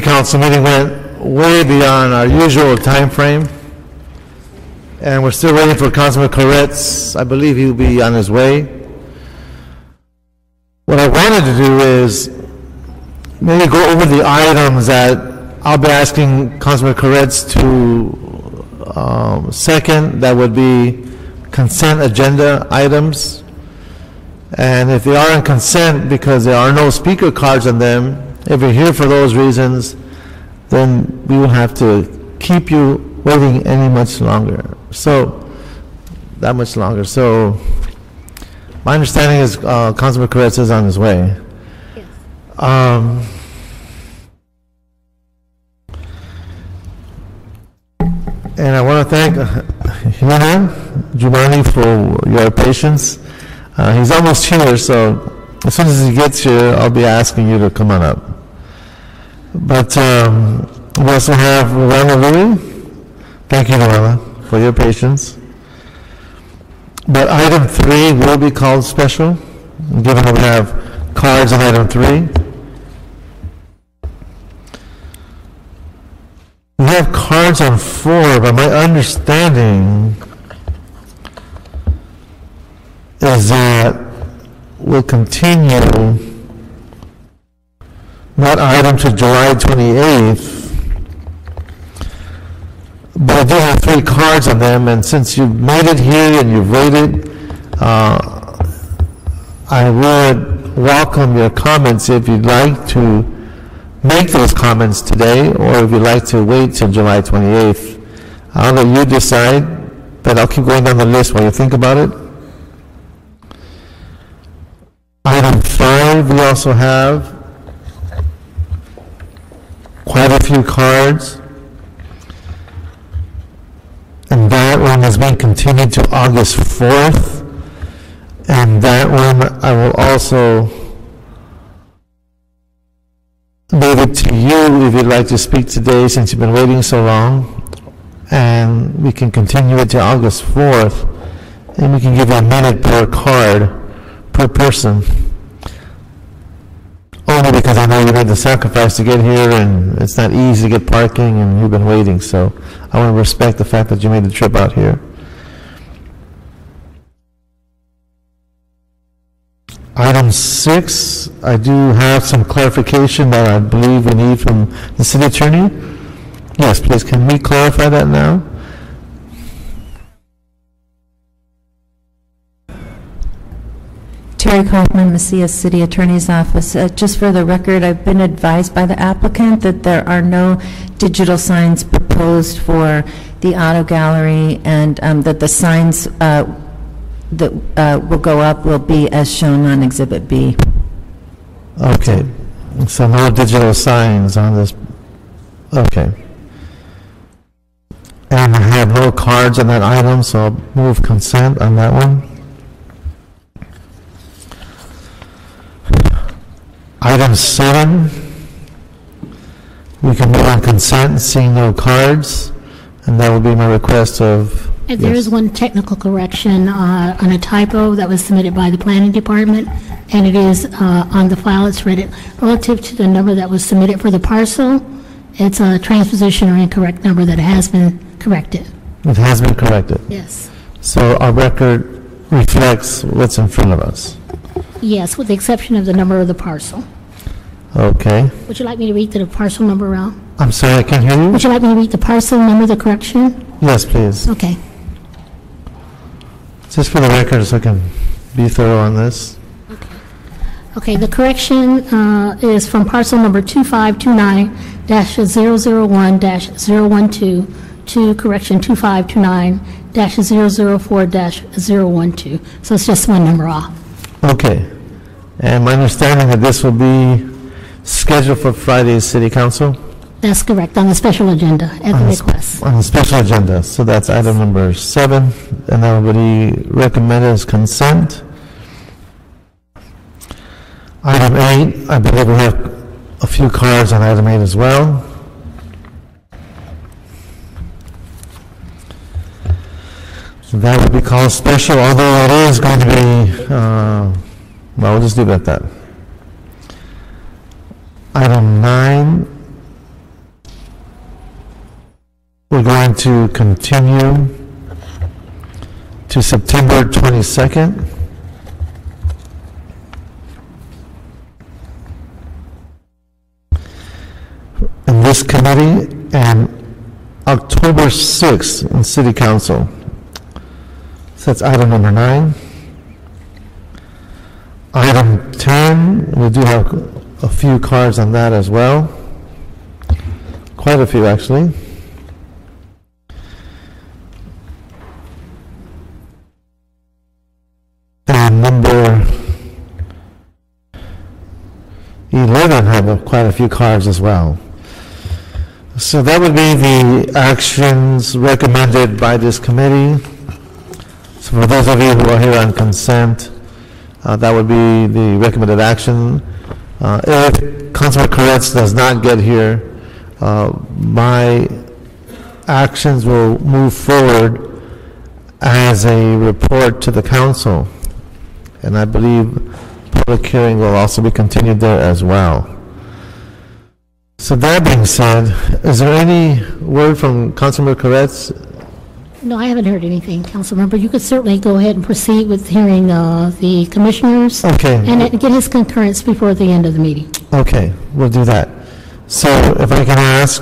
Council meeting went way beyond our usual time frame, and we're still waiting for Councilman Koretz. I believe he'll be on his way. What I wanted to do is maybe go over the items that I'll be asking Councilman Koretz to second. That would be consent agenda items. And if they are in consent because there are no speaker cards on them, if you're here for those reasons, then we will have to keep you waiting any much longer. So, that much longer. So, my understanding is Councilman Koretz is on his way. Yes. And I want to thank Hina Jumani for your patience. He's almost here, so as soon as he gets here, I'll be asking you to come on up. But we also have Luana Louie. Thank you, Luana, for your patience. But item 3 will be called special, given that we have cards on item 3. We have cards on 4, but my understanding is that we'll continue that item to July 28th. But I do have 3 cards on them, and since you've made it here and you've waited, I would welcome your comments if you'd like to make those comments today, or if you'd like to wait till July 28th. I'll let you decide, but I'll keep going down the list while you think about it. Item 5, we also have quite a few cards. And that one is being continued to August 4th. And that one I will also leave it to you if you'd like to speak today, since you've been waiting so long. And we can continue it to August 4th. And we can give you a minute per card, per person. Only because I know you made the sacrifice to get here, and it's not easy to get parking, and you've been waiting. So I want to respect the fact that you made the trip out here. Item 6, I do have some clarification that I believe we need from the city attorney. Yes, please, can we clarify that now? Terry Kaufman, Macias City Attorney's Office. Just for the record, I've been advised by the applicant that there are no digital signs proposed for the auto gallery, and that the signs that will go up will be as shown on Exhibit B. Okay, so no digital signs on this. Okay. And I have no cards on that item, so I'll move consent on that one. Item 7, we can move on consent, seeing no cards, and that will be my request of... And there is one technical correction on a typo that was submitted by the planning department, and it is on the file. It's read it relative to the number that was submitted for the parcel. It's a transposition or incorrect number that has been corrected. It has been corrected? Yes. So our record reflects what's in front of us? Yes, with the exception of the number of the parcel. Okay. Would you like me to read the parcel number out? I'm sorry, I can't hear you? Would you like me to read the parcel number, the correction? Yes, please. Okay. Just for the record, so I can be thorough on this. Okay, the correction is from parcel number 2529-001-012 to correction 2529-004-012. So it's just one number off. Okay. And my understanding that this will be scheduled for Friday's City Council? That's correct, on the special agenda at the request. On the special agenda. So that's item number 7, and that will be recommended as consent. Item 8, I believe we have a few cards on item 8 as well. So that would be called special, although it is going to be, well, we'll just leave it at that. Item 9 we're going to continue to September 22nd. In this committee, and October 6th in City Council. So that's item number 9. Item 10, we do have a few cards on that as well. Quite a few, actually. And number 11 have quite a few cards as well. So that would be the actions recommended by this committee. So for those of you who are here on consent, that would be the recommended action. If Councilman Koretz does not get here, my actions will move forward as a report to the council. And I believe public hearing will also be continued there as well. So that being said, is there any word from Councilman Koretz? No, I haven't heard anything, Councilmember. You could certainly go ahead and proceed with hearing the commissioners. Okay. And get his concurrence before the end of the meeting. Okay, we'll do that. So if I can ask,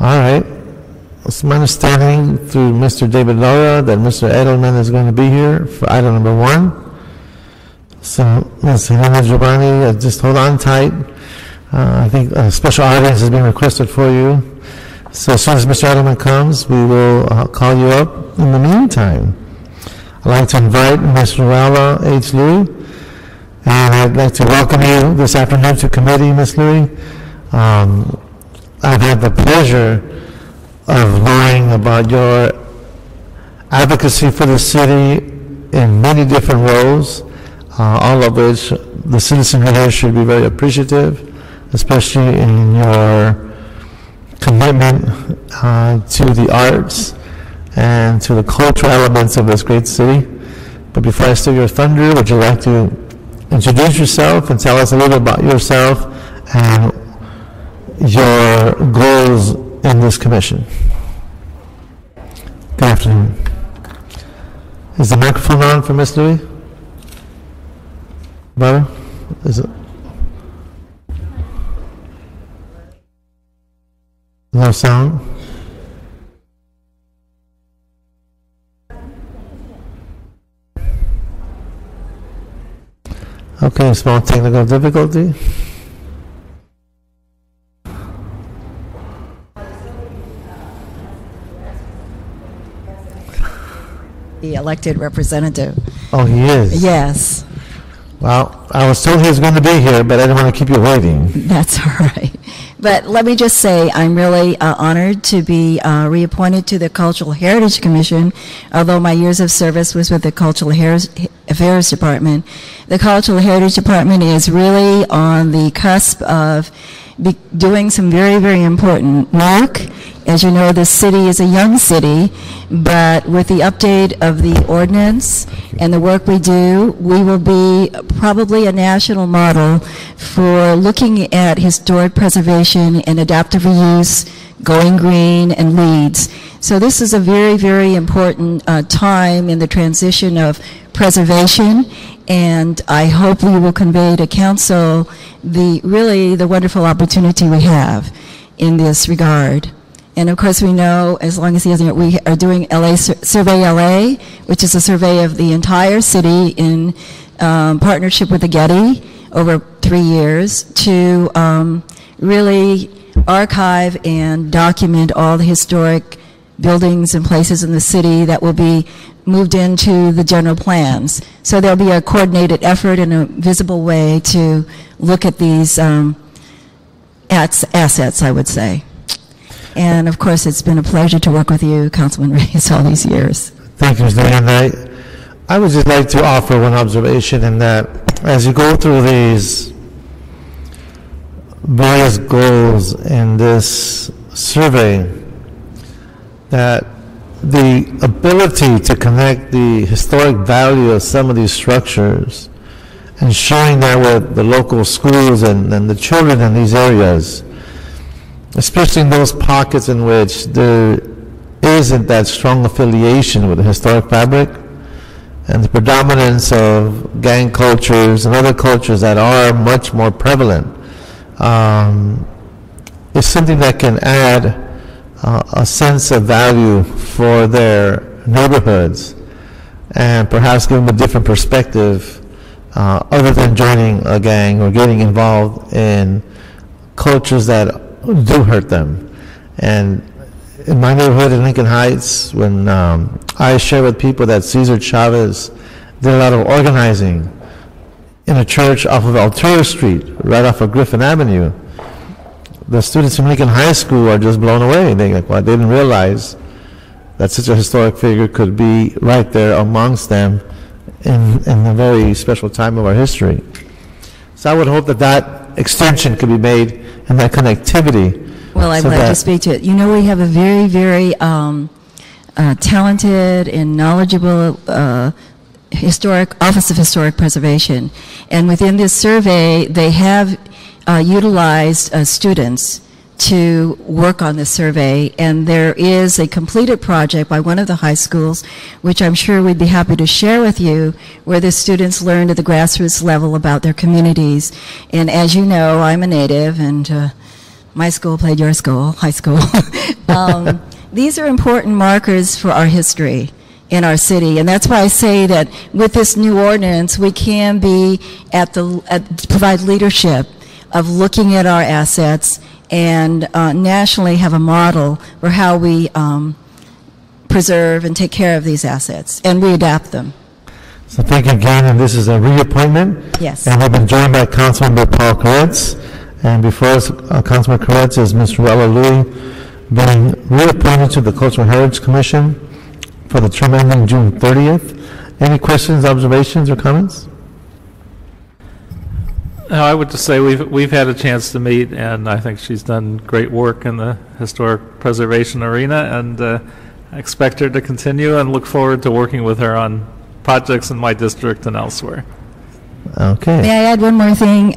all right. It's my understanding through Mr. David Laura that Mr. Edelman is going to be here for item number 1. So, Ms. Helena Giovanni, just hold on tight. I think a special audience is being requested for you. So as soon as Mr. Edelman comes, we will call you up. In the meantime, I'd like to invite Ms. Ruala H. Louie, and I'd like to welcome you this afternoon to committee, Ms. Louie. I've had the pleasure of learning about your advocacy for the city in many different roles, all of which the citizenry here should be very appreciative, especially in your commitment to the arts and to the cultural elements of this great city. But before I steal your thunder, would you like to introduce yourself and tell us a little about yourself and your goals in this commission? Good afternoon. Is the microphone on for Ms. Louie? Brother? Is it? No sound? Okay, small technical difficulty. The elected representative. Oh, he is? Yes, Well, I was told he was going to be here, but I didn't want to keep you waiting. that's all right. But let me just say, I'm really honored to be reappointed to the Cultural Heritage Commission, although my years of service was with the Cultural Affairs Department. The Cultural Heritage Department is really on the cusp of doing some very, very important work. As you know, this city is a young city, but with the update of the ordinance and the work we do, we will be probably a national model for looking at historic preservation and adaptive reuse, going green, and LEEDs. So this is a very, very important time in the transition of preservation, and I hope we will convey to council the wonderful opportunity we have in this regard. And of course we know, as long as he hasn't, we are doing Survey LA, which is a survey of the entire city in partnership with the Getty over 3 years to really archive and document all the historic buildings and places in the city that will be moved into the general plans. So there'll be a coordinated effort in a visible way to look at these assets, I would say. And of course, it's been a pleasure to work with you, Councilman Reyes, all these years. Thank you, Ms. Louie. And I would just like to offer one observation in that as you go through these various goals in this survey, that the ability to connect the historic value of some of these structures and sharing that with the local schools and the children in these areas, especially in those pockets in which there isn't that strong affiliation with the historic fabric and the predominance of gang cultures and other cultures that are much more prevalent, is something that can add a sense of value for their neighborhoods and perhaps give them a different perspective other than joining a gang or getting involved in cultures that do hurt them. And in my neighborhood in Lincoln Heights, when I share with people that Cesar Chavez did a lot of organizing in a church off of Altura Street, right off of Griffin Avenue, the students from Lincoln High School are just blown away. They didn't realize that such a historic figure could be right there amongst them in a very special time of our history. So I would hope that that extension could be made and that connectivity. Well, I'd like to speak to it. You know, we have a very, very talented and knowledgeable Office of Historic Preservation. And within this survey, they have utilized students to work on this survey, and there is a completed project by one of the high schools, which I'm sure we'd be happy to share with you, where the students learned at the grassroots level about their communities. And as you know, I'm a native, and my school played your school, high school. These are important markers for our history in our city, and that's why I say that with this new ordinance, we can be provide leadership of looking at our assets and nationally have a model for how we preserve and take care of these assets and readapt them. So thank you again, and this is a reappointment. Yes. And we've been joined by Councilmember Paul Koretz, and before us, Councilmember Koretz is Ms. Ruella Louie, being reappointed to the Cultural Heritage Commission for the term ending June 30th. Any questions, observations, or comments? No, I would just say we've had a chance to meet, and I think she's done great work in the historic preservation arena, and I expect her to continue and look forward to working with her on projects in my district and elsewhere. Okay. May I add one more thing?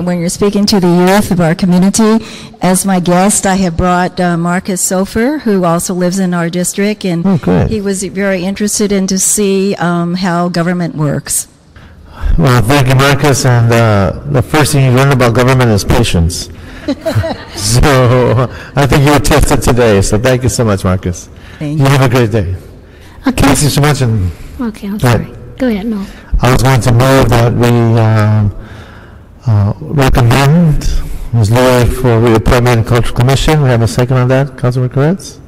When you're speaking to the youth of our community, as my guest, I have brought Marcus Sofer, who also lives in our district, and he was very interested in to see how government works. Well, thank you, Marcus. And the first thing you learn about government is patience. So I think you were tested today. So thank you so much, Marcus. Thank you. Have a great day. Okay. Thank you so much. And Okay, I'm sorry. Go ahead, no. I was going to move that we recommend Ms. Louie for reappointment in Cultural Commission. We have a second on that, Councilman Koretz?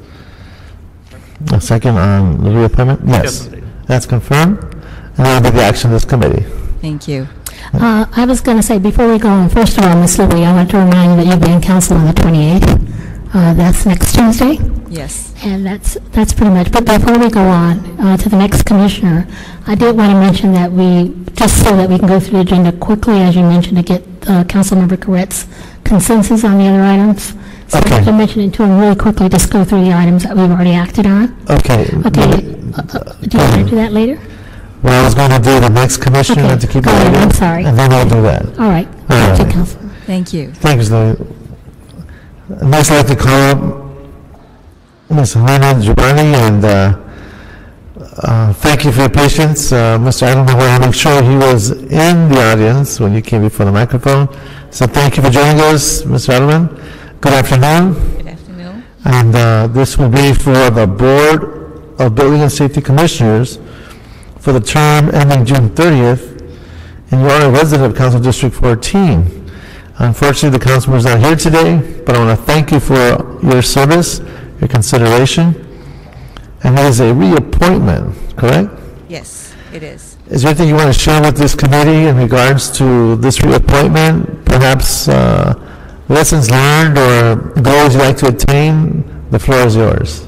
A second on the reappointment? Yes. That's confirmed. And that will be the action of this committee. Thank you. I was going to say, before we go on, first of all, Ms. Louie, I want to remind you that you'll be in council on the 28th. That's next Tuesday. Yes. And that's pretty much. But before we go on to the next commissioner, I did want to mention that just so that we can go through the agenda quickly, as you mentioned, to get Councilmember Koretz's consensus on the other items. So Okay. I have to mention it to him really quickly, just go through the items that we've already acted on. Okay. Okay. Do you want to do that later? Well, I was going to do the next commissioner Okay. to keep Go it ahead, later, I'm sorry. and then we'll do that. All right. All Thank you, right. Councilman. Thank you. Thank you, Ms. Louie. Next, I'd like to call up Ms. Helena Giovanni, and thank you for your patience. Mr. Edelman, I want to make sure he was in the audience when you came before the microphone. So thank you for joining us, Mr. Edelman. Good afternoon. Good afternoon. And this will be for the Board of Building and Safety Commissioners for the term ending June 30th, and you are a resident of Council District 14. Unfortunately, the councilman is not here today, but I want to thank you for your service, your consideration, and it is a reappointment, correct? Yes, it is. Is there anything you want to share with this committee in regards to this reappointment? Perhaps lessons learned or goals you'd like to attain? The floor is yours.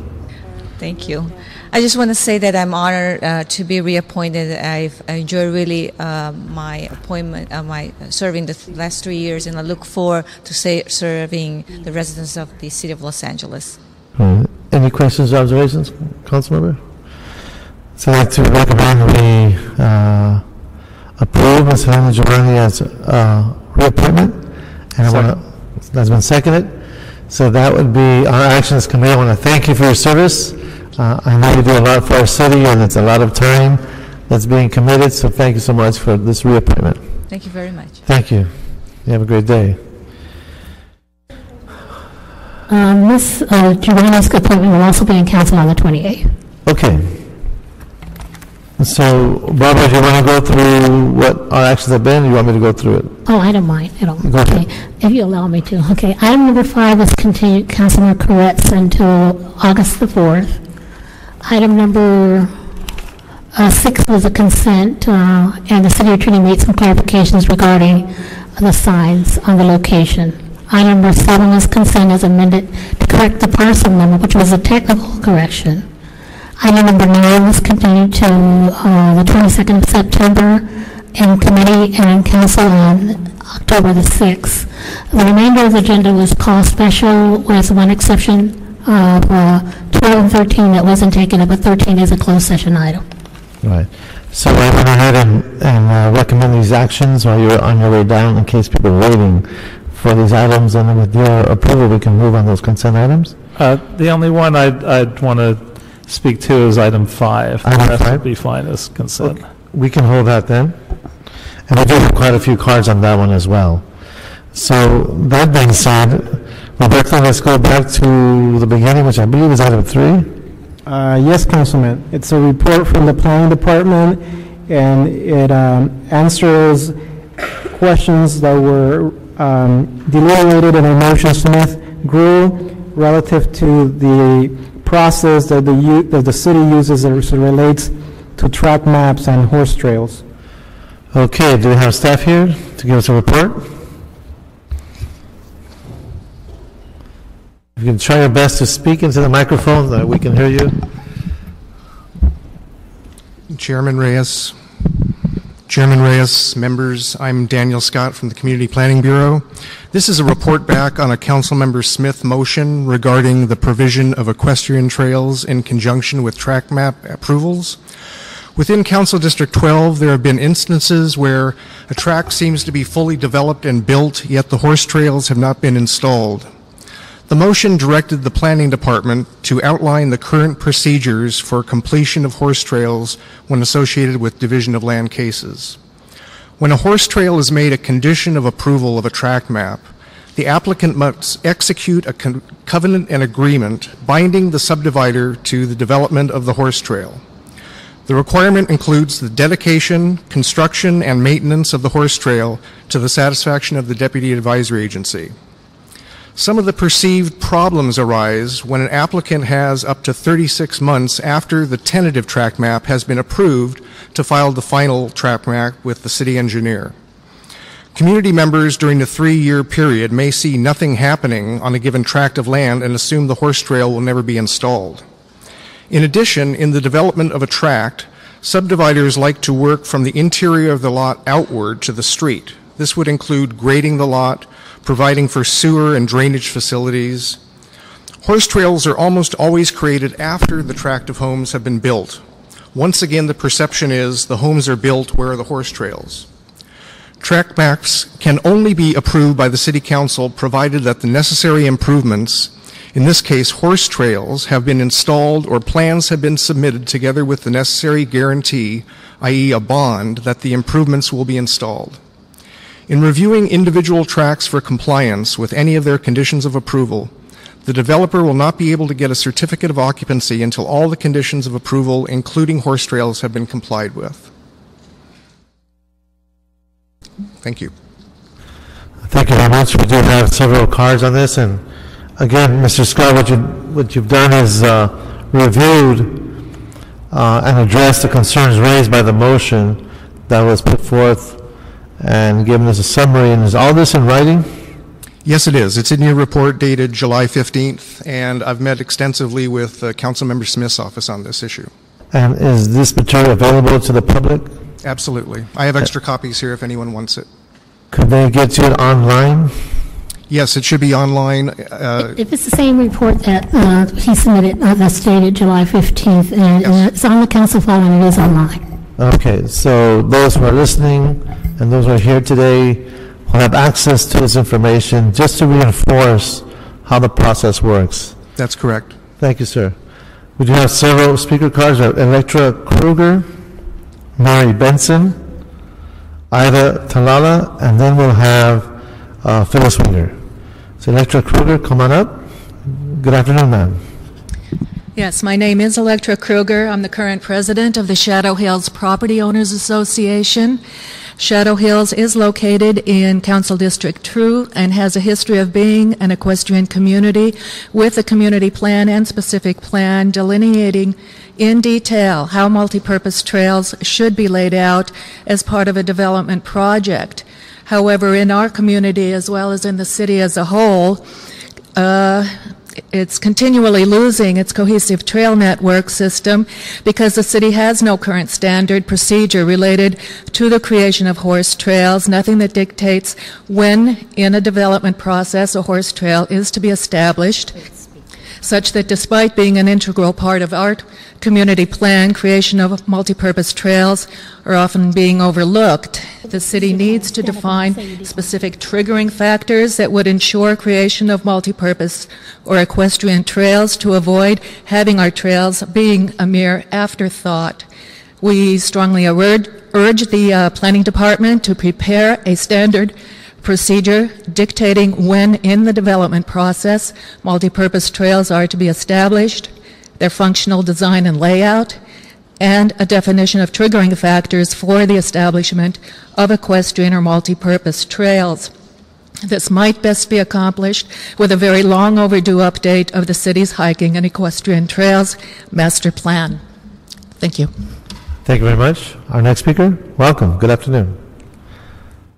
Thank you. I just want to say that I'm honored to be reappointed. I enjoy really my appointment, my serving the last 3 years, and I look forward to serving the residents of the city of Los Angeles. Any questions or observations, Councilmember? So I'd like to recommend we approve Ms. Helena Giovanni as reappointment. And that's been seconded. So that would be our actions committee. I want to thank you for your service. I know you do a lot for our city, and it's a lot of time that's being committed, so thank you so much for this reappointment. Thank you very much. Thank you. You have a great day. Ms. Giovanni's appointment will also be in council on the 28th. Okay. So, Barbara, do you want to go through what our actions have been, or you want me to go through it? Oh, I don't mind. I don't. Go ahead. Okay, if you allow me to. Okay, item number 5 was continued, Councilman Koretz, until August the 4th. Item number 6 was a consent, and the city attorney made some clarifications regarding the signs on the location. Item number 7 was consent as amended to correct the parcel number, which was a technical correction. Item number 9 was continued to the 22nd of September in committee and in council on October the 6th. The remainder of the agenda was called special, with one exception of 12 and 13 that wasn't taken up, but 13 is a closed session item. Right. So I went ahead and recommend these actions while you're on your way down in case people are waiting for these items, and then with your approval, we can move on those consent items. The only one I'd want to speak to is item 5. Item That 5? would be fine as consent. Okay. We can hold that then. And we do have quite a few cards on that one as well. So that being said, Roberto, let's go back to the beginning, which I believe is item 3. Yes, Councilman. It's a report from the Planning Department, and it answers questions that were deliberated in a motion Smith grew relative to the process that the city uses as it relates to track maps and horse trails. Okay, do we have staff here to give us a report? If you can try your best to speak into the microphone so that we can hear you. Chairman Reyes, members, I'm Daniel Scott from the Community Planning Bureau. This is a report back on a Councilmember Smith motion regarding the provision of equestrian trails in conjunction with track map approvals. Within Council District 12, there have been instances where a track seems to be fully developed and built, yet the horse trails have not been installed. The motion directed the Planning Department to outline the current procedures for completion of horse trails when associated with division of land cases. When a horse trail is made a condition of approval of a track map, the applicant must execute a covenant and agreement binding the subdivider to the development of the horse trail. The requirement includes the dedication, construction, and maintenance of the horse trail to the satisfaction of the Deputy Advisory Agency. Some of the perceived problems arise when an applicant has up to 36 months after the tentative track map has been approved to file the final track map with the city engineer. Community members during the 3-year period may see nothing happening on a given tract of land and assume the horse trail will never be installed. In addition, in the development of a tract, subdividers like to work from the interior of the lot outward to the street. This would include grading the lot, providing for sewer and drainage facilities. Horse trails are almost always created after the tract of homes have been built. Once again, the perception is the homes are built where are the horse trails. Track maps can only be approved by the City Council provided that the necessary improvements, in this case horse trails, have been installed or plans have been submitted together with the necessary guarantee, i.e. a bond, that the improvements will be installed. In reviewing individual tracts for compliance with any of their conditions of approval, the developer will not be able to get a certificate of occupancy until all the conditions of approval, including horse trails, have been complied with. Thank you. Thank you very much. We do have several cards on this, and again, Mr. Scott, what you've done is reviewed and addressed the concerns raised by the motion that was put forth and given us a summary. And is all this in writing? Yes, it is. It's in your report dated July 15th, and I've met extensively with Councilmember Smith's office on this issue. And is this material available to the public? Absolutely. I have extra copies here if anyone wants it. Could they get to it online? Yes, it should be online. If it's the same report that he submitted, that's dated July 15th, and Yes. it's on the council file and it is online. Okay, so those who are listening and those who are here today will have access to this information just to reinforce how the process works. That's correct. Thank you, sir. We do have several speaker cards. We have Electra Kruger, Mary Benson, Ida Talala, and then we'll have Phyllis Winger. So Electra Kruger, come on up. Good afternoon, ma'am. Yes, my name is Electra Kruger. I'm the current president of the Shadow Hills Property Owners Association. Shadow Hills is located in Council District 2 and has a history of being an equestrian community with a community plan and specific plan delineating in detail how multipurpose trails should be laid out as part of a development project. However, in our community as well as in the city as a whole, it's continually losing its cohesive trail network system because the city has no current standard procedure related to the creation of horse trails, nothing that dictates when in a development process a horse trail is to be established, such that despite being an integral part of our community plan, creation of multipurpose trails are often being overlooked. The city needs to define specific triggering factors that would ensure creation of multipurpose or equestrian trails to avoid having our trails being a mere afterthought. We strongly urge the planning department to prepare a standard procedure dictating when in the development process multipurpose trails are to be established, their functional design and layout, and a definition of triggering factors for the establishment of equestrian or multipurpose trails. This might best be accomplished with a very long overdue update of the city's hiking and equestrian trails master plan. Thank you. Thank you very much. Our next speaker, welcome. Good afternoon.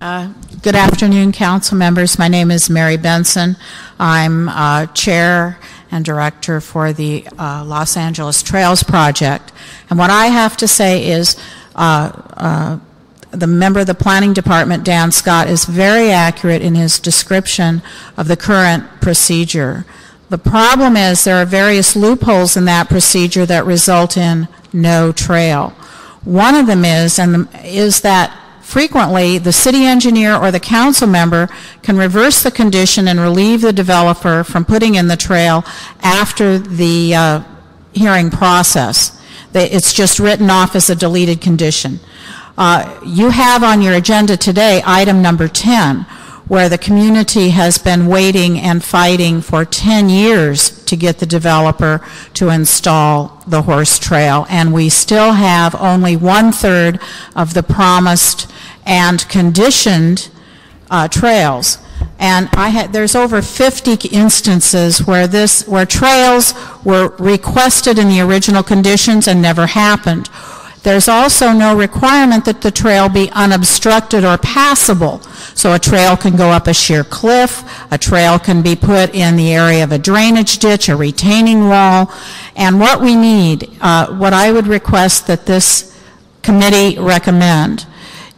Good afternoon, council members. My name is Mary Benson. I'm chair and director for the Los Angeles Trails Project. And what I have to say is the member of the planning department, Dan Scott, is very accurate in his description of the current procedure. The problem is there are various loopholes in that procedure that result in no trail. One of them is that frequently, the city engineer or the council member can reverse the condition and relieve the developer from putting in the trail after the hearing process. It's just written off as a deleted condition. You have on your agenda today item number 10, where the community has been waiting and fighting for 10 years to get the developer to install the horse trail, and we still have only 1/3 of the promised and conditioned trails. And there's over 50 instances where trails were requested in the original conditions and never happened. There's also no requirement that the trail be unobstructed or passable. So a trail can go up a sheer cliff, a trail can be put in the area of a drainage ditch, a retaining wall. And what we need, what I would request that this committee recommend,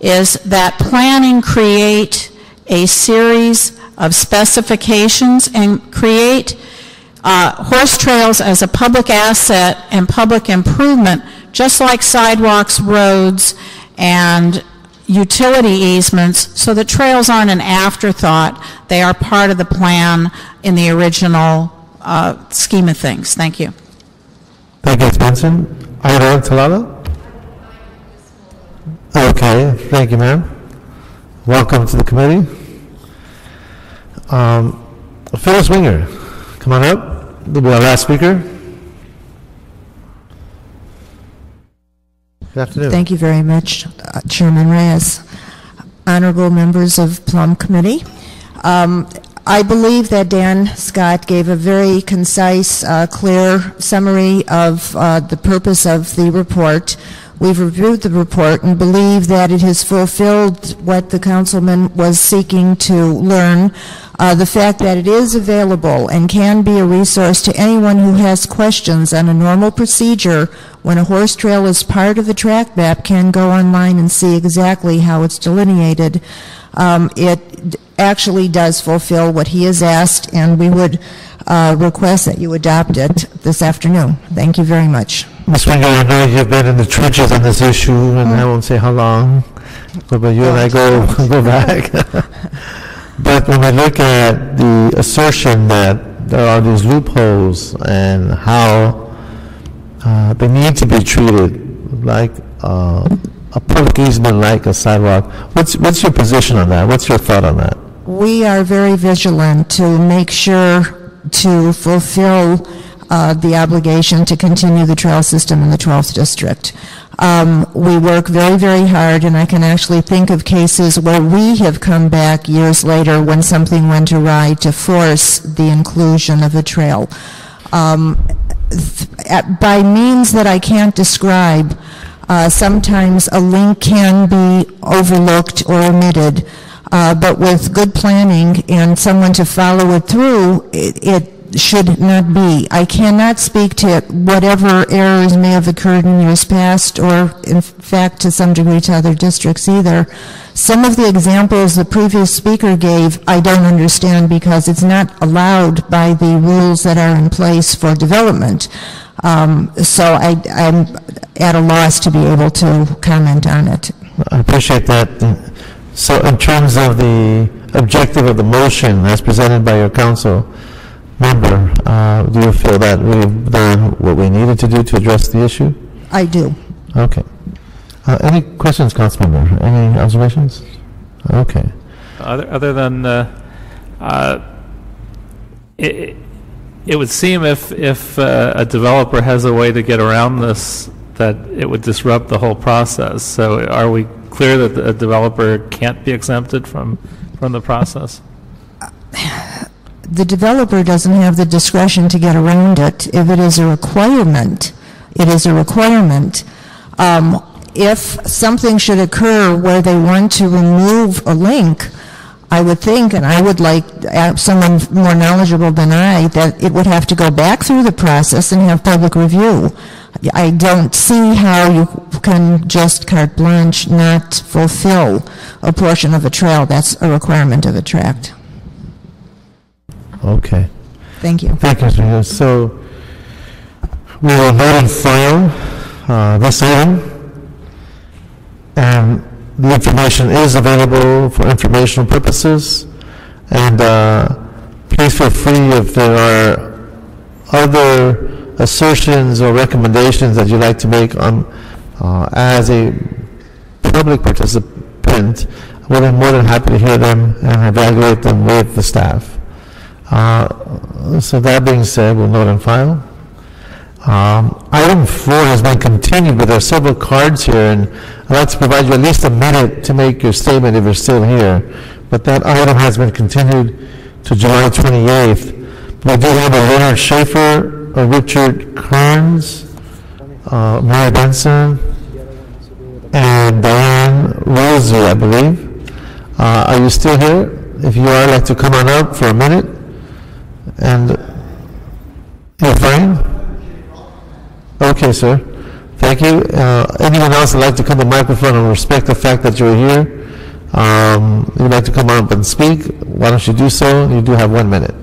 is that planning create a series of specifications and create horse trails as a public asset and public improvement, just like sidewalks, roads, and utility easements, so the trails aren't an afterthought. They are part of the plan in the original scheme of things. Thank you. Thank you, Ms. Benson. Ida Talala? Okay, thank you, ma'am. Welcome to the committee. Phyllis Winger, come on up. Will be our last speaker. Good afternoon. Thank you very much, Chairman Reyes. Honorable members of Plum Committee. I believe that Dan Scott gave a very concise, clear summary of the purpose of the report. We've reviewed the report and believe that it has fulfilled what the councilman was seeking to learn. The fact that it is available and can be a resource to anyone who has questions on a normal procedure when a horse trail is part of the track map can go online and see exactly how it's delineated. It actually does fulfill what he has asked, and we would request that you adopt it this afternoon. Thank you very much. Ms. Winger, I know you've been in the trenches on this issue, and I won't say how long, but you and I go back. But when we look at the assertion that there are these loopholes and how they need to be treated like a public easement, like a sidewalk, what's your position on that? What's your thought on that? We are very vigilant to make sure to fulfill the obligation to continue the trail system in the 12th District. We work very, very hard, and I can actually think of cases where we have come back years later when something went awry to force the inclusion of a trail. By means that I can't describe, sometimes a link can be overlooked or omitted, but with good planning and someone to follow it through, it should not be. I cannot speak to whatever errors may have occurred in years past, or in fact to some degree to other districts either. Some of the examples the previous speaker gave I don't understand because it's not allowed by the rules that are in place for development. So I'm at a loss to be able to comment on it. I appreciate that. So in terms of the objective of the motion as presented by your council member, do you feel that we've done what we needed to do to address the issue? I do. Okay. Any questions, Councilmember? Any observations? Okay. Other than it would seem if a developer has a way to get around this, that it would disrupt the whole process. So are we clear that a developer can't be exempted from the process? The developer doesn't have the discretion to get around it. If it is a requirement, it is a requirement. If something should occur where they want to remove a link, I would think, and I would like someone more knowledgeable than I, that it would have to go back through the process and have public review. I don't see how you can just carte blanche not fulfill a portion of a trail. That's a requirement of a tract. Okay. Thank you. Thank you, Mr. Hughes. So we will vote and file this item, and the information is available for informational purposes, and please feel free if there are other assertions or recommendations that you'd like to make on as a public participant. We're more than happy to hear them and evaluate them with the staff. So that being said, we'll note and file. Item 4 has been continued, but there are several cards here, and I'd like to provide you at least a minute to make your statement if you're still here. But that item has been continued to July 28th. We do have a Leonard Schaefer, a Richard Kearns, Mary Benson, and Diane Rosie, I believe. Are you still here? If you are, I'd like to come on up for a minute. And you're fine? Okay, sir. Thank you. Anyone else would like to come to the microphone and respect the fact that you're here? You'd like to come up and speak? Why don't you do so? You do have 1 minute.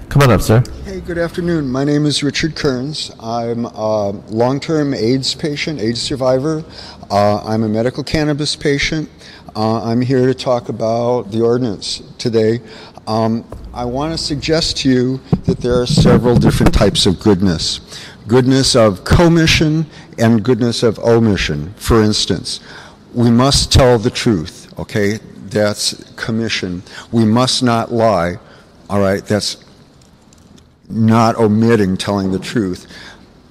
Come on up, sir. Hey, good afternoon. My name is Richard Kearns. I'm a long-term AIDS patient, AIDS survivor. I'm a medical cannabis patient. I'm here to talk about the ordinance today. I want to suggest to you that there are several different types of goodness. Goodness of commission and goodness of omission. For instance, we must tell the truth, okay? That's commission. We must not lie, all right? That's not omitting telling the truth.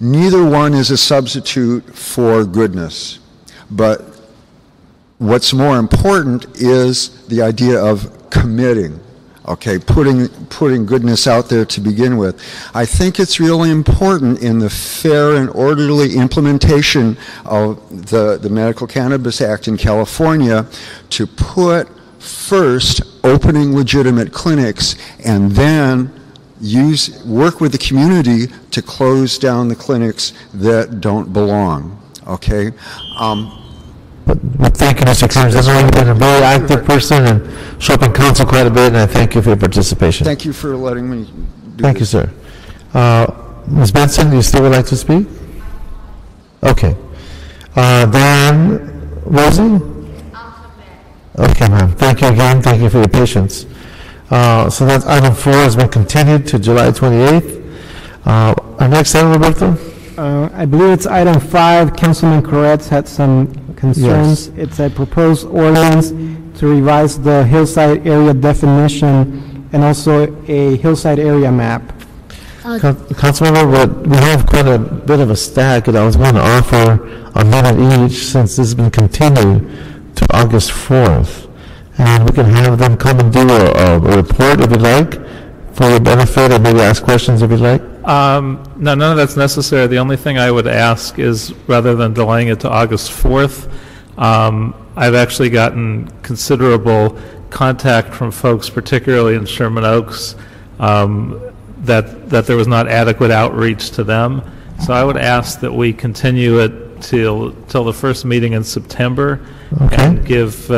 Neither one is a substitute for goodness, but what's more important is the idea of committing. Okay, putting goodness out there to begin with. I think it's really important in the fair and orderly implementation of the Medical Cannabis Act in California to put first opening legitimate clinics and then work with the community to close down the clinics that don't belong. Okay? But thank you, Mr. Kearns. I know you've been a very active person and show up in council quite a bit, and I thank you for your participation. Thank you for letting me do Thank you, sir. Ms. Benson, do you still would like to speak? Okay. Then, Rosie? Okay, ma'am. Thank you again. Thank you for your patience. So that's item 4 has been continued to July 28th. Our next item, Roberto? I believe it's item 5. Councilman Koretz had some concerns. Yes. It's a proposed ordinance to revise the hillside area definition and also a hillside area map. Councilmember, we have quite a bit of a stack, and I was going to offer a minute each since this has been continued to August 4th. And we can have them come and do a report if you'd like, for your benefit, and maybe ask questions if you'd like. No, none of that's necessary. The only thing I would ask is, rather than delaying it to August 4th, I've actually gotten considerable contact from folks, particularly in Sherman Oaks, that there was not adequate outreach to them. So I would ask that we continue it till the first meeting in September, and give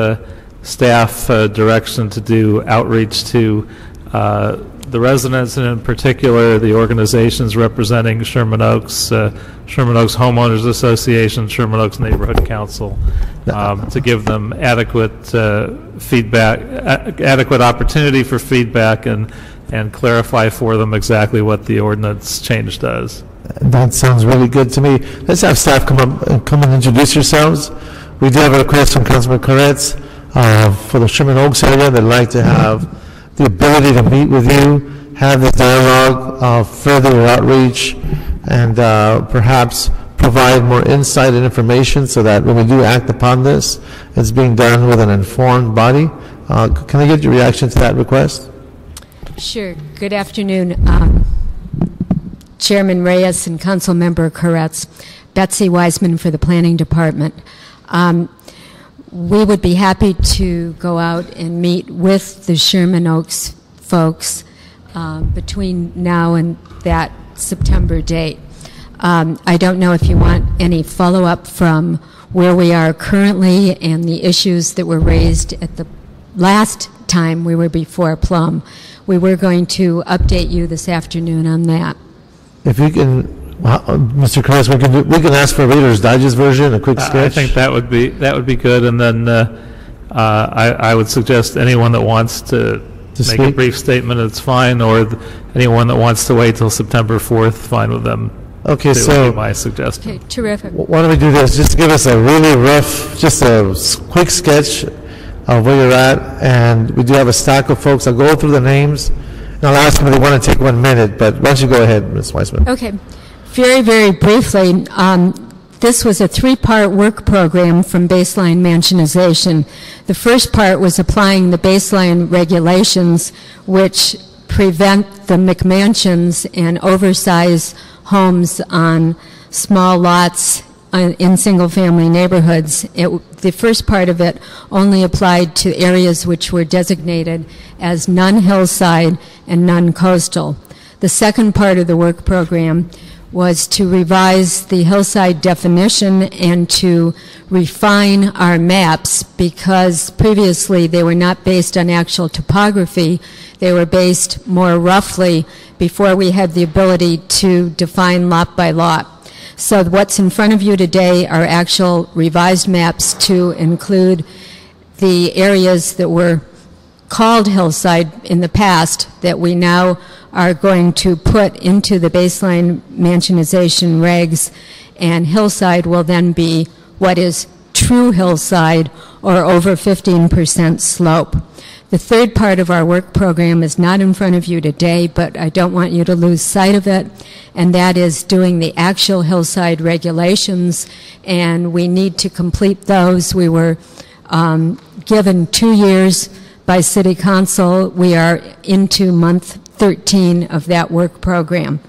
staff direction to do outreach to the residents, and in particular the organizations representing Sherman Oaks Homeowners Association, Sherman Oaks Neighborhood Council, to give them adequate feedback, adequate opportunity for feedback, and clarify for them exactly what the ordinance change does. That sounds really good to me. Let's have staff come and introduce yourselves. We do have a request from Councilman Koretz for the Sherman Oaks area. They'd like to have the ability to meet with you, have this dialogue, further your outreach, and perhaps provide more insight and information so that when we do act upon this, it's being done with an informed body. Can I get your reaction to that request? Sure. Good afternoon, Chairman Reyes and Council Member Koretz. Betsy Wiseman for the Planning Department. We would be happy to go out and meet with the Sherman Oaks folks between now and that September date. I don't know if you want any follow-up from where we are currently and the issues that were raised at the last time we were before Plum. We were going to update you this afternoon on that. If you can, Mr. Koretz, we can ask for a Reader's Digest version, a quick sketch. I think that would be good, and then I would suggest anyone that wants to make speak? a brief statement, it's fine, or anyone that wants to wait till September 4th, fine with them. Okay, That so would be my suggestion. Okay, terrific. why don't we do this? Just give us a really rough, just a quick sketch of where you're at, and we do have a stack of folks. I'll go through the names, and I'll ask them if they want to take 1 minute, but why don't you go ahead, Ms. Weisman. Okay. Very, very briefly, this was a 3-part work program from baseline mansionization. The first part was applying the baseline regulations which prevent the McMansions and oversized homes on small lots in single-family neighborhoods. The first part of it only applied to areas which were designated as non-hillside and non-coastal. The second part of the work program was to revise the hillside definition and to refine our maps, because previously they were not based on actual topography. They were based more roughly before we had the ability to define lot by lot. So what's in front of you today are actual revised maps to include the areas that were called hillside in the past that we now are going to put into the baseline mansionization regs, and hillside will then be what is true hillside, or over 15% slope. The third part of our work program is not in front of you today, but I don't want you to lose sight of it, and that is doing the actual hillside regulations, and we need to complete those. We were given 2 years by City Council. We are into month 13 of that work program.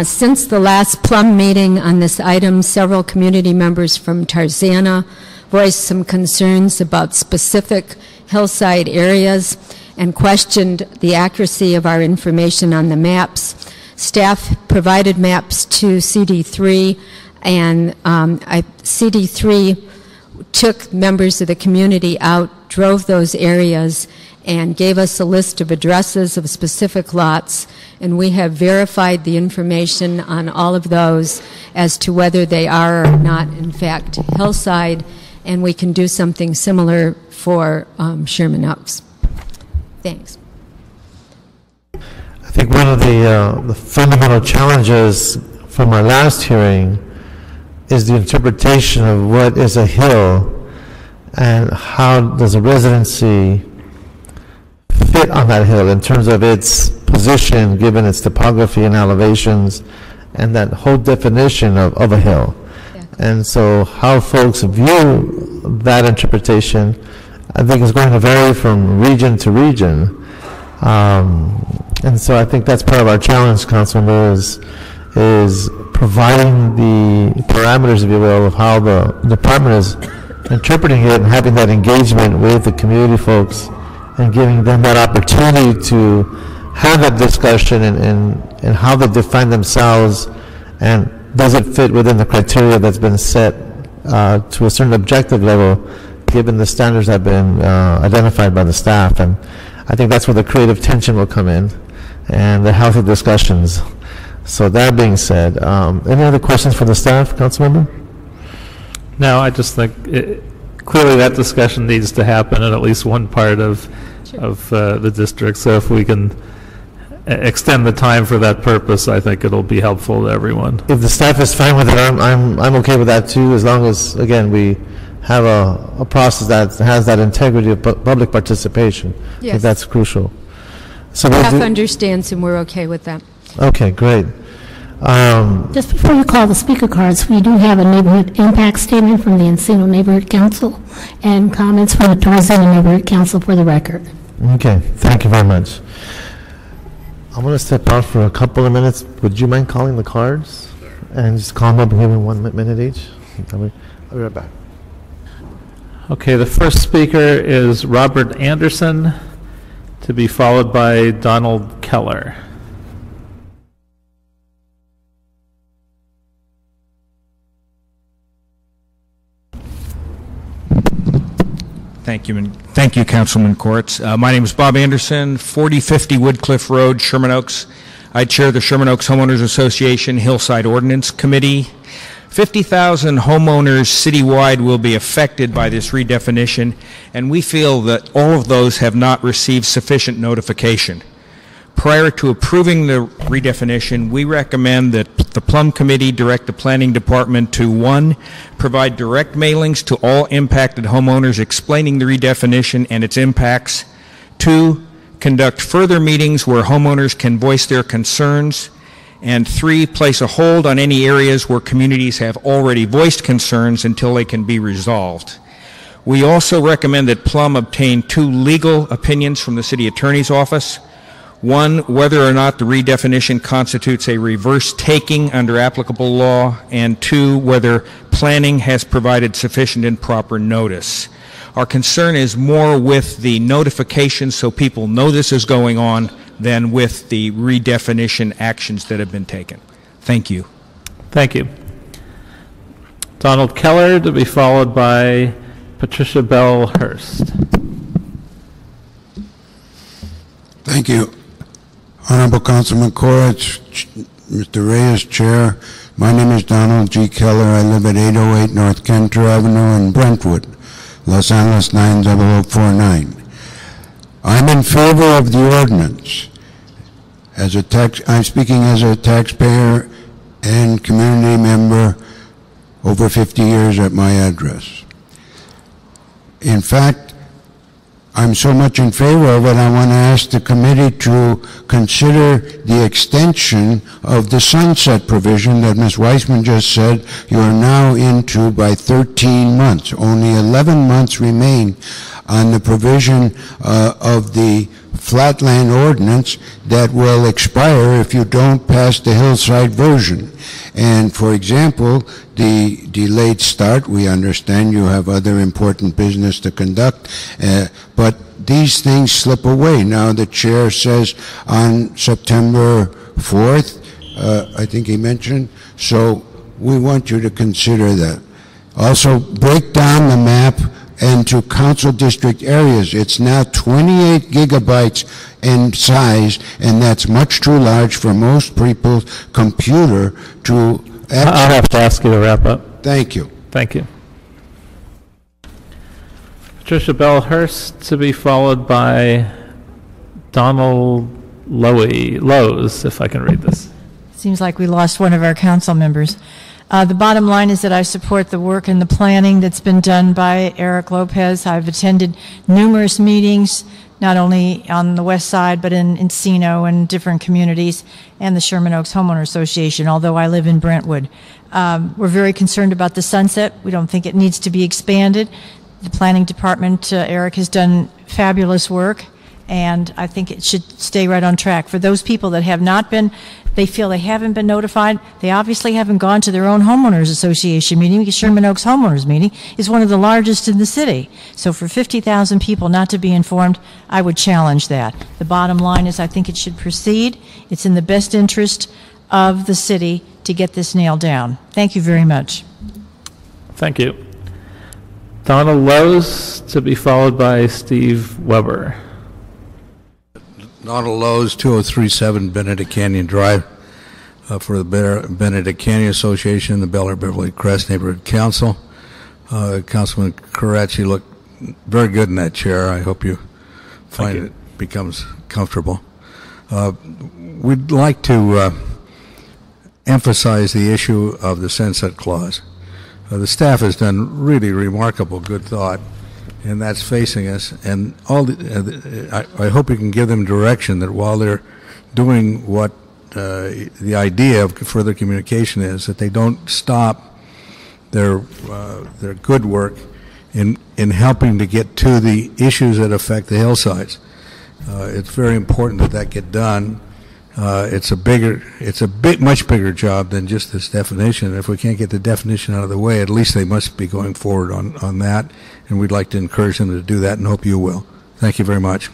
Since the last Plum meeting on this item, several community members from Tarzana voiced some concerns about specific hillside areas and questioned the accuracy of our information on the maps. Staff provided maps to CD3, and CD3 took members of the community out, drove those areas, and gave us a list of addresses of specific lots, and we have verified the information on all of those as to whether they are or not, in fact, Hillside, and we can do something similar for Sherman Oaks. Thanks. I think one of the fundamental challenges from our last hearing is the interpretation of what is a hill and how does a residency fit on that hill in terms of its position given its topography and elevations and that whole definition of a hill. Yeah. And so how folks view that interpretation, I think, is going to vary from region to region. And so I think that's part of our challenge, Councilmember, is providing the parameters, if you will, of how the department is interpreting it and having that engagement with the community folks and giving them that opportunity to have that discussion and how they define themselves and does it fit within the criteria that's been set to a certain objective level given the standards that have been identified by the staff. And I think that's where the creative tension will come in and the healthy discussions. So that being said, any other questions for the staff, Councilmember? No, I just think clearly that discussion needs to happen in at least one part of the district. So if we can extend the time for that purpose, I think it'll be helpful to everyone. If the staff is fine with it, I'm okay with that too, as long as, again, we have a process that has that integrity of public participation. Yes. I think that's crucial. So staff understands and we're okay with that. Okay, great. Just before you call the speaker cards, we do have a neighborhood impact statement from the Encino Neighborhood Council and comments from the Tarzana Neighborhood Council for the record. Okay, thank you very much. I'm going to step out for a couple of minutes. Would you mind calling the cards? And just call them up and give me 1 minute each? I'll be right back. Okay, the first speaker is Robert Anderson, to be followed by Donald Keller. Thank you, Councilman Courts. My name is Bob Anderson, 4050 Woodcliff Road, Sherman Oaks. I chair the Sherman Oaks Homeowners Association Hillside Ordinance Committee. 50,000 homeowners citywide will be affected by this redefinition, and we feel that all of those have not received sufficient notification. Prior to approving the redefinition, we recommend that the Plum Committee direct the Planning Department to 1, provide direct mailings to all impacted homeowners explaining the redefinition and its impacts, 2, conduct further meetings where homeowners can voice their concerns, and 3, place a hold on any areas where communities have already voiced concerns until they can be resolved. We also recommend that Plum obtain 2 legal opinions from the City Attorney's Office. 1, whether or not the redefinition constitutes a reverse taking under applicable law, and 2, whether planning has provided sufficient and proper notice. Our concern is more with the notification so people know this is going on than with the redefinition actions that have been taken. Thank you. Thank you. Donald Keller, to be followed by Patricia Bell Hurst. Thank you. Honorable Councilman Koretz, Mr. Reyes, Chair. My name is Donald G. Keller. I live at 808 North Kenter Avenue in Brentwood, Los Angeles 90049. I'm in favor of the ordinance. I'm speaking as a taxpayer and community member over 50 years at my address. In fact, I'm so much in favor of it, I want to ask the committee to consider the extension of the sunset provision that Ms. Weissman just said you are now into by 13 months. Only 11 months remain on the provision of the flatland ordinance that will expire if you don't pass the Hillside version. And for example, the delayed start, we understand you have other important business to conduct, but these things slip away. Now the chair says on September 4th, I think he mentioned, so we want you to consider that. Also, break down the map and into council district areas. It's now 28 gigabytes in size, and that's much too large for most people's computer to access. I'll have to ask you to wrap up. Thank you. Thank you. Patricia Bell-Hurst, to be followed by Donald Lowe's, if I can read this. Seems like we lost one of our council members. The bottom line is that I support the work and the planning that's been done by Eric Lopez. I've attended numerous meetings, not only on the west side, but in Encino and different communities, and the Sherman Oaks Homeowner Association, although I live in Brentwood. We're very concerned about the sunset. We don't think it needs to be expanded. The planning department, Eric, has done fabulous work, and I think it should stay right on track. For those people that have not been, they feel they haven't been notified, they obviously haven't gone to their own homeowners association meeting, because Sherman Oaks Homeowners meeting is one of the largest in the city. So for 50,000 people not to be informed, I would challenge that. The bottom line is I think it should proceed. It's in the best interest of the city to get this nailed down. Thank you very much. Thank you. Donald Lowe's, to be followed by Steve Weber. Donald Lowe's, 2037 Benedict Canyon Drive, for the Benedict Canyon Association, the Bel Air Beverly Crest Neighborhood Council. Councilman Koretz, you look very good in that chair. I hope you find it becomes comfortable. We'd like to emphasize the issue of the sunset clause. The staff has done really remarkable good thought, and that's facing us. And I hope you can give them direction that while they're doing what the idea of further communication is, that they don't stop their good work in helping to get to the issues that affect the hillsides. It's very important that that get done. It's a much bigger job than just this definition. If we can't get the definition out of the way, at least they must be going forward on that, and we'd like to encourage them to do that, and hope you will. Thank you very much.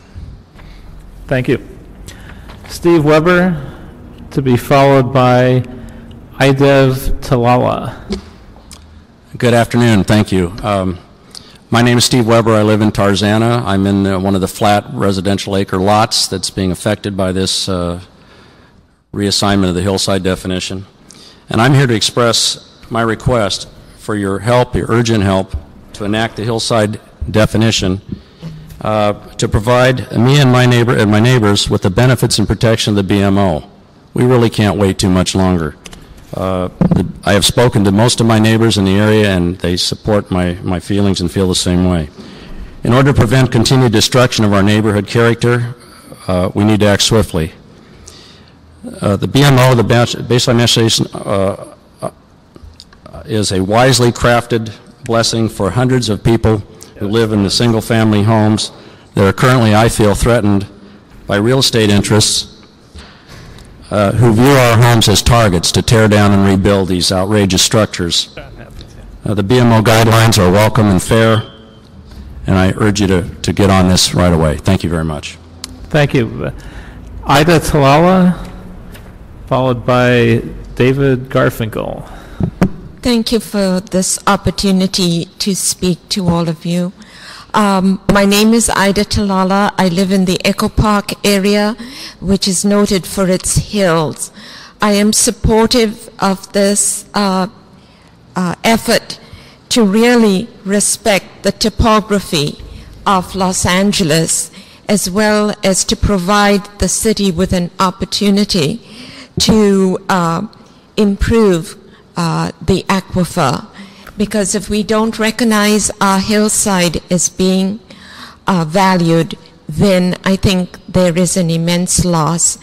Thank you. Steve Weber, to be followed by Idev Talala. Good afternoon. Thank you. My name is Steve Weber. I live in Tarzana. I'm in one of the flat residential acre lots that's being affected by this reassignment of the hillside definition. And I'm here to express my request for your help, your urgent help, to enact the hillside definition to provide me and my neighbors with the benefits and protection of the BMO. We really can't wait too much longer. I have spoken to most of my neighbors in the area, and they support my feelings and feel the same way. In order to prevent continued destruction of our neighborhood character, we need to act swiftly. The BMO, the baseline legislation, is a wisely crafted blessing for hundreds of people who live in the single-family homes that are currently, I feel, threatened by real estate interests who view our homes as targets to tear down and rebuild these outrageous structures. The BMO guidelines are welcome and fair, and I urge you to get on this right away. Thank you very much. Thank you. Ida Talala, followed by David Garfinkel. Thank you for this opportunity to speak to all of you. My name is Ida Talala. I live in the Echo Park area, which is noted for its hills. I am supportive of this effort to really respect the topography of Los Angeles, as well as to provide the city with an opportunity to improve the aquifer. Because if we don't recognize our hillside as being valued, then I think there is an immense loss.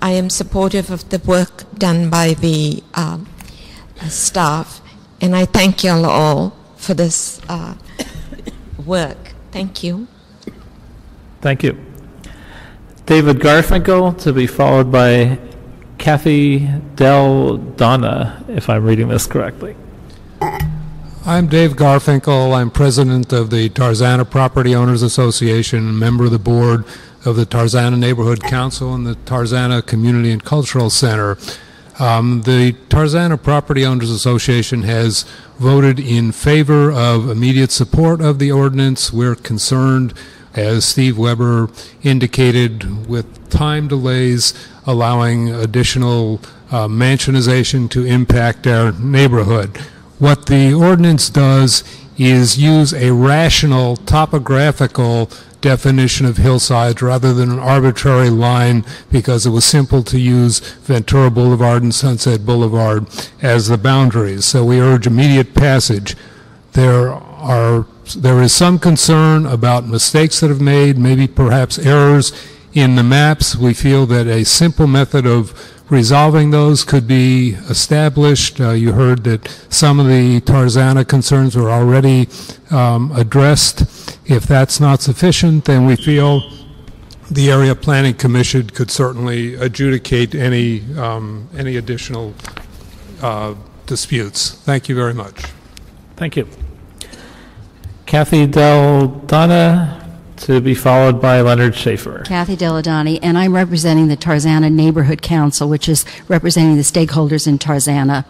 I am supportive of the work done by the staff, and I thank you all for this work. Thank you. Thank you. David Garfinkel, to be followed by Kathy Del Donna, if I'm reading this correctly. I'm Dave Garfinkel. I'm president of the Tarzana Property Owners Association, member of the board of the Tarzana Neighborhood Council and the Tarzana Community and Cultural Center. The Tarzana Property Owners Association has voted in favor of immediate support of the ordinance. We're concerned, as Steve Weber indicated, with time delays allowing additional mansionization to impact our neighborhood. What the ordinance does is use a rational topographical definition of hillsides rather than an arbitrary line, because it was simple to use Ventura Boulevard and Sunset Boulevard as the boundaries. So we urge immediate passage. There is some concern about mistakes that have made, maybe perhaps errors in the maps. We feel that a simple method of resolving those could be established. You heard that some of the Tarzana concerns were already addressed. If that's not sufficient, then we feel the Area Planning Commission could certainly adjudicate any additional disputes. Thank you very much. Thank you. Kathy Deldana, to be followed by Leonard Schaefer. Kathy Deladani, and I'm representing the Tarzana Neighborhood Council, which is representing the stakeholders in Tarzana.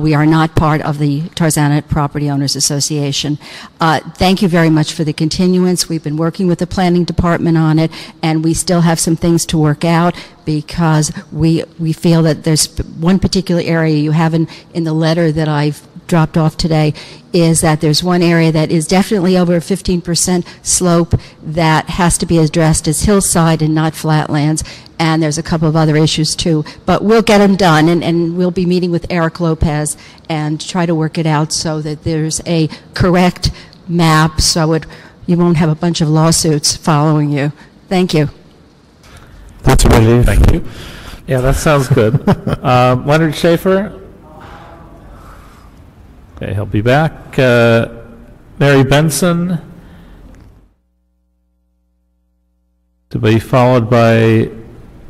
We are not part of the Tarzana Property Owners Association. Thank you very much for the continuance. We've been working with the planning department on it, and we still have some things to work out, because we feel that there's one particular area you have in the letter that I've dropped off today, is that there's one area that is definitely over a 15% slope that has to be addressed as hillside and not flatlands, and there's a couple of other issues too, but we'll get them done, and we'll be meeting with Eric Lopez and try to work it out so that there's a correct map, so you won't have a bunch of lawsuits following you. Thank you. That's a relief. Thank you. Yeah, that sounds good. Leonard Schaefer. Okay, he'll be back. Mary Benson, to be followed by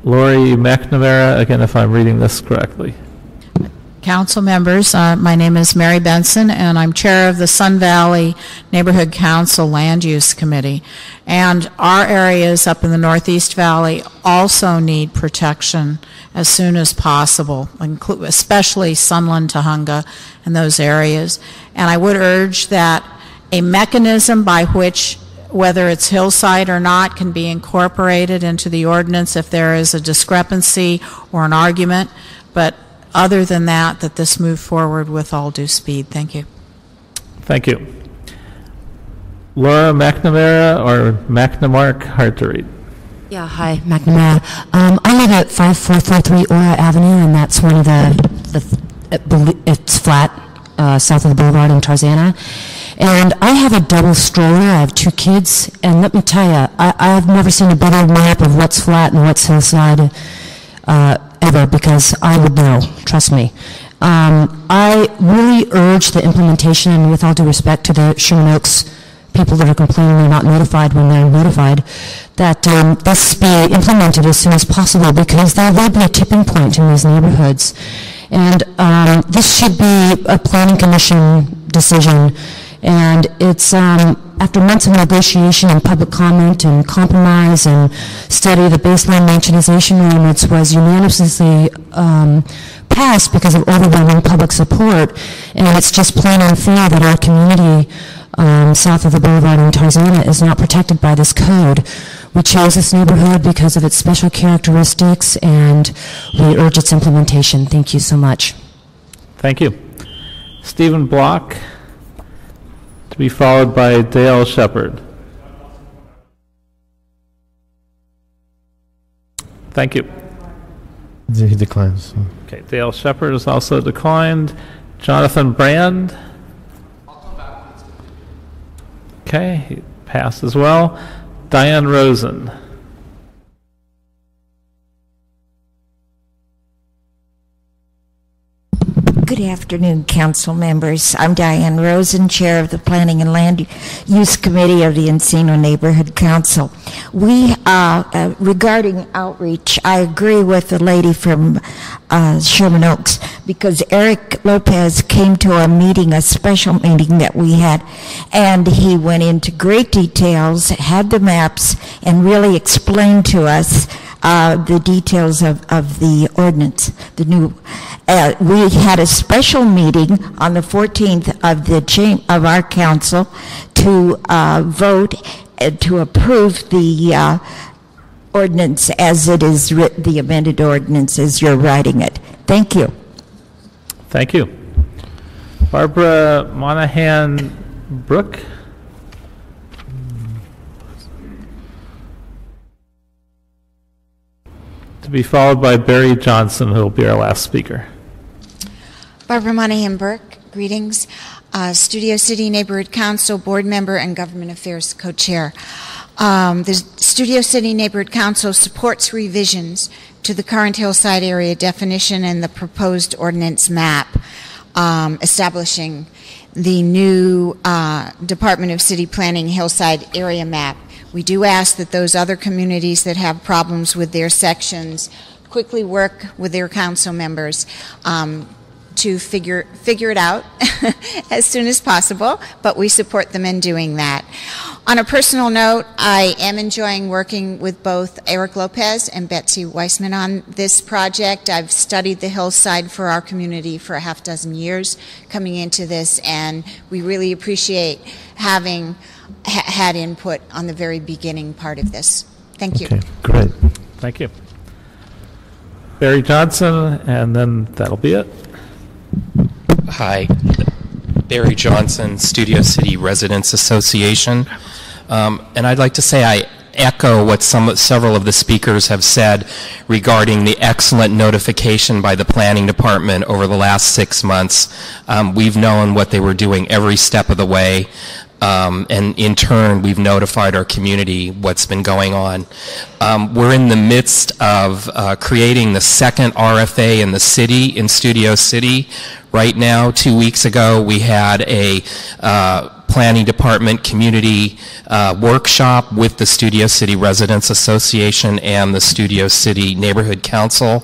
Lori McNamara, again, if I'm reading this correctly. Council members, my name is Mary Benson, and I'm chair of the Sun Valley Neighborhood Council Land Use Committee. And our areas up in the Northeast Valley also need protection as soon as possible, especially Sunland, Tahunga, and those areas. And I would urge that a mechanism by which, whether it's hillside or not, can be incorporated into the ordinance if there is a discrepancy or an argument. But other than that, that this move forward with all due speed. Thank you. Thank you. Laura McNamara, or McNamark, hard to read. Yeah, hi, McNamara. I live at 5443 Ora Avenue, and that's one of it's flat south of the boulevard in Tarzana. And I have a double stroller. I have two kids, and let me tell you, I've never seen a better map of what's flat and what's hillside ever, because I would know, trust me. I really urge the implementation, with all due respect to the Sherman Oaks people that are complaining they're not notified when they're notified, that this be implemented as soon as possible, because there will be a tipping point in these neighborhoods. And this should be a planning commission decision. And it's after months of negotiation and public comment and compromise and study, the baseline mansionization ordinance was unanimously passed because of overwhelming public support. And it's just plain unfair that our community south of the boulevard in Tarzana is not protected by this code. We chose this neighborhood because of its special characteristics, and we urge its implementation. Thank you so much. Thank you. Stephen Block, to be followed by Dale Shepard. Thank you. He declines. Okay, Dale Shepard is also declined. Jonathan Brand. Okay, he passed as well. Diane Rosen. Good afternoon, council members. I'm Diane Rosen, chair of the Planning and Land Use Committee of the Encino Neighborhood Council. We, regarding outreach, I agree with the lady from Sherman Oaks, because Eric Lopez came to a meeting, a special meeting that we had, and he went into great details, had the maps, and really explained to us the details of the ordinance, the new. We had a special meeting on the 14th of our council to vote to approve the ordinance as it is written, the amended ordinance as you're writing it. Thank you. Thank you. Barbara Monahan Brooke. To be followed by Barry Johnson, who will be our last speaker. Barbara Monahan Burke, greetings. Studio City Neighborhood Council Board Member and Government Affairs Co-Chair. The Studio City Neighborhood Council supports revisions to the current Hillside area definition and the proposed ordinance map establishing the new Department of City Planning Hillside area map. We do ask that those other communities that have problems with their sections quickly work with their council members to figure it out as soon as possible, but we support them in doing that. On a personal note, I am enjoying working with both Eric Lopez and Betsy Weissman on this project. I've studied the Hillside for our community for a half dozen years coming into this, and we really appreciate having had input on the very beginning part of this. Thank you. Okay, great. Thank you. Barry Johnson, and then that'll be it. Hi, Barry Johnson, Studio City Residents Association. And I'd like to say I echo what several of the speakers have said regarding the excellent notification by the planning department over the last 6 months. We've known what they were doing every step of the way. And in turn, we've notified our community what's been going on. We're in the midst of creating the second RFA in the city, in Studio City. Right now, 2 weeks ago, we had a planning department community workshop with the Studio City Residents Association and the Studio City Neighborhood Council.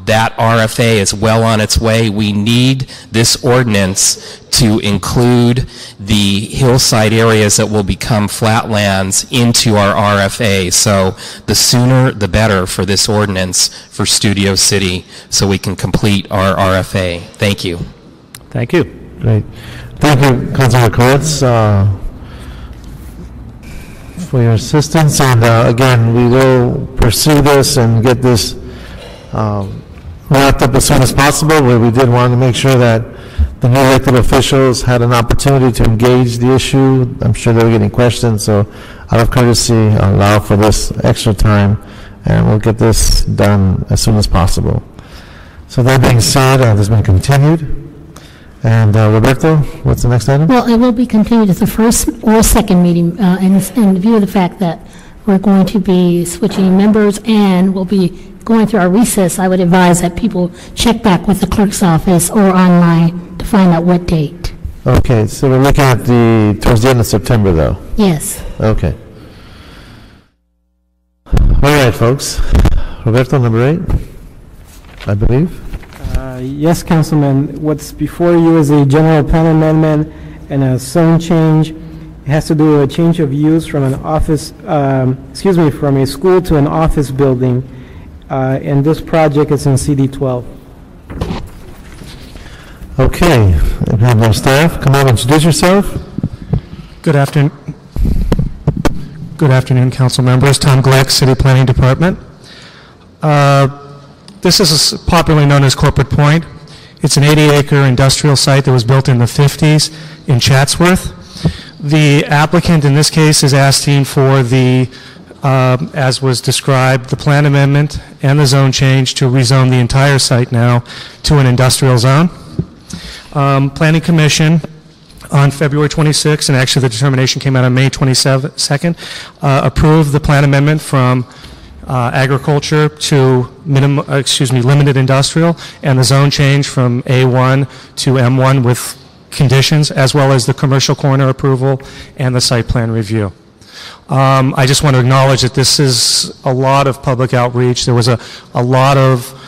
That RFA is well on its way. We need this ordinance to include the hillside areas that will become flatlands into our RFA. So the sooner the better for this ordinance for Studio City so we can complete our RFA. Thank you. Thank you. Great. Thank you, Councilor Koretz, for your assistance. And again, we will pursue this and get this wrapped up as soon as possible. We did want to make sure that the new elected officials had an opportunity to engage the issue. I'm sure they were getting questions, so out of courtesy, allow for this extra time, and we'll get this done as soon as possible. So that being said, this has been continued. And Roberto, what's the next item? Well, it will be continued as the first or second meeting in view of the fact that we're going to be switching members and we'll be going through our recess. I would advise that people check back with the clerk's office or online to find out what date. Okay, so we're looking at towards the end of September, though? Yes. Okay. All right, folks. Roberto, number 8, I believe. Yes, Councilman. What's before you is a general plan amendment and a zone change. It has to do with a change of use from an office, from a school to an office building. And this project is in CD 12. Okay. If you have no staff, come on, introduce yourself. Good afternoon. Good afternoon, council members. Tom Glick, City Planning Department. This is popularly known as Corporate Point. It's an 80-acre industrial site that was built in the 50s in Chatsworth. The applicant in this case is asking for the, as was described, the plan amendment and the zone change to rezone the entire site now to an industrial zone. Planning Commission on February 26th, and actually the determination came out on May 22nd, approved the plan amendment from agriculture to limited industrial, and the zone change from A1 to M1 with conditions, as well as the commercial corner approval and the site plan review. I just want to acknowledge that this is a lot of public outreach. There was a lot of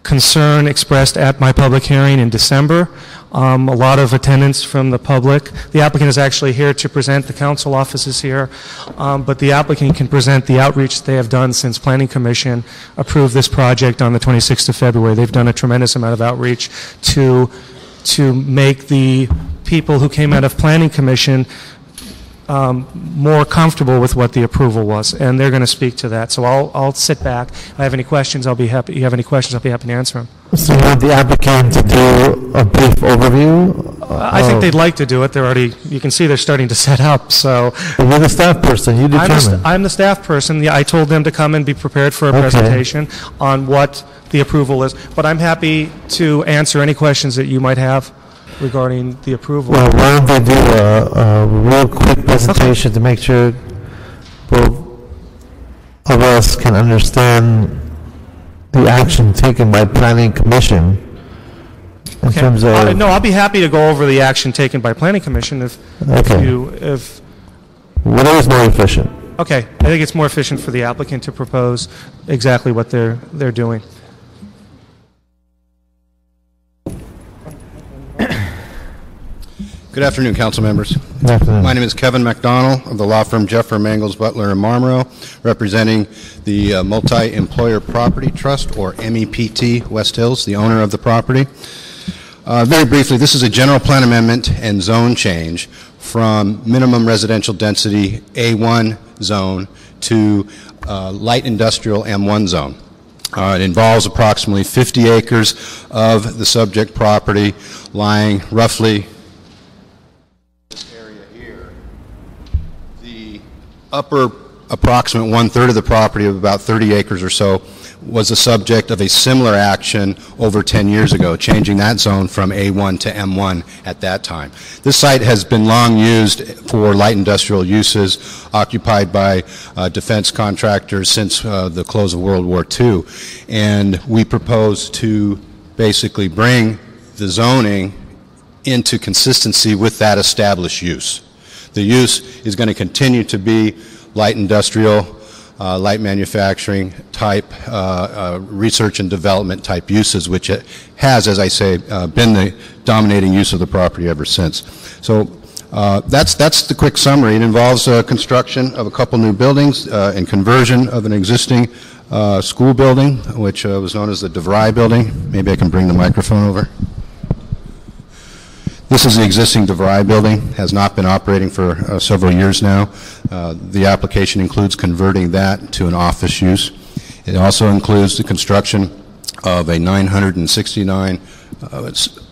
concern expressed at my public hearing in December. A lot of attendance from the public. The applicant is actually here to present. The council office is here, but the applicant can present the outreach they have done since Planning Commission approved this project on the 26th of February. They've done a tremendous amount of outreach to make the people who came out of Planning Commission more comfortable with what the approval was, and they're going to speak to that. So I'll sit back. If I have any questions, I'll be happy. You have any questions, I'll be happy to answer them. So you want the applicant to do a brief overview? I think they'd like to do it. They're already, you can see they're starting to set up, so. You're the staff person, you determine. I'm the staff person. Yeah, I told them to come and be prepared for a presentation on what the approval is, but I'm happy to answer any questions that you might have regarding the approval. Well, why don't they do a real quick presentation to make sure both of us can understand the action taken by Planning Commission in terms of... No, I'll be happy to go over the action taken by Planning Commission if whatever's more efficient. Okay, I think it's more efficient for the applicant to propose exactly what they're doing. Good afternoon, council members. Good afternoon. My name is Kevin McDonald of the law firm Jeffer, Mangles, Butler, and Marmoro, representing the Multi-Employer Property Trust, or MEPT West Hills, the owner of the property. Very briefly, this is a general plan amendment and zone change from minimum residential density A1 zone to light industrial M1 zone. It involves approximately 50 acres of the subject property lying roughly upper approximate one-third of the property of about 30 acres or so was the subject of a similar action over 10 years ago, changing that zone from A1 to M1 at that time. This site has been long used for light industrial uses, occupied by defense contractors since the close of World War II, and we propose to basically bring the zoning into consistency with that established use. The use is going to continue to be light industrial, light manufacturing type, research and development type uses, which it has, as I say, been the dominating use of the property ever since. So that's the quick summary. It involves construction of a couple new buildings and conversion of an existing school building, which was known as the DeVry building. Maybe I can bring the microphone over. This is the existing DeVry building, has not been operating for several years now. The application includes converting that to an office use. It also includes the construction of a 969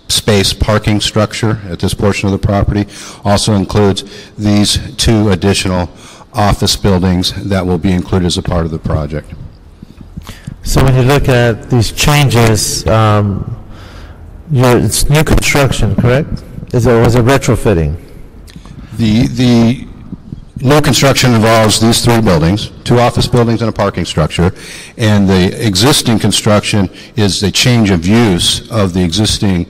space parking structure at this portion of the property. Also includes these two additional office buildings that will be included as a part of the project. So when you look at these changes, it's new construction, correct? Was it retrofitting? The new construction involves these three buildings, two office buildings and a parking structure, and the existing construction is a change of use of the existing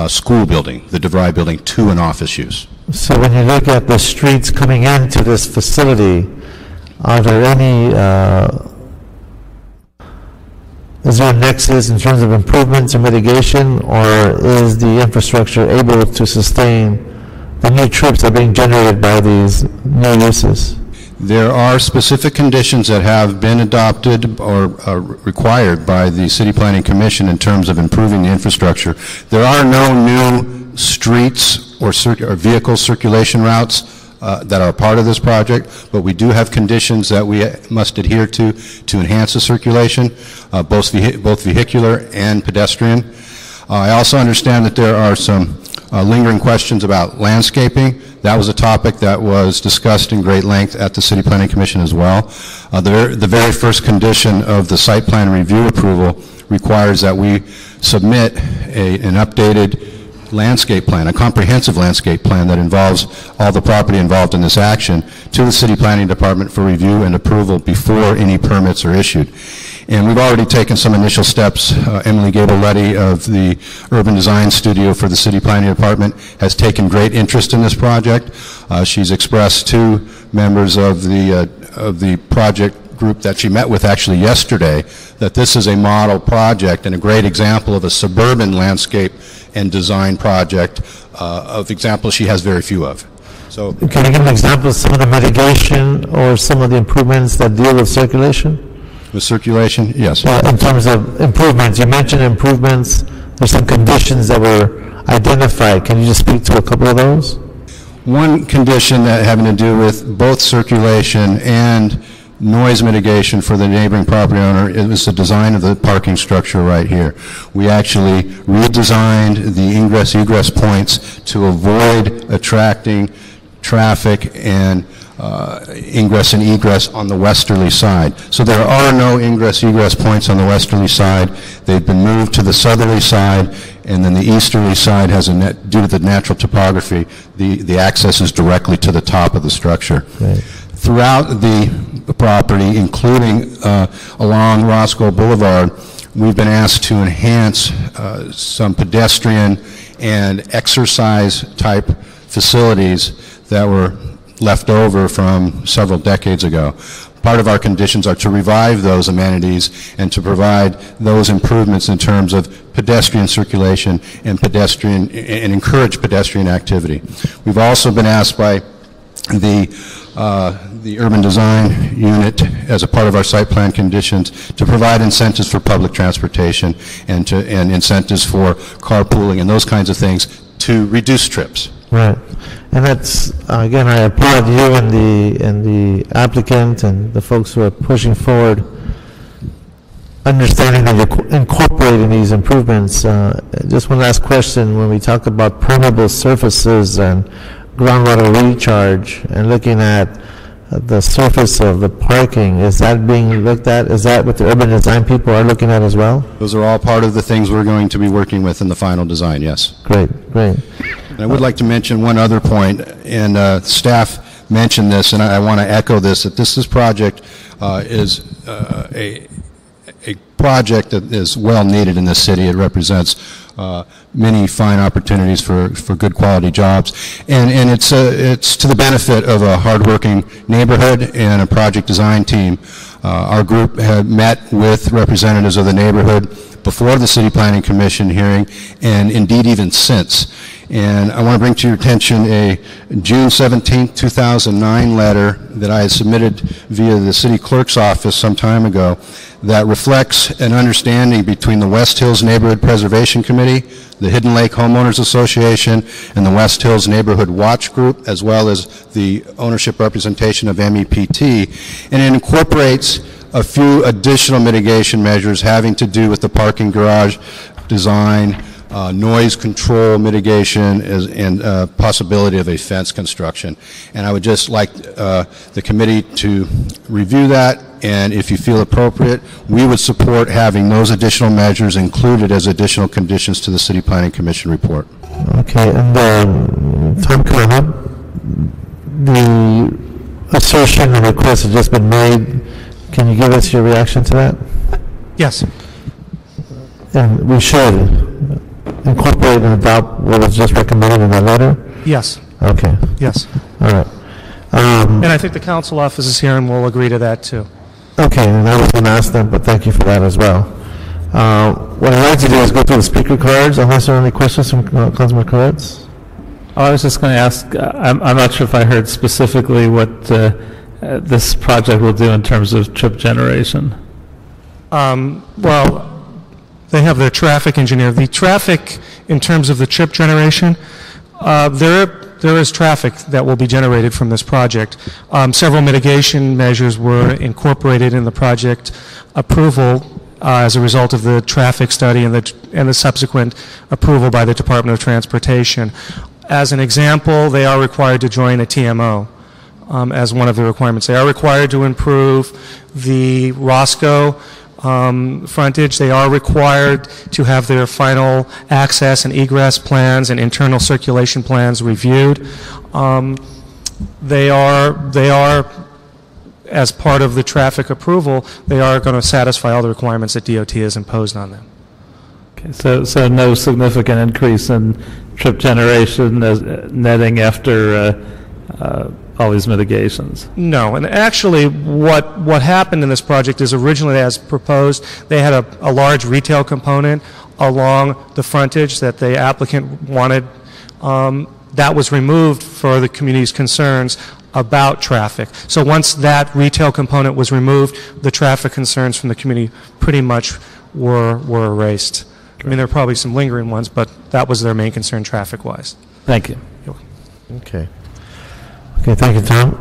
school building, the DeVry building, to an office use. So when you look at the streets coming into this facility, are there any is there a nexus in terms of improvements or mitigation, or is the infrastructure able to sustain the new trips that are being generated by these new uses? There are specific conditions that have been adopted or required by the City Planning Commission in terms of improving the infrastructure. There are no new streets or vehicle circulation routes that are part of this project, but we do have conditions that we must adhere to enhance the circulation, both vehicular and pedestrian. I also understand that there are some lingering questions about landscaping. That was a topic that was discussed in great length at the City Planning Commission as well. The very first condition of the site plan review approval requires that we submit an updated landscape plan, a comprehensive landscape plan that involves all the property involved in this action to the City Planning Department for review and approval before any permits are issued. And we've already taken some initial steps. Emily Gabel-Letty of the Urban Design Studio for the City Planning Department has taken great interest in this project. She's expressed to members of the project group that she met with actually yesterday, that this is a model project and a great example of a suburban landscape and design project of examples she has very few of. So, can you give an example of some of the mitigation or some of the improvements that deal with circulation? With circulation, yes. In terms of improvements, you mentioned improvements. There's some conditions that were identified. Can you just speak to a couple of those? One condition that having to do with both circulation and noise mitigation for the neighboring property owner is the design of the parking structure right here. We actually redesigned the ingress-egress points to avoid attracting traffic and ingress and egress on the westerly side. So there are no ingress-egress points on the westerly side. They've been moved to the southerly side, and then the easterly side has due to the natural topography, the access is directly to the top of the structure. Right. Throughout the property, including along Roscoe Boulevard, we've been asked to enhance some pedestrian and exercise type facilities that were left over from several decades ago. Part of our conditions are to revive those amenities and to provide those improvements in terms of pedestrian circulation and encourage pedestrian activity. We've also been asked by the urban design unit as a part of our site plan conditions to provide incentives for public transportation and incentives for carpooling and those kinds of things to reduce trips. Right, and that's again, I applaud you and the applicant and the folks who are pushing forward, understanding that you're incorporating these improvements. Just one last question: when we talk about permeable surfaces and groundwater recharge, and looking at the surface of the parking, is that being looked at? Is that what the urban design people are looking at as well? Those are all part of the things we're going to be working with in the final design, yes. Great, great. And I would like to mention one other point, and staff mentioned this, and I want to echo this, that this project is a project that is well needed in this city. It represents many fine opportunities for good quality jobs, and it's to the benefit of a hardworking neighborhood and a project design team. Our group had met with representatives of the neighborhood before the City Planning Commission hearing, and indeed even since. And I want to bring to your attention a June 17, 2009 letter that I had submitted via the city clerk's office some time ago that reflects an understanding between the West Hills Neighborhood Preservation Committee, the Hidden Lake Homeowners Association, and the West Hills Neighborhood Watch Group, as well as the ownership representation of MEPT. And it incorporates a few additional mitigation measures having to do with the parking garage design, noise control mitigation, and possibility of a fence construction. And I would just like the committee to review that, and if you feel appropriate, we would support having those additional measures included as additional conditions to the City Planning Commission report. Okay, and time coming up, the assertion and request has just been made. Can you give us your reaction to that? Yes. And we should incorporate and adopt what was just recommended in that letter? Yes. Okay. Yes. All right. And I think the council office is here and will agree to that too. Okay, and I was going to ask them, but thank you for that as well. What I'd like to do is go through the speaker cards, unless there are any questions from Councilman Koretz. I was just going to ask, I'm not sure if I heard specifically what this project will do in terms of trip generation. Well, they have their traffic engineer. The traffic, in terms of the trip generation, there is traffic that will be generated from this project. Several mitigation measures were incorporated in the project approval as a result of the traffic study and the subsequent approval by the Department of Transportation. As an example, they are required to join a TMO as one of the requirements. They are required to improve the Roscoe frontage. They are required to have their final access and egress plans and internal circulation plans reviewed. They are, as part of the traffic approval, they are going to satisfy all the requirements that DOT has imposed on them. Okay, so no significant increase in trip generation as netting after all these mitigations. No, and actually what happened in this project is originally as proposed, they had a large retail component along the frontage that the applicant wanted. That was removed for the community's concerns about traffic. So once that retail component was removed, the traffic concerns from the community pretty much were erased. I mean, there are probably some lingering ones, but that was their main concern traffic-wise. Thank you. Okay. Okay, thank you, Tom.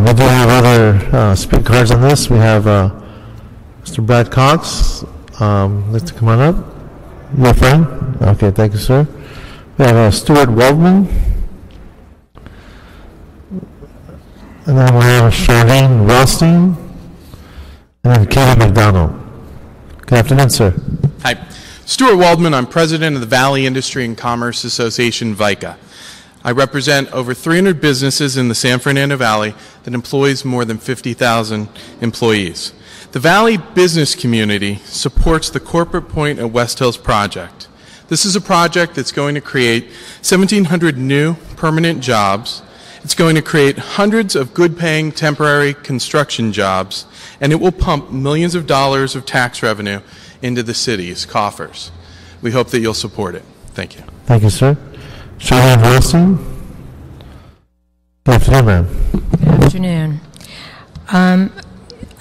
We do have other speak cards on this. We have Mr. Brad Cox. Like to come on up. Your friend? Okay, thank you, sir. We have Stuart Waldman. And then we have Charlene Rothstein. And then Katie McDonald. Good afternoon, sir. Hi. Stuart Waldman. I'm president of the Valley Industry and Commerce Association, VICA. I represent over 300 businesses in the San Fernando Valley that employs more than 50,000 employees. The Valley business community supports the Corporate Point at West Hills project. This is a project that's going to create 1,700 new permanent jobs. It's going to create hundreds of good-paying temporary construction jobs, and it will pump millions of dollars of tax revenue into the city's coffers. We hope that you'll support it. Thank you. Thank you, sir. Charlene Wilson. Good afternoon, ma'am. Good afternoon.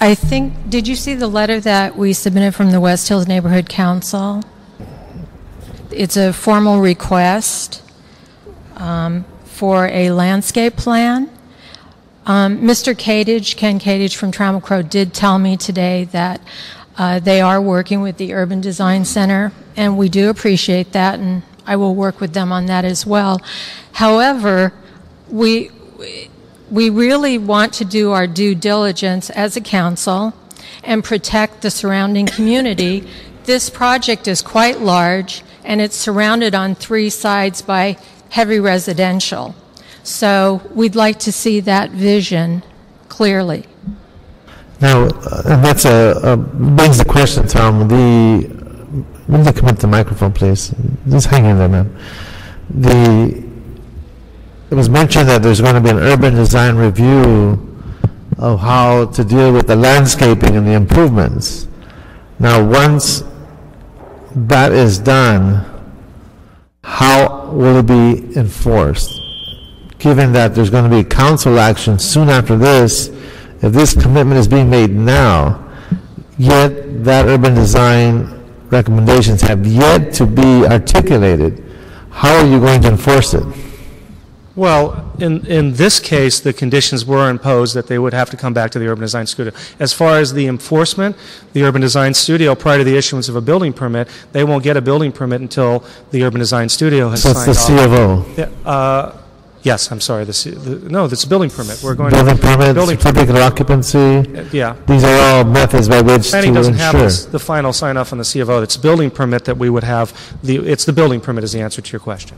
I think, did you see the letter that we submitted from the West Hills Neighborhood Council? It's a formal request for a landscape plan. Mr. Ken Kadich from Trammell Crow did tell me today that they are working with the Urban Design Center, and we do appreciate that, and I will work with them on that as well. However, we really want to do our due diligence as a council and protect the surrounding community. This project is quite large, and it's surrounded on 3 sides by heavy residential. So we'd like to see that vision clearly. Now, and that's brings the question, Tom. When you come up to the microphone, please. Just hang in there, ma'am. It was mentioned that there's going to be an urban design review of how to deal with the landscaping and the improvements. Now, once that is done, how will it be enforced? Given that there's going to be council action soon after this, if this commitment is being made now, yet that urban design recommendations have yet to be articulated, how are you going to enforce it? Well, in this case, the conditions were imposed that they would have to come back to the Urban Design Studio. As far as the enforcement, the Urban Design Studio, prior to the issuance of a building permit, they won't get a building permit until the Urban Design Studio has signed off. So it's the C of O? Yes, I'm sorry. No, that's a building permit. We're going building to permit, certificate of occupancy. Yeah. These are all methods by which Planning to doesn't have ensure. the final sign off on the C of O. It's building permit that we would have. It's the building permit is the answer to your question.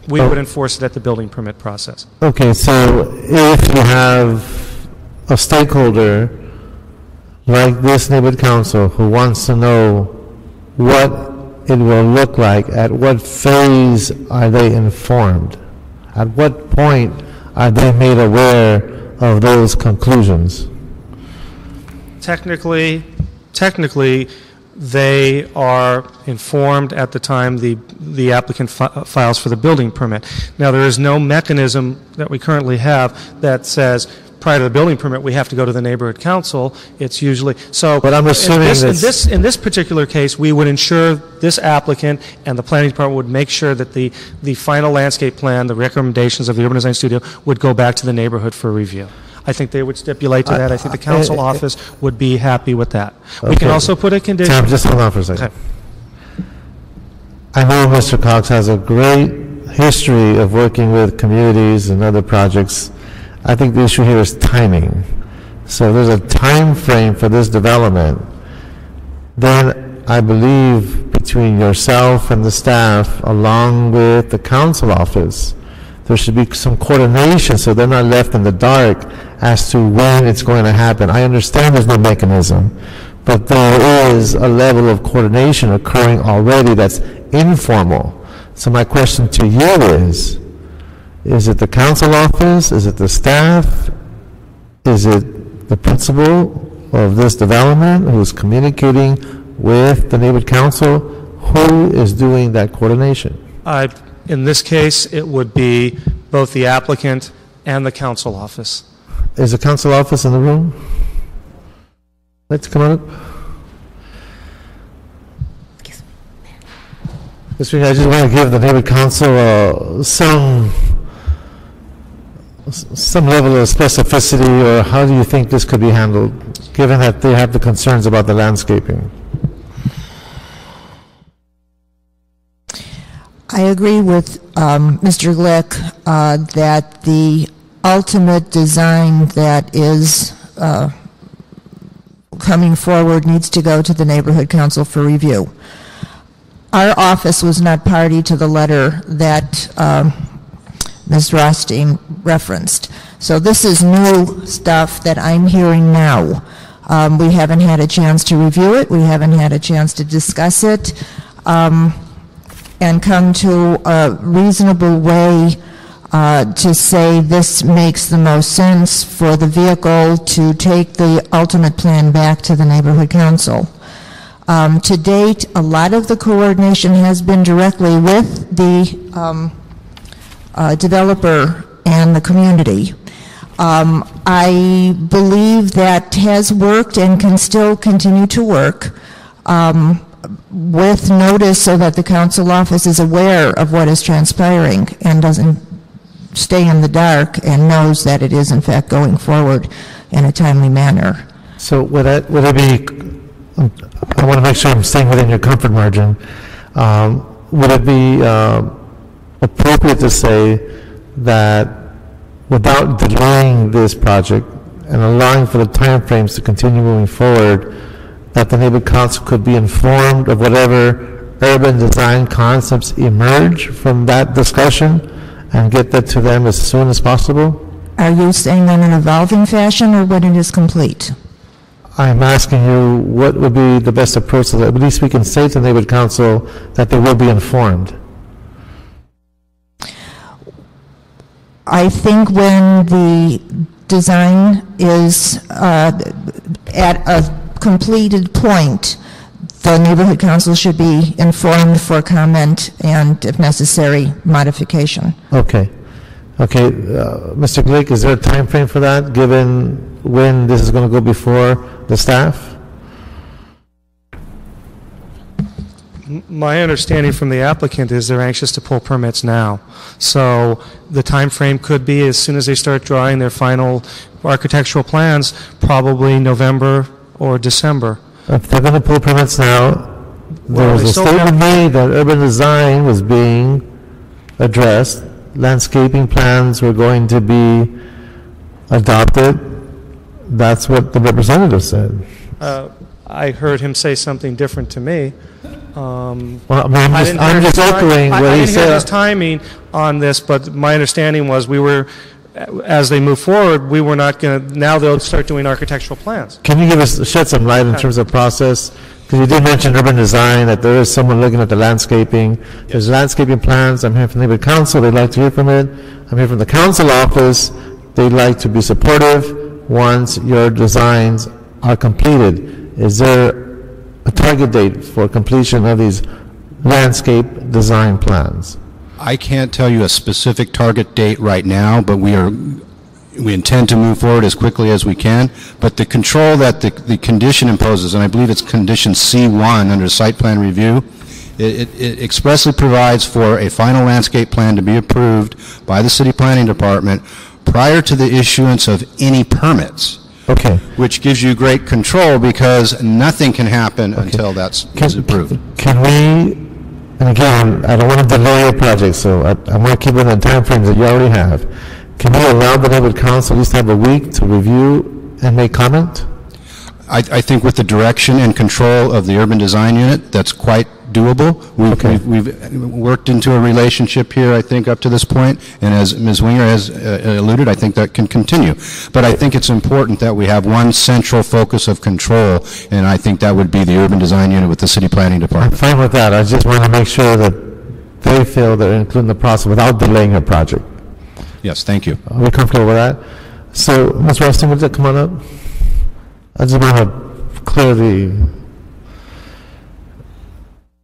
We would enforce it at the building permit process. Okay, so if you have a stakeholder like this neighborhood council who wants to know what it will look like, at what phase are they informed? At what point are they made aware of those conclusions? Technically, they are informed at the time the applicant files for the building permit. Now, there is no mechanism that we currently have that says prior to the building permit we have to go to the neighborhood council. It's usually so. But I'm assuming in this particular case, we would ensure this applicant and the planning department would make sure that the final landscape plan, the recommendations of the Urban Design Studio, would go back to the neighborhood for review. I think they would stipulate to that. I think the council office would be happy with that. Okay. We can also put a condition. Tom, just hold on for a second. Okay. I know Mr. Cox has a great history of working with communities and other projects. I think the issue here is timing. So there's a time frame for this development. Then I believe between yourself and the staff, along with the council office, there should be some coordination so they're not left in the dark as to when it's going to happen. I understand there's no mechanism, but there is a level of coordination occurring already that's informal. So my question to you is it the council office? Is it the staff? Is it the principal of this development who's communicating with the neighborhood council? Who is doing that coordination? In this case, it would be both the applicant and the council office. Is the council office in the room? Let's come on up. Mr. Speaker, I just want to give the neighborhood council some level of specificity, or how do you think this could be handled, given that they have the concerns about the landscaping? I agree with Mr. Glick that the ultimate design that is coming forward needs to go to the neighborhood council for review. Our office was not party to the letter that Ms. Rothstein referenced. So this is new stuff that I'm hearing now. We haven't had a chance to review it. We haven't had a chance to discuss it and come to a reasonable way to say this makes the most sense for the vehicle to take the ultimate plan back to the neighborhood council. To date, a lot of the coordination has been directly with the developer and the community. I believe that has worked and can still continue to work with notice so that the council office is aware of what is transpiring and doesn't stay in the dark and knows that it is in fact going forward in a timely manner. So would it be, I want to make sure I'm staying within your comfort margin, would it be appropriate to say that without delaying this project and allowing for the timeframes to continue moving forward, that the neighborhood council could be informed of whatever urban design concepts emerge from that discussion and get that to them as soon as possible? Are you saying in an evolving fashion or when it is complete? I'm asking you what would be the best approach so that at least we can say to the neighborhood council that they will be informed. I think when the design is at a completed point, the neighborhood council should be informed for comment and, if necessary, modification. Okay. Okay. Mr. Glick, is there a time frame for that, given when this is going to go before the staff? My understanding from the applicant is they're anxious to pull permits now. So the time frame could be as soon as they start drawing their final architectural plans, probably November or December. If they're going to pull permits now, there was a statement made that urban design was being addressed, landscaping plans were going to be adopted. That's what the representative said. I heard him say something different to me. Well, I'm just echoing what he said. I didn't hear his timing on this, but my understanding was as they move forward, we were not going to, now they'll start doing architectural plans. Can you shed some light in terms of process? Because you did mention urban design, that there is someone looking at the landscaping. There's landscaping plans. I'm hearing from the neighborhood council. They'd like to hear from it. I'm hearing from the council office. They'd like to be supportive once your designs are completed. Is there a target date for completion of these landscape design plans? I can't tell you a specific target date right now, but we intend to move forward as quickly as we can. But the control that the condition imposes, and I believe it's condition C1 under site plan review, it expressly provides for a final landscape plan to be approved by the city planning department prior to the issuance of any permits. Okay. Which gives you great control because nothing can happen until that's approved. Can we, and again, I don't want to delay your project, so I want to keep within the time frames that you already have. Can we allow the neighborhood council at least have a week to review and make comment? I think with the direction and control of the urban design unit, that's quite doable. We've worked into a relationship here, I think, up to this point, and as Ms. Winger has alluded, I think that can continue. But I think it's important that we have one central focus of control, and I think that would be the urban design unit with the city planning department. I'm fine with that. I just want to make sure that they feel they're including the process without delaying your project. Yes, thank you. Are we comfortable with that? So, Ms. Rustin, would that come on up? I just want to clear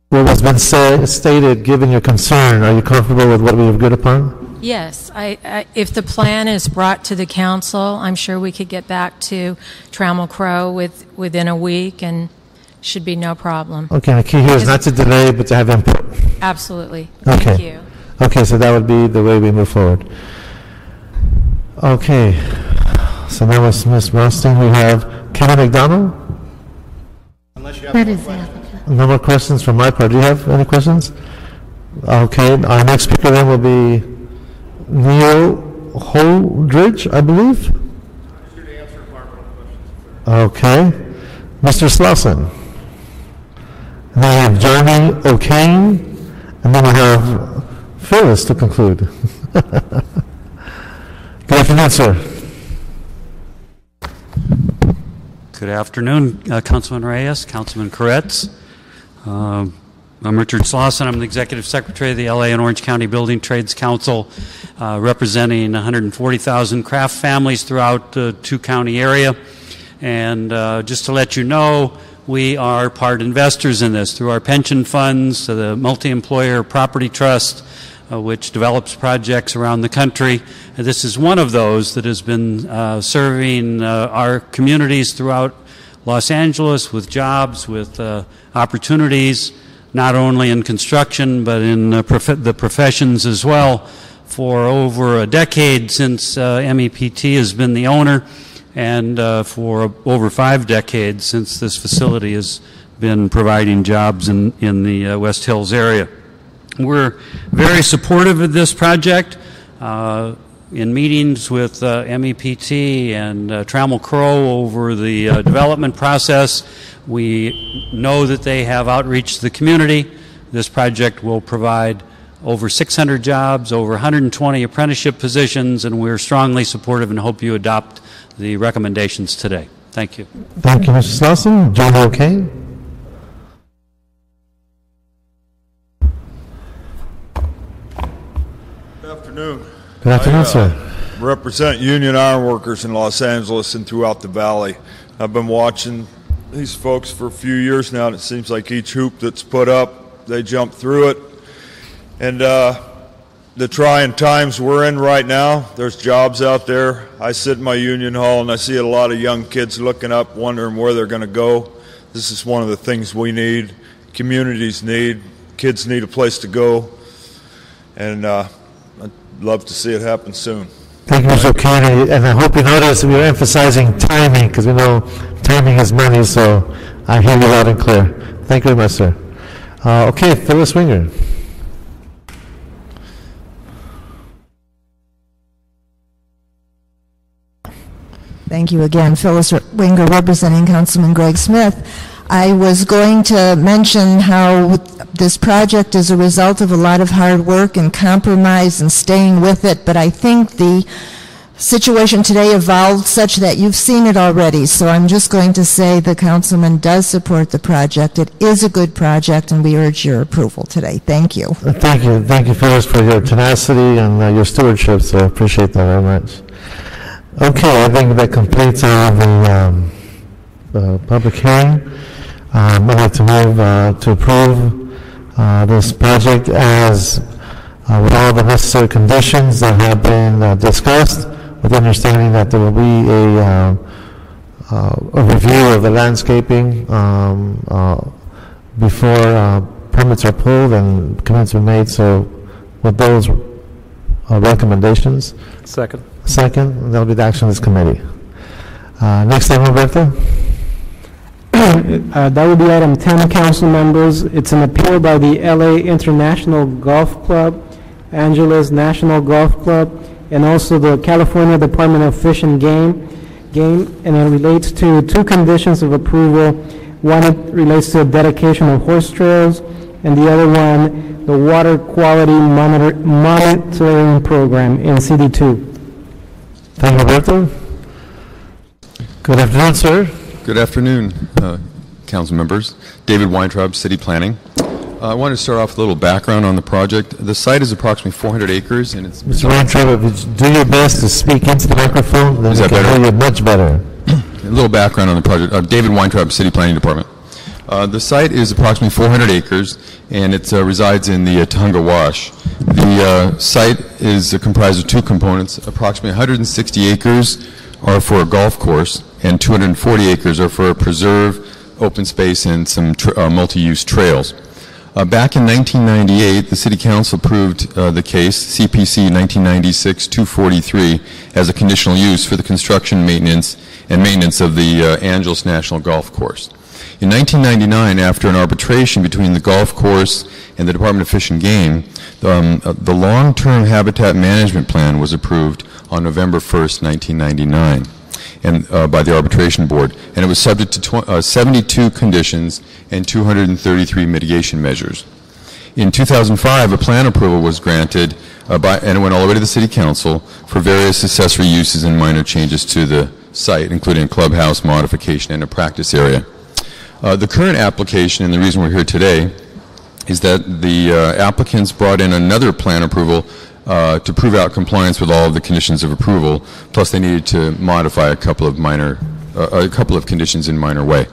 what has been stated, given your concern. Are you comfortable with what we have agreed upon? Yes, if the plan is brought to the council, I'm sure we could get back to Trammell Crow within a week, and should be no problem. Okay, the key here is not to delay, but to have input. Absolutely. Okay. Thank you. Okay, so that would be the way we move forward. Okay, so now with Ms. Rustin, we have Kevin McDonald. That is it. No more questions from my part. Do you have any questions? Okay, our next speaker then will be Neil Holdridge, I believe. Okay, Mr. Slauson. And then we have Jeremy O'Kane, and then we have Phyllis to conclude. Good afternoon, sir. Good afternoon, Councilman Reyes, Councilman Koretz. I'm Richard Slauson. I'm the Executive Secretary of the LA and Orange County Building Trades Council, representing 140,000 craft families throughout the two-county area. And just to let you know, we are part investors in this through our pension funds, the Multi-Employer Property Trust, which develops projects around the country. And this is one of those that has been serving our communities throughout Los Angeles with jobs, with opportunities, not only in construction but in the professions as well, for over a decade since MEPT has been the owner, and for over 5 decades since this facility has been providing jobs in the West Hills area. We're very supportive of this project. In meetings with MEPT and Trammell Crow over the development process, we know that they have outreach to the community. This project will provide over 600 jobs, over 120 apprenticeship positions, and we're strongly supportive and hope you adopt the recommendations today. Thank you. Thank you, Mr. Slauson. John O'Kane. Good afternoon. Good afternoon, sir. Represent union iron workers in Los Angeles and throughout the valley. I've been watching these folks for a few years now, and it seems like each hoop that's put up, they jump through it. And the trying times we're in right now, there's jobs out there. I sit in my union hall and I see a lot of young kids looking up, wondering where they're going to go. This is one of the things we need, communities need, kids need a place to go. And I'd love to see it happen soon. Thank you, Mr. O'Kane, and I hope you notice we are emphasizing timing, because we know timing is money, so I hear you loud and clear. Thank you very much, sir. Okay, Phyllis Winger. Thank you again. Phyllis Winger, representing Councilman Greg Smith. I was going to mention how this project is a result of a lot of hard work and compromise and staying with it, but I think the situation today evolved such that you've seen it already. So I'm just going to say the councilman does support the project. It is a good project, and we urge your approval today. Thank you. Thank you. Thank you, Phyllis, for your tenacity and your stewardship, so I appreciate that very much. Okay, I think that completes the public hearing. I'd like to move to approve this project as with all the necessary conditions that have been discussed, with the understanding that there will be a review of the landscaping before permits are pulled and commitments are made. So with those recommendations. Second. Second, that'll be the action of this committee. Next item, Roberto. That would be item 10, council members. It's an appeal by the LA International Golf Club, Angeles National Golf Club, and also the California Department of Fish and Game, and it relates to 2 conditions of approval. One, it relates to a dedication of horse trails, and the other one, the water quality monitoring program in CD2. Thank you, Roberto. Good afternoon, sir. Good afternoon, council members. David Weintraub, City Planning. I want to start off with a little background on the project. The site is approximately 400 acres, and it's... Mr. Weintraub, if you do your best to speak into the microphone, then we can hear you much better. A little background on the project. David Weintraub, City Planning Department. The site is approximately 400 acres, and it resides in the Tahunga Wash. The site is comprised of two components. Approximately 160 acres are for a golf course, and 240 acres are for a preserve, open space, and some multi-use trails. Back in 1998, the City Council approved the case, CPC 1996-243, as a conditional use for the construction, maintenance of the Angeles National Golf Course. In 1999, after an arbitration between the golf course and the Department of Fish and Game, the long-term habitat management plan was approved on November 1st, 1999. And by the arbitration board, and it was subject to 72 conditions and 233 mitigation measures. In 2005, a plan approval was granted, and it went all the way to the City Council for various accessory uses and minor changes to the site, including a clubhouse modification and a practice area. The current application, and the reason we're here today, is that the applicants brought in another plan approval to prove out compliance with all of the conditions of approval, plus they needed to modify a couple of conditions in minor way.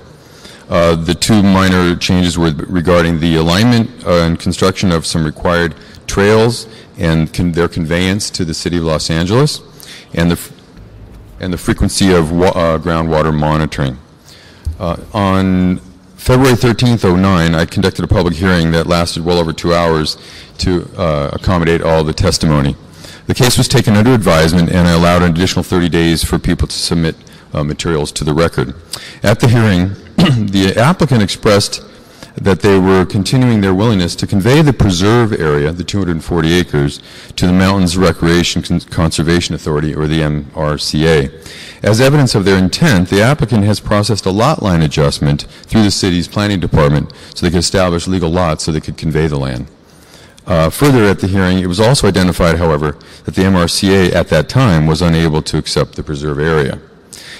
The two minor changes were regarding the alignment and construction of some required trails and their conveyance to the City of Los Angeles, and the frequency of groundwater monitoring. On February 13th, 2009, I conducted a public hearing that lasted well over 2 hours to accommodate all the testimony. The case was taken under advisement, and I allowed an additional 30 days for people to submit materials to the record. At the hearing, the applicant expressed that they were continuing their willingness to convey the preserve area, the 240 acres, to the Mountains Recreation Conservation Authority, or the MRCA. As evidence of their intent, the applicant has processed a lot line adjustment through the city's planning department so they could establish legal lots so they could convey the land. Further, at the hearing, it was also identified, however, that the MRCA at that time was unable to accept the preserve area.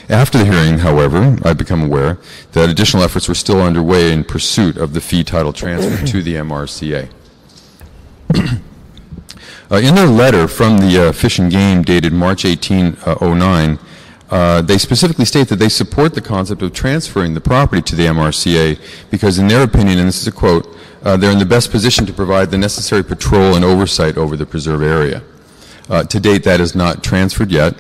After the hearing, however, I've become aware that additional efforts were still underway in pursuit of the fee title transfer to the MRCA. In their letter from the Fish and Game dated March 18, 2009, they specifically state that they support the concept of transferring the property to the MRCA because, in their opinion, and this is a quote, they're in the best position to provide the necessary patrol and oversight over the preserve area. To date, that is not transferred yet.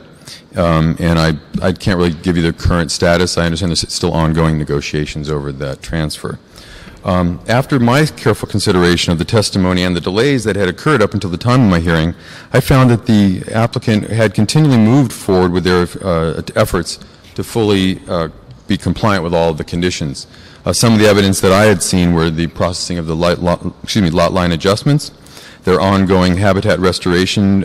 And I can't really give you the current status. I understand there's still ongoing negotiations over that transfer. After my careful consideration of the testimony and the delays that had occurred up until the time of my hearing, I found that the applicant had continually moved forward with their efforts to fully be compliant with all of the conditions. Some of the evidence that I had seen were the processing of the lot line adjustments, their ongoing habitat restoration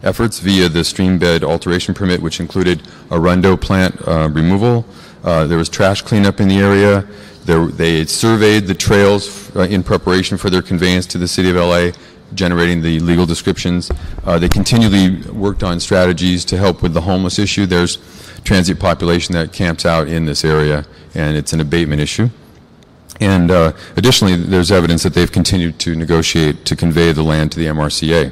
efforts via the stream bed alteration permit, which included a rundo plant removal. There was trash cleanup in the area. They had surveyed the trails in preparation for their conveyance to the City of LA, generating the legal descriptions. They continually worked on strategies to help with the homeless issue. There's transient population that camps out in this area, and it's an abatement issue. And additionally, there's evidence that they've continued to negotiate to convey the land to the MRCA.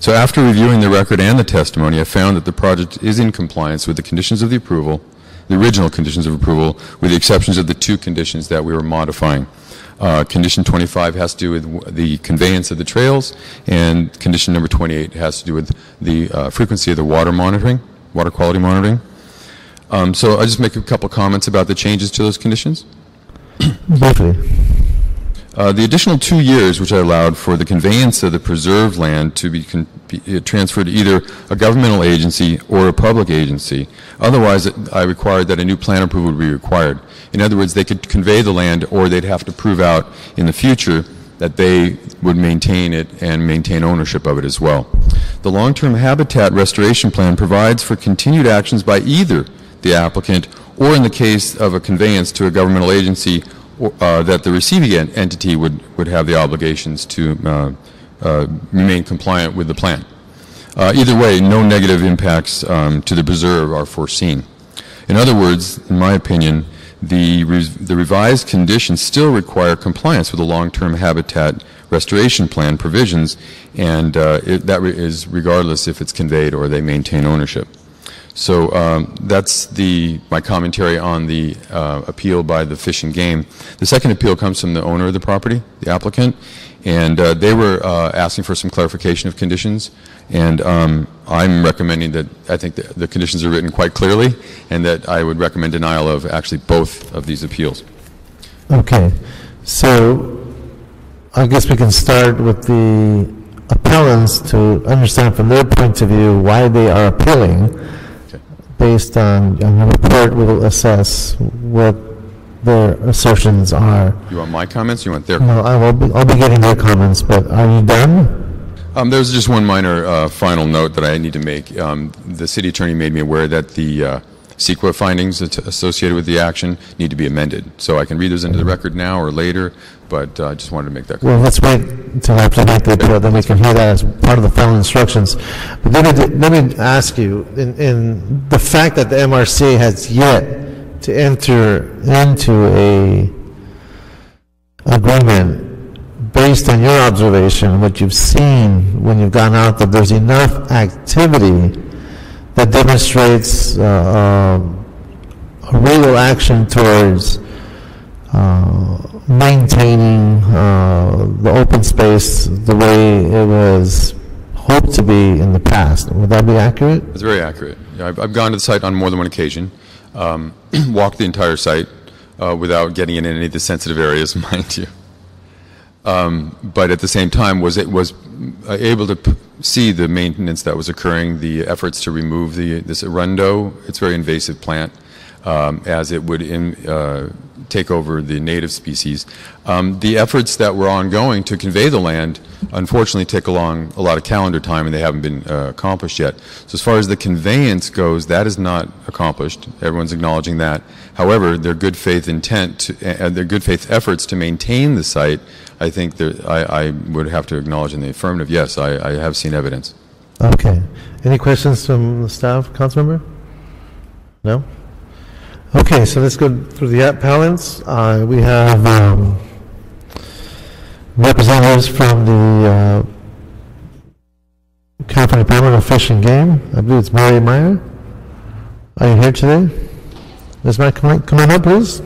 So after reviewing the record and the testimony, I found that the project is in compliance with the conditions of the approval, the original conditions of approval, with the exceptions of the two conditions that we were modifying. Condition 25 has to do with the conveyance of the trails, and condition number 28 has to do with the frequency of the water monitoring, water quality monitoring. So I'll just make a couple comments about the changes to those conditions. Briefly. The additional 2 years, which I allowed for the conveyance of the preserved land to be transferred to either a governmental agency or a public agency. Otherwise, I required that a new plan approval would be required. In other words, they could convey the land, or they'd have to prove out in the future that they would maintain it and maintain ownership of it as well. The long-term habitat restoration plan provides for continued actions by either the applicant or, in the case of a conveyance to a governmental agency, that the receiving entity would have the obligations to remain compliant with the plan. Either way, no negative impacts to the preserve are foreseen. In other words, in my opinion, the revised conditions still require compliance with the long-term habitat restoration plan provisions, and that is regardless if it's conveyed or they maintain ownership. So that's my commentary on the appeal by the Fish and Game. The second appeal comes from the owner of the property, the applicant, and they were asking for some clarification of conditions, and I'm recommending that I think the conditions are written quite clearly, and that I would recommend denial of actually both of these appeals. Okay, so I guess we can start with the appellants to understand from their point of view why they are appealing. Based on the report, we'll assess what their assertions are. You want my comments? Or you want their comments? No, I'll be getting their comments, but are you done? There's just one minor final note that I need to make. The city attorney made me aware that the CEQA findings associated with the action need to be amended. So I can read those into the record now or later, but I just wanted to make that clear. Well, let's wait until after the appeal, then we can hear that as part of the final instructions. But let me ask you, in the fact that the MRC has yet to enter into a agreement, based on your observation, what you've seen when you've gone out, that there's enough activity that demonstrates a real action towards maintaining the open space the way it was hoped to be in the past. Would that be accurate? It's very accurate. Yeah, I've gone to the site on more than one occasion, walked the entire site without getting in any of the sensitive areas, mind you. But at the same time was able to see the maintenance that was occurring, the efforts to remove this arundo. It's a very invasive plant, as it would take over the native species. The efforts that were ongoing to convey the land unfortunately take a lot of calendar time, and they haven't been accomplished yet. So as far as the conveyance goes, that is not accomplished. Everyone's acknowledging that. However, their good faith intent and their good faith efforts to maintain the site, I think I would have to acknowledge in the affirmative, yes, I have seen evidence. Okay. Any questions from the staff, Councilmember? No? Okay, so let's go through the appellants. We have representatives from the California Department of Fish and Game. I believe it's Mary Meyer. Are you here today? Ms. Meyer, come on up, please.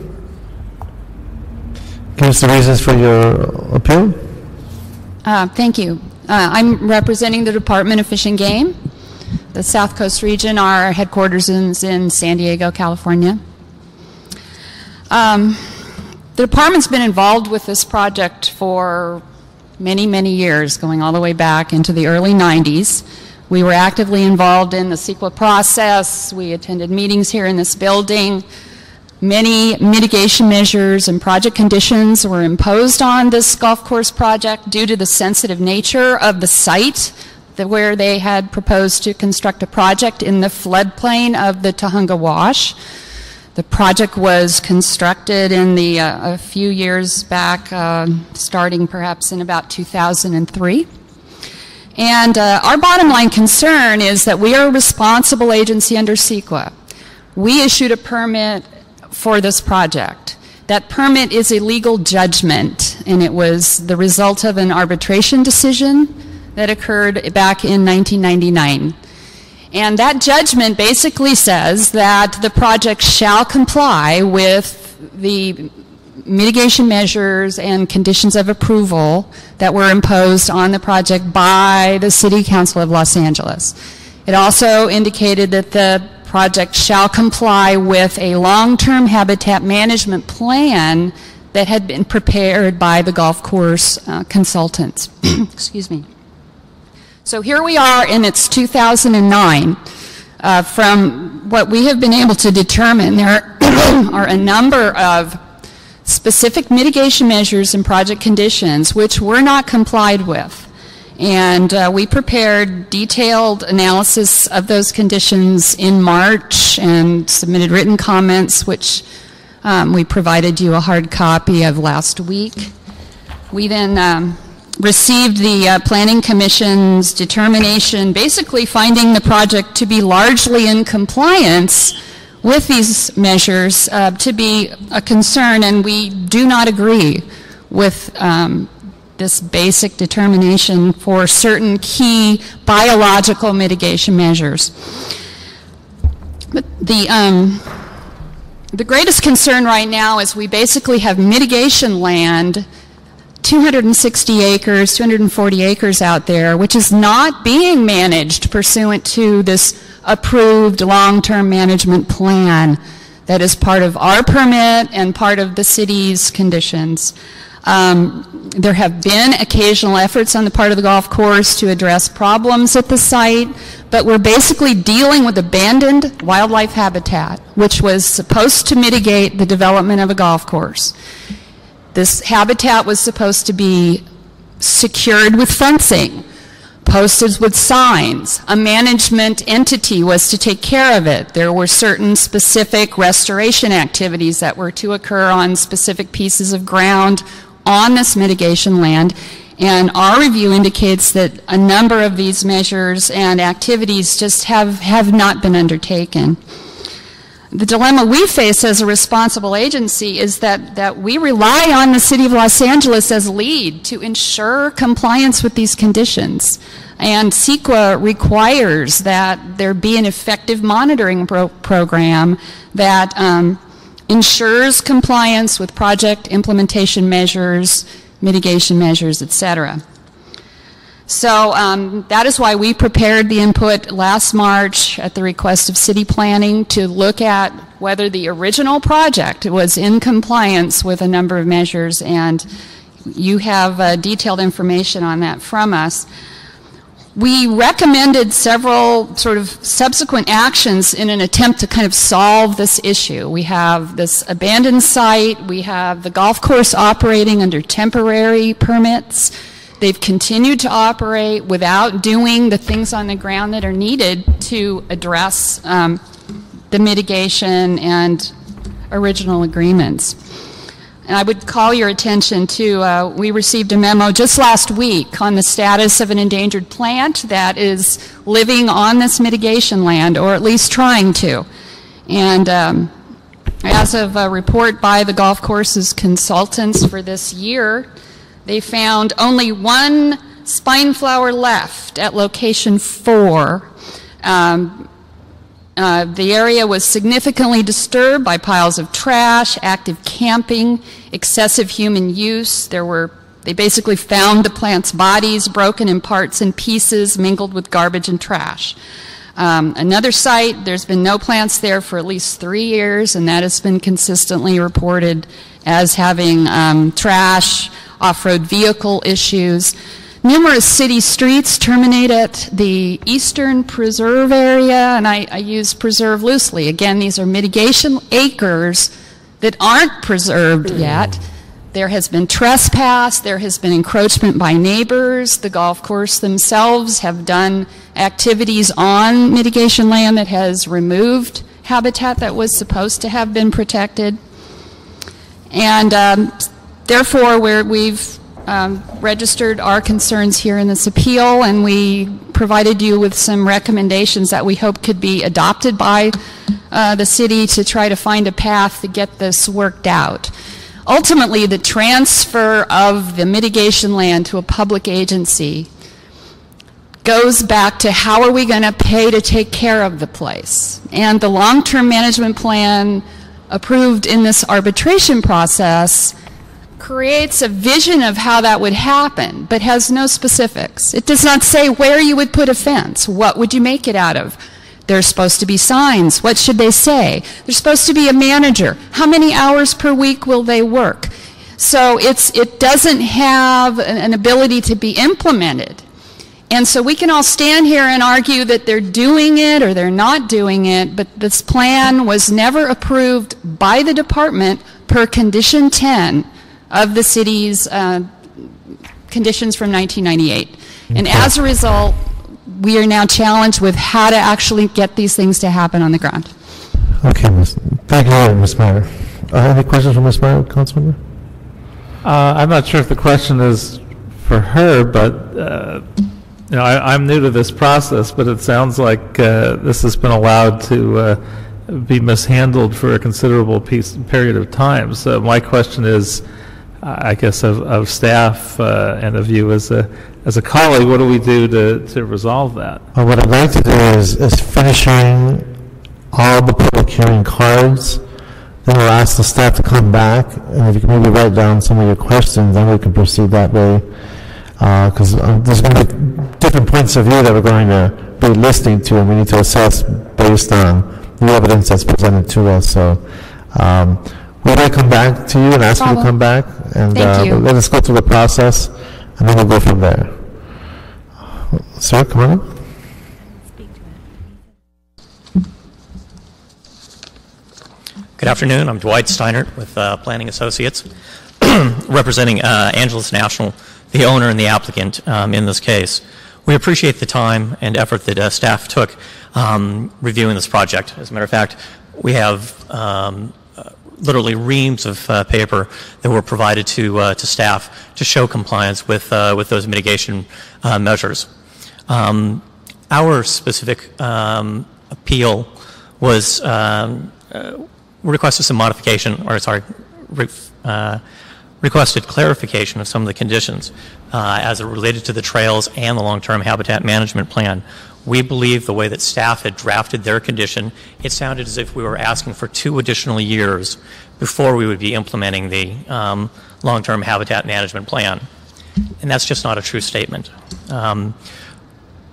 Give us the reasons for your appeal. Thank you. I'm representing the Department of Fish and Game. The South Coast region, our headquarters is in San Diego, California. The department's been involved with this project for many, many years, going all the way back into the early 90s. We were actively involved in the CEQA process. We attended meetings here in this building. Many mitigation measures and project conditions were imposed on this golf course project due to the sensitive nature of the site where they had proposed to construct a project in the floodplain of the Tujunga Wash. The project was constructed in a few years back, starting perhaps in about 2003. And our bottom line concern is that we are a responsible agency under CEQA. We issued a permit for this project. That permit is a legal judgment, and it was the result of an arbitration decision that occurred back in 1999. And that judgment basically says that the project shall comply with the mitigation measures and conditions of approval that were imposed on the project by the City Council of Los Angeles. It also indicated that the project shall comply with a long-term habitat management plan that had been prepared by the golf course consultants. Excuse me. So here we are, and it's 2009. From what we have been able to determine, there are a number of specific mitigation measures and project conditions which were not complied with. And we prepared detailed analysis of those conditions in March and submitted written comments, which we provided you a hard copy of last week. We then received the Planning Commission's determination, basically finding the project to be largely in compliance with these measures to be a concern, and we do not agree with this basic determination for certain key biological mitigation measures. But the greatest concern right now is we basically have mitigation land, 260 acres, 240 acres out there, which is not being managed pursuant to this approved long-term management plan that is part of our permit and part of the city's conditions. There have been occasional efforts on the part of the golf course to address problems at the site, but we're basically dealing with abandoned wildlife habitat, which was supposed to mitigate the development of a golf course. This habitat was supposed to be secured with fencing, posted with signs. A management entity was to take care of it. There were certain specific restoration activities that were to occur on specific pieces of ground on this mitigation land, and our review indicates that a number of these measures and activities just have not been undertaken. The dilemma we face as a responsible agency is that we rely on the City of Los Angeles as lead to ensure compliance with these conditions. And CEQA requires that there be an effective monitoring program that ensures compliance with project implementation measures, mitigation measures, etc. So that is why we prepared the input last March at the request of city planning to look at whether the original project was in compliance with a number of measures, and you have detailed information on that from us. We recommended several sort of subsequent actions in an attempt to kind of solve this issue. We have this abandoned site, we have the golf course operating under temporary permits. They've continued to operate without doing the things on the ground that are needed to address the mitigation and original agreements. And I would call your attention to, we received a memo just last week on the status of an endangered plant that is living on this mitigation land, or at least trying to. And as of a report by the golf course's consultants for this year, they found only one spine flower left at location 4. The area was significantly disturbed by piles of trash, active camping, excessive human use. They basically found the plant's bodies broken in parts and pieces, mingled with garbage and trash. Another site, there's been no plants there for at least 3 years, and that has been consistently reported as having trash, off-road vehicle issues. Numerous city streets terminate at the Eastern Preserve area, and I use preserve loosely. Again, these are mitigation acres that aren't preserved yet. There has been trespass, there has been encroachment by neighbors. The golf course themselves have done activities on mitigation land that has removed habitat that was supposed to have been protected. And therefore, we've registered our concerns here in this appeal, and we provided you with some recommendations that we hope could be adopted by the city to try to find a path to get this worked out. Ultimately, the transfer of the mitigation land to a public agency goes back to how are we going to pay to take care of the place. And the long-term management plan approved in this arbitration process creates a vision of how that would happen, but has no specifics. It does not say where you would put a fence. What would you make it out of? There's supposed to be signs. What should they say? There's supposed to be a manager. How many hours per week will they work? So it doesn't have an ability to be implemented. And so we can all stand here and argue that they're doing it or they're not doing it, but this plan was never approved by the department per Condition 10 of the city's conditions from 1998. And as a result, we are now challenged with how to actually get these things to happen on the ground. Okay, thank you, Ms. Meyer. Any questions from Ms. Meyer, Councilmember? I'm not sure if the question is for her, but I'm new to this process, but it sounds like this has been allowed to be mishandled for a considerable period of time. So my question is, I guess, of staff and of you as a colleague, what do we do to resolve that? Well, what I'd like to do is finishing all the public hearing cards. Then we'll ask the staff to come back, and if you can maybe write down some of your questions, then we can proceed that way. Because there's going to be different points of view that we're going to be listening to, and we need to assess based on the evidence that's presented to us. So we may come back to you and ask you to come back, and let us go through the process, and then we'll go from there. Sir, come on in. Good afternoon. I'm Dwight Steinert with Planning Associates, representing Angeles National, the owner and the applicant in this case. We appreciate the time and effort that staff took reviewing this project. As a matter of fact, we have literally reams of paper that were provided to staff to show compliance with those mitigation measures. Our specific appeal was requested some modification, or sorry, requested clarification of some of the conditions as it related to the trails and the long-term habitat management plan. We believe the way that staff had drafted their condition, it sounded as if we were asking for 2 additional years before we would be implementing the long-term habitat management plan. And that's just not a true statement.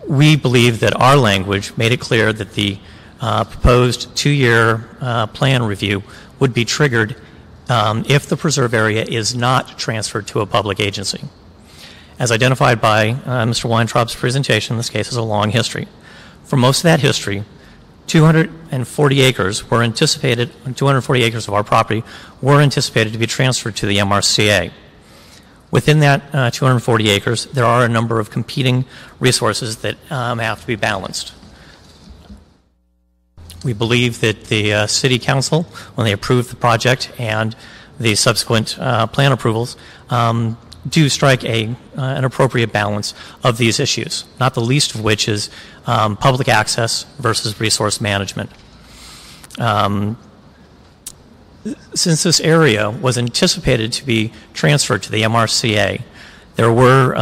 We believe that our language made it clear that the proposed 2-year plan review would be triggered if the preserve area is not transferred to a public agency. As identified by Mr. Weintraub's presentation, this case has a long history. For most of that history, 240 acres were anticipated, 240 acres of our property were anticipated to be transferred to the MRCA. Within that 240 acres, there are a number of competing resources that have to be balanced. We believe that the City Council, when they approved the project and the subsequent plan approvals, do strike an appropriate balance of these issues, not the least of which is public access versus resource management. Since this area was anticipated to be transferred to the MRCA, there were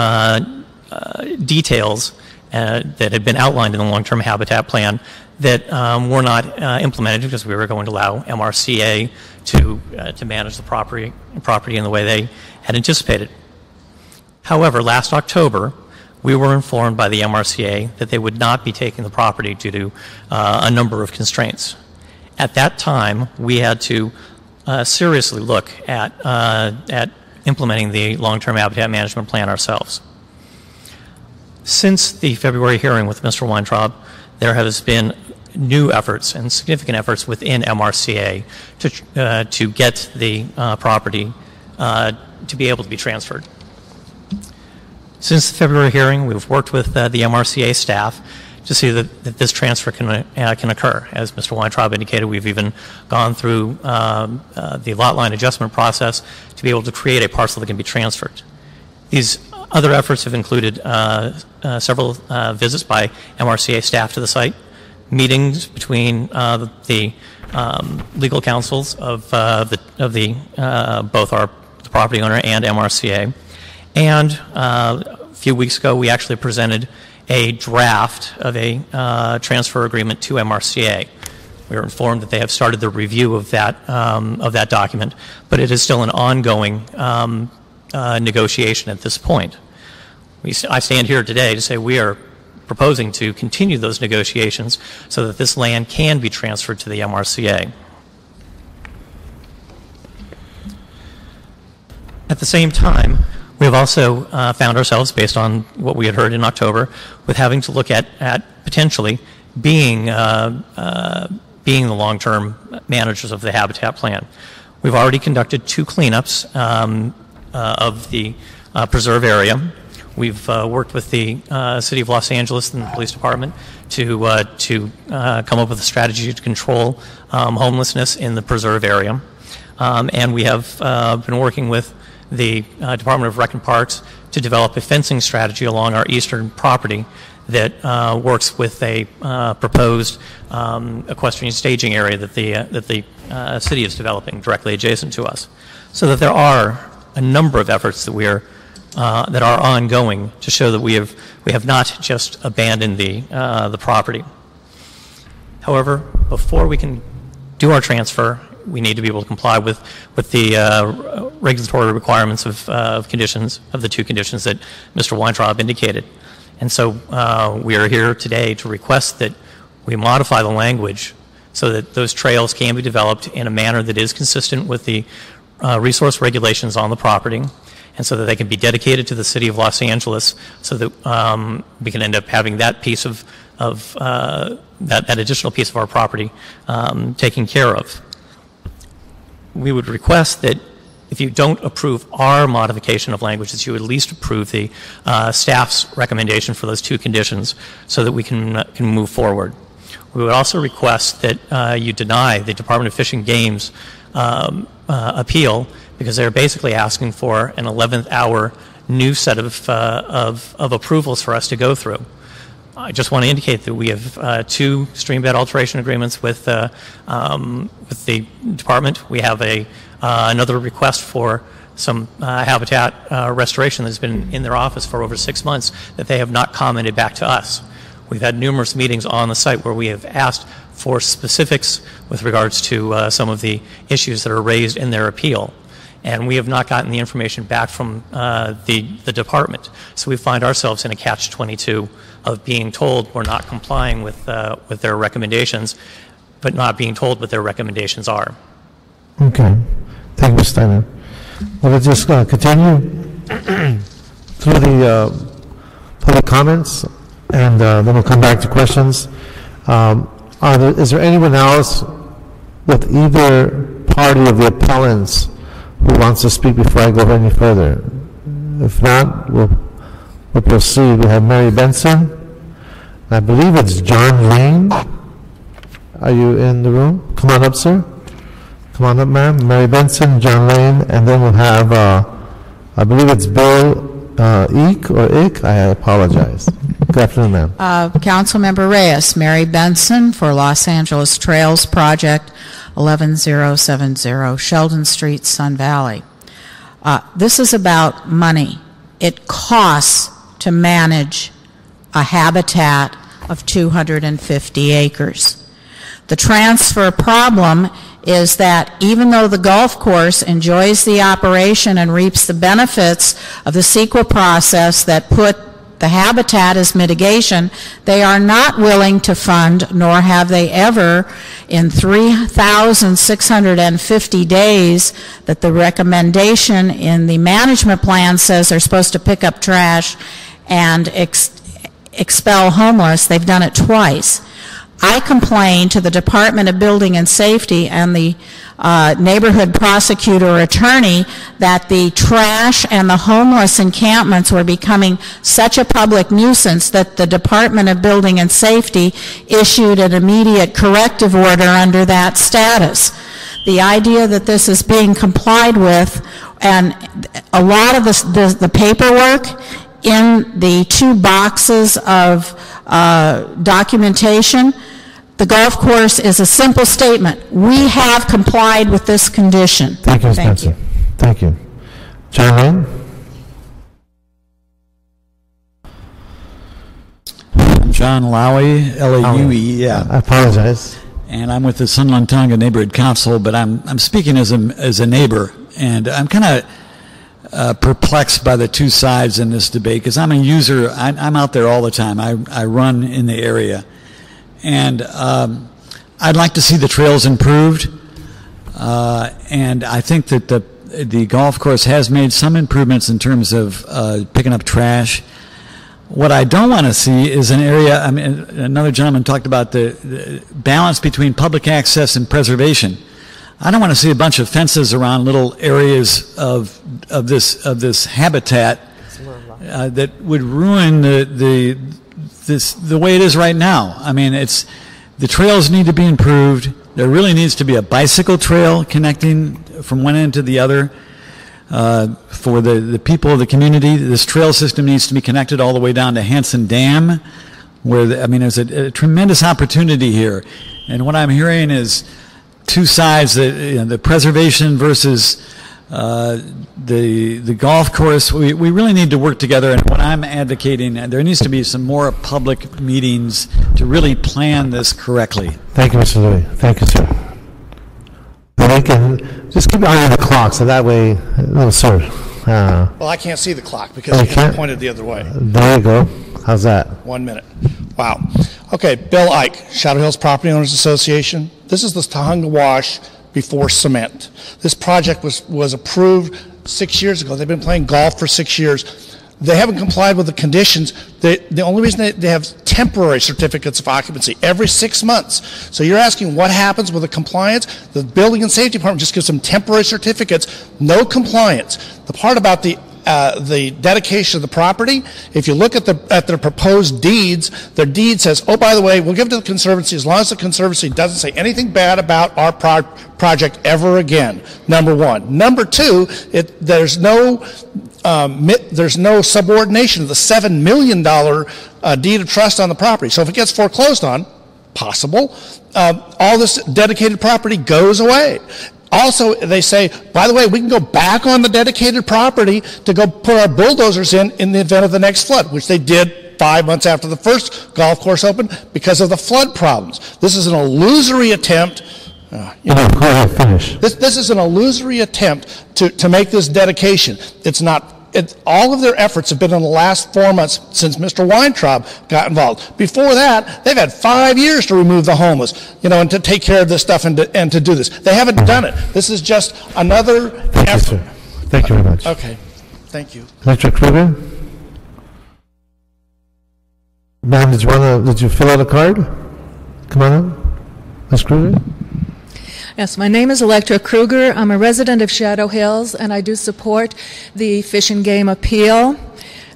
details that had been outlined in the long-term habitat plan that were not implemented because we were going to allow MRCA to manage the property in the way they had anticipated. However, last October, we were informed by the MRCA that they would not be taking the property due to a number of constraints. At that time, we had to seriously look at implementing the long-term habitat management plan ourselves. Since the February hearing with Mr. Weintraub, there has been new efforts and significant efforts within MRCA to get the property to be able to be transferred. Since the February hearing, we've worked with the MRCA staff to see that this transfer can occur. As Mr. Weintraub indicated, we've even gone through the lot line adjustment process to be able to create a parcel that can be transferred. These other efforts have included several visits by MRCA staff to the site, meetings between the legal counsels of both the property owner and MRCA. And a few weeks ago, we actually presented a draft of a transfer agreement to MRCA. We were informed that they have started the review of that document, but it is still an ongoing negotiation at this point. I stand here today to say we are proposing to continue those negotiations so that this land can be transferred to the MRCA. At the same time, we have also found ourselves, based on what we had heard in October, with having to look at potentially being the long-term managers of the habitat plan. We've already conducted 2 cleanups of the preserve area. We've worked with the City of Los Angeles and the Police Department to come up with a strategy to control homelessness in the preserve area. And we have been working with the Department of Rec and Parks to develop a fencing strategy along our eastern property that works with a proposed equestrian staging area that the city is developing directly adjacent to us. So that there are a number of efforts that that are ongoing to show that we have not just abandoned the property. However, before we can do our transfer, we need to be able to comply with the regulatory requirements of the two conditions that Mr. Weintraub indicated. And so we are here today to request that we modify the language so that those trails can be developed in a manner that is consistent with the resource regulations on the property, and so that they can be dedicated to the city of Los Angeles, so that we can end up having that piece of that additional piece of our property taken care of. We would request that if you don't approve our modification of language, that you at least approve the staff's recommendation for those two conditions so that we can move forward. We would also request that you deny the Department of Fish and Game's appeal, because they're basically asking for an 11th hour new set of approvals for us to go through. I just want to indicate that we have two streambed alteration agreements with the department. We have another request for some habitat restoration that's been in their office for over 6 months that they have not commented back to us. We've had numerous meetings on the site where we have asked for specifics with regards to some of the issues that are raised in their appeal. And we have not gotten the information back from the department. So we find ourselves in a catch-22 of being told we're not complying with their recommendations, but not being told what their recommendations are. Okay. Thank you, Mr. Steiner. Well, let's just continue through the public comments, and then we'll come back to questions. Is there anyone else with either party of the appellants who wants to speak before I go any further? If not, we'll proceed. We have Mary Benson. I believe it's John Lane. Are you in the room? Come on up, sir. Come on up, ma'am. Mary Benson, John Lane, and then we'll have, I believe it's Bill Eek or Ick. I apologize. Good afternoon, ma'am. Councilmember Reyes, Mary Benson for Los Angeles Trails Project 11070, Sheldon Street, Sun Valley. This is about money. It costs to manage a habitat of 250 acres. The transfer problem is that even though the golf course enjoys the operation and reaps the benefits of the CEQA process that put the habitat as mitigation, they are not willing to fund, nor have they ever, in 3,650 days that the recommendation in the management plan says they're supposed to pick up trash and expel homeless. They've done it twice. I complained to the Department of Building and Safety and the neighborhood prosecutor or attorney that the trash and the homeless encampments were becoming such a public nuisance that the Department of Building and Safety issued an immediate corrective order under that status. The idea that this is being complied with, and a lot of the paperwork in the 2 boxes of documentation, the golf course is a simple statement. We have complied with this condition. Thank you, Ms. Benson. Thank you. John Lane? I'm John Lowy, L-A-U-E, yeah. I apologize. And I'm with the Sunland Tonga Neighborhood Council, but I'm speaking as a neighbor, and I'm kind of perplexed by the two sides in this debate, because I'm a user. I'm out there all the time. I run in the area, and I'd like to see the trails improved, and I think that the golf course has made some improvements in terms of picking up trash. What I don't want to see is an area, I mean, another gentleman talked about the balance between public access and preservation. I don't want to see a bunch of fences around little areas of this habitat that would ruin the way it is right now. I mean, the trails need to be improved. There really needs to be a bicycle trail connecting from one end to the other. For the people of the community, this trail system needs to be connected all the way down to Hanson Dam, where, I mean, there's a tremendous opportunity here. And what I'm hearing is two sides, the preservation versus the golf course. We really need to work together, and what I'm advocating, there needs to be some more public meetings to really plan this correctly. Thank you, Mr. Louis. Thank you, sir. And we can just keep an eye on the clock, so that way, no, sir. Well, I can't see the clock because it's pointed the other way. There you go. How's that? 1 minute. Wow. Okay, Bill Ike, Shadow Hills Property Owners Association. This is the Tahunga Wash before cement. This project was approved 6 years ago. They've been playing golf for 6 years. They haven't complied with the conditions. The only reason they have temporary certificates of occupancy every 6 months. So you're asking what happens with the compliance? The Building and Safety Department just gives them temporary certificates, no compliance. The part about the dedication of the property, if you look at their proposed deeds, their deed says, oh, by the way, we'll give it to the Conservancy as long as the Conservancy doesn't say anything bad about our project ever again, number one. Number two, there's no subordination of the $7 million deed of trust on the property. So if it gets foreclosed on, possible, all this dedicated property goes away. Also, they say, by the way, we can go back on the dedicated property to go put our bulldozers in the event of the next flood, which they did 5 months after the first golf course opened because of the flood problems. This is an illusory attempt. Go ahead, finish. This is an illusory attempt to make this dedication. It's not. All of their efforts have been in the last 4 months since Mr. Weintraub got involved. Before that, they've had 5 years to remove the homeless, and to take care of this stuff and to do this. They haven't done it. This is just another effort. Thank you, sir. Thank you very much. Okay. Thank you. Mr. Kruger? Ma'am, did you fill out a card? Come on up. Ms. Kruger? Yes, my name is Electra Kruger. I'm a resident of Shadow Hills, and I do support the Fish and Game appeal.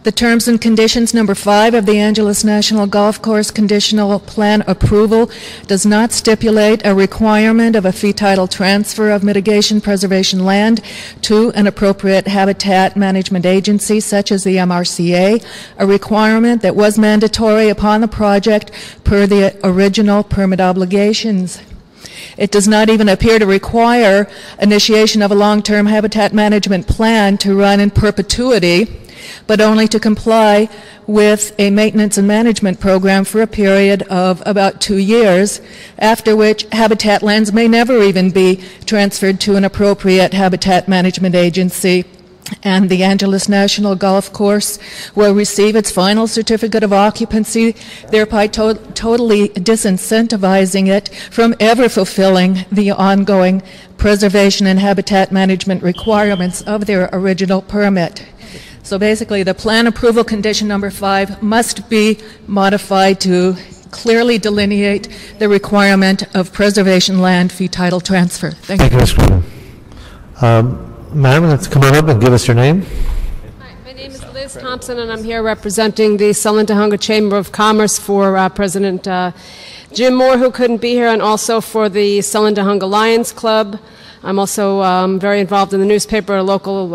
The terms and conditions, number 5 of the Angeles National Golf Course conditional plan approval does not stipulate a requirement of a fee title transfer of mitigation preservation land to an appropriate habitat management agency such as the MRCA, a requirement that was mandatory upon the project per the original permit obligations. It does not even appear to require initiation of a long-term habitat management plan to run in perpetuity, but only to comply with a maintenance and management program for a period of about 2 years, after which habitat lands may never even be transferred to an appropriate habitat management agency. And the Angeles National Golf Course will receive its final certificate of occupancy, thereby totally disincentivizing it from ever fulfilling the ongoing preservation and habitat management requirements of their original permit. So basically, the plan approval condition number 5 must be modified to clearly delineate the requirement of preservation land fee title transfer. Thank you. Ms. Kruger. Ma'am, let's come on up and give us your name. Hi, my name is Liz Thompson, and I'm here representing the Sullivan-Tahunga Chamber of Commerce for President Jim Moore, who couldn't be here, and also for the Sullivan-Tahunga Lions Club. I'm also very involved in the newspaper, a local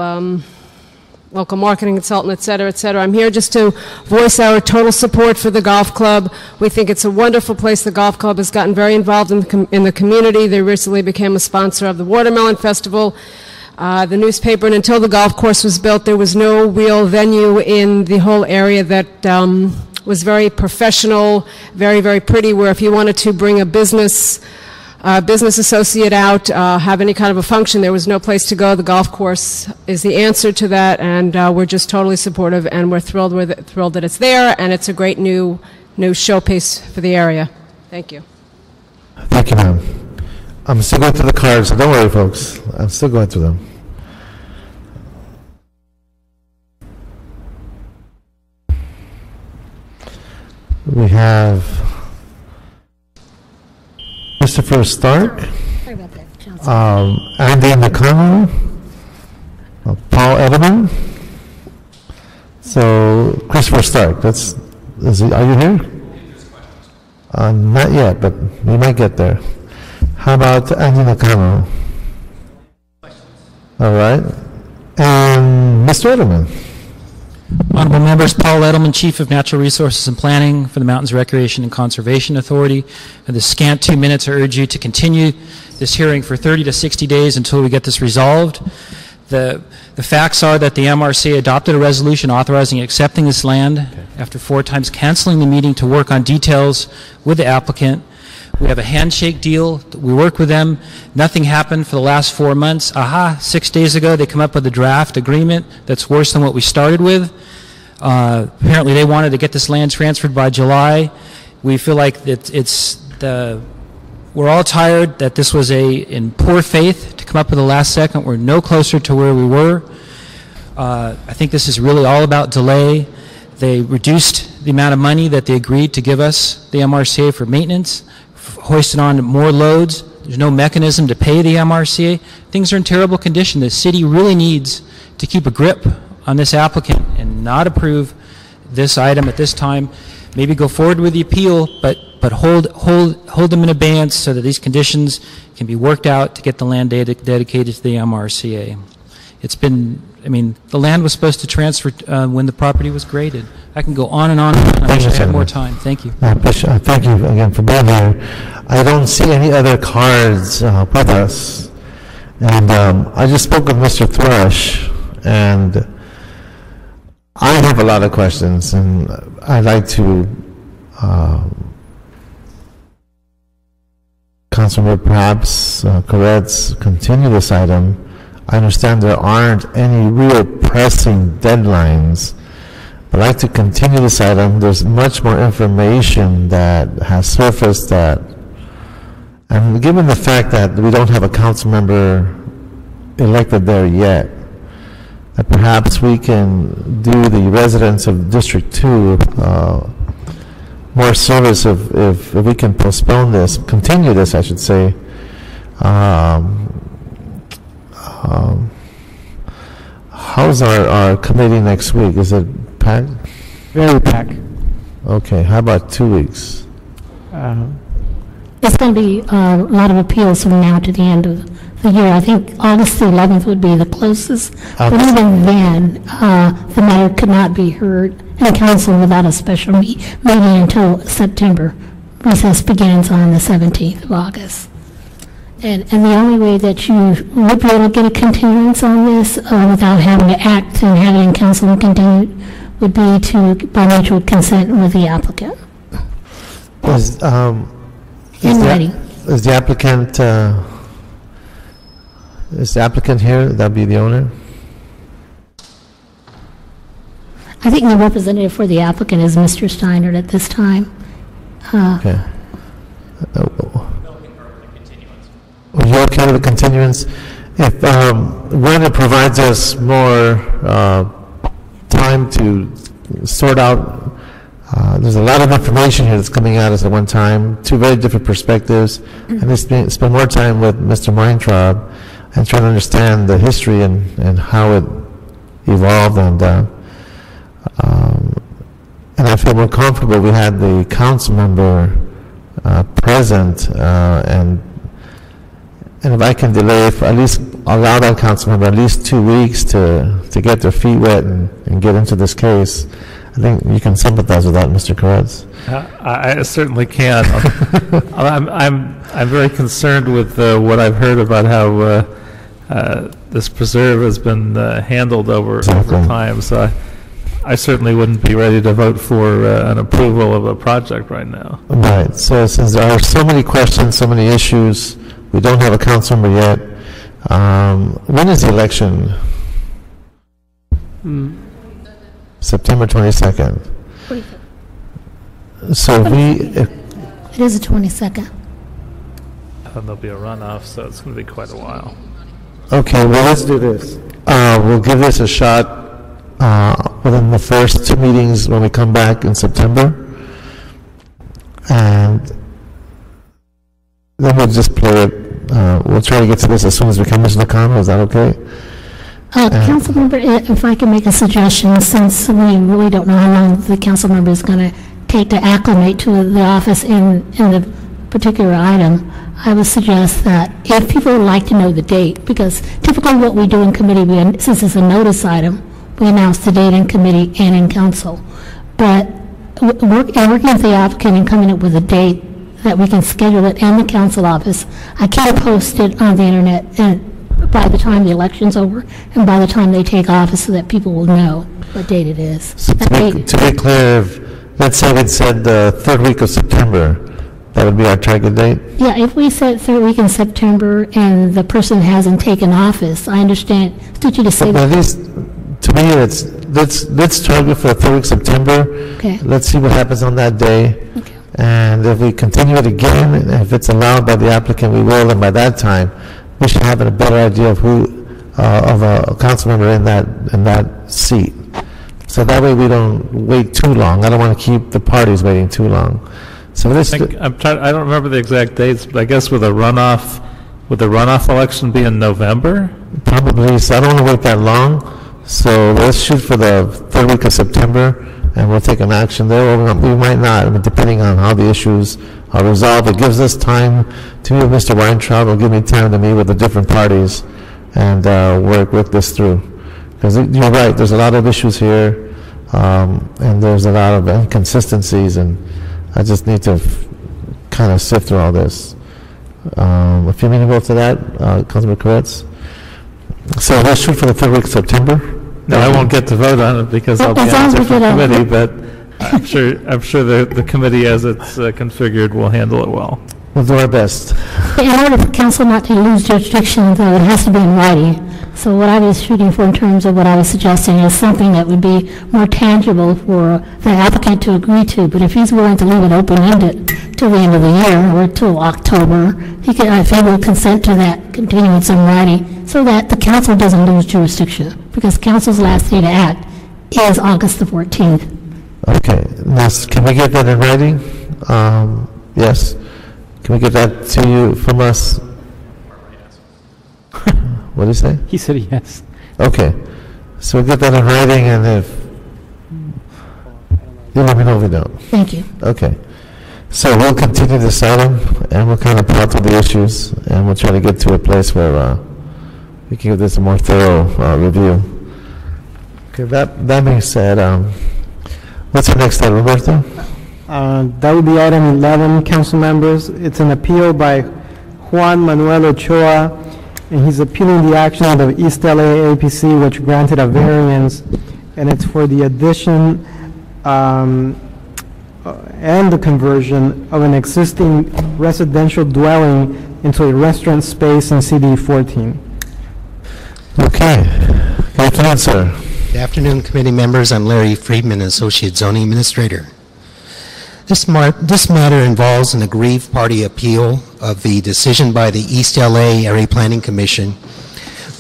marketing consultant, et cetera, et cetera. I'm here just to voice our total support for the golf club. We think it's a wonderful place. The golf club has gotten very involved in the community. They recently became a sponsor of the Watermelon Festival. The newspaper, and until the golf course was built, there was no real venue in the whole area that was very professional, very, very pretty, where if you wanted to bring a business associate out, have any kind of a function, there was no place to go. The golf course is the answer to that, and we're just totally supportive, and we're thrilled that it's there, and it's a great new showpiece for the area. Thank you. Thank you, ma'am. I'm still going through the cards, so don't worry, folks. I'm still going through them. We have Christopher Stark, Andy Nakano, Paul Edelman. So, Christopher Stark, are you here? Not yet, but we might get there. How about Andy Nakano? All right. And Mr. Edelman. Honorable members, Paul Edelman, Chief of Natural Resources and Planning for the Mountains Recreation and Conservation Authority. For the scant 2 minutes, I urge you to continue this hearing for 30 to 60 days until we get this resolved. The facts are that the MRCA adopted a resolution authorizing accepting this land after 4 times canceling the meeting to work on details with the applicant. We have a handshake deal. We work with them. Nothing happened for the last 4 months. 6 days ago, they come up with a draft agreement that's worse than what we started with. Apparently, they wanted to get this land transferred by July. We feel like we're all tired that this was in poor faith to come up with the last second. We're no closer to where we were. I think this is really all about delay. They reduced the amount of money that they agreed to give us, the MRCA, for maintenance, hoisted on more loads. There's no mechanism to pay the MRCA. Things are in terrible condition. The city really needs to keep a grip on this applicant and not approve this item at this time. Maybe go forward with the appeal, but hold them in abeyance so that these conditions can be worked out to get the land dedicated to the MRCA. It's been, the land was supposed to transfer when the property was graded. I can go on and on. I wish I had more time. Thank you. Thank you again for being here. I don't see any other cards with us. And I just spoke with Mr. Thrush, and I have a lot of questions, and I'd like to Councilmember perhaps Koretz continue this item. I understand there aren't any real pressing deadlines, but I'd like to continue this item. There's much more information that has surfaced and given the fact that we don't have a council member elected there yet, that perhaps we can do the residents of District 2 more service if we can postpone this, continue this, I should say. How's our committee next week? Is it packed? Very packed. Okay, how about 2 weeks? It's going to be a lot of appeals from now to the end of the year. I think August the 11th would be the closest. But even then, the matter could not be heard in council without a special meeting until September. Recess begins on the 17th of August. And the only way that you would be able to get a continuance on this without having to act and having council continue would be by mutual consent with the applicant. Is the applicant here? That'd be the owner? I think the representative for the applicant is Mr. Steiner at this time. Okay. Are you okay with the continuance? If when it provides us more time to sort out, there's a lot of information here that's coming at us at one time, 2 very different perspectives, and spend more time with Mr. Weintraub and trying to understand the history and how it evolved, and I feel more comfortable. We had the council member present, and if I can delay, at least allow that council member at least 2 weeks to get their feet wet and get into this case, I think you can sympathize with that, Mr. Koretz. I certainly can. I'm very concerned with what I've heard about how this preserve has been handled over time. So I certainly wouldn't be ready to vote for an approval of a project right now. Right. So since there are so many questions, so many issues, we don't have a council member yet. When is the election? September 22nd. So it is the 22nd. And there'll be a runoff, so it's going to be quite a while. Okay, well, let's do this. We'll give this a shot within the first 2 meetings when we come back in September. And then we'll just play it. We'll try to get to this as soon as we come into the condo. Is that okay? Council member, if I can make a suggestion, since we really don't know how long the council member is going to take to acclimate to the office in the particular item, I would suggest that if people would like to know the date, because typically what we do in committee, since it's a notice item, we announce the date in committee and in council. But working with the applicant and coming up with a date that we can schedule it in the council office, I can't post it on the internet and by the time the election's over and by the time they take office so that people will know what date it is. So to be clear, let's say we said the third week of September, that would be our target date? Yeah, if we said third week in September and the person hasn't taken office, I understand. Did you just say But that? at least, to me, let's target for the third week of September. Okay. Let's see what happens on that day. Okay. And if we continue it again, and if it's allowed by the applicant, we will, and by that time, we should have a better idea of who, of a council member in that seat. So that way we don't wait too long. I don't want to keep the parties waiting too long. So let's. I don't remember the exact dates, but I guess would the runoff election be in November? Probably. So I don't want to wait that long. So let's shoot for the third week of September, and we'll take an action there. Or we might not, I mean, depending on how the issues are resolved. It gives us time to meet with Mr. Weintraub. It'll give me time to meet with the different parties and work this through. Because you're right, there's a lot of issues here, and there's a lot of inconsistencies, and I just need to kind of sift through all this. If you mean to go to that, Councilman Koretz? So let's shoot for the third week of September. No, I won't get to vote on it because I'll be on a different committee, but I'm sure the committee as it's configured will handle it well. We'll do our best. In order for council not to lose jurisdiction, though, it has to be in writing. So what I was shooting for in terms of what I was suggesting is something that would be more tangible for the applicant to agree to. But if he's willing to leave it open-ended till the end of the year or till October, he can, if he will consent to that continuance in writing so that the council doesn't lose jurisdiction. Because council's last day to act is August the 14th. Okay. Now, can we get that in writing? Yes. Can we get that to you from us? What did he say? He said yes. Okay. So we'll get that in writing, and if you let me know if we don't. Thank you. Okay. So we'll continue this item, and we'll kind of plow through the issues, and we'll try to get to a place where we can give this a more thorough review. Okay. That being said, what's the next item, Roberto? That would be item 11, council members. It's an appeal by Juan Manuel Ochoa, and he's appealing the action of the East LA APC, which granted a variance, and it's for the addition and the conversion of an existing residential dwelling into a restaurant space in CD 14. Okay. Thank you, sir. Good afternoon, committee members. I'm Larry Friedman, Associate Zoning Administrator. This matter involves an aggrieved party appeal of the decision by the East LA Area Planning Commission,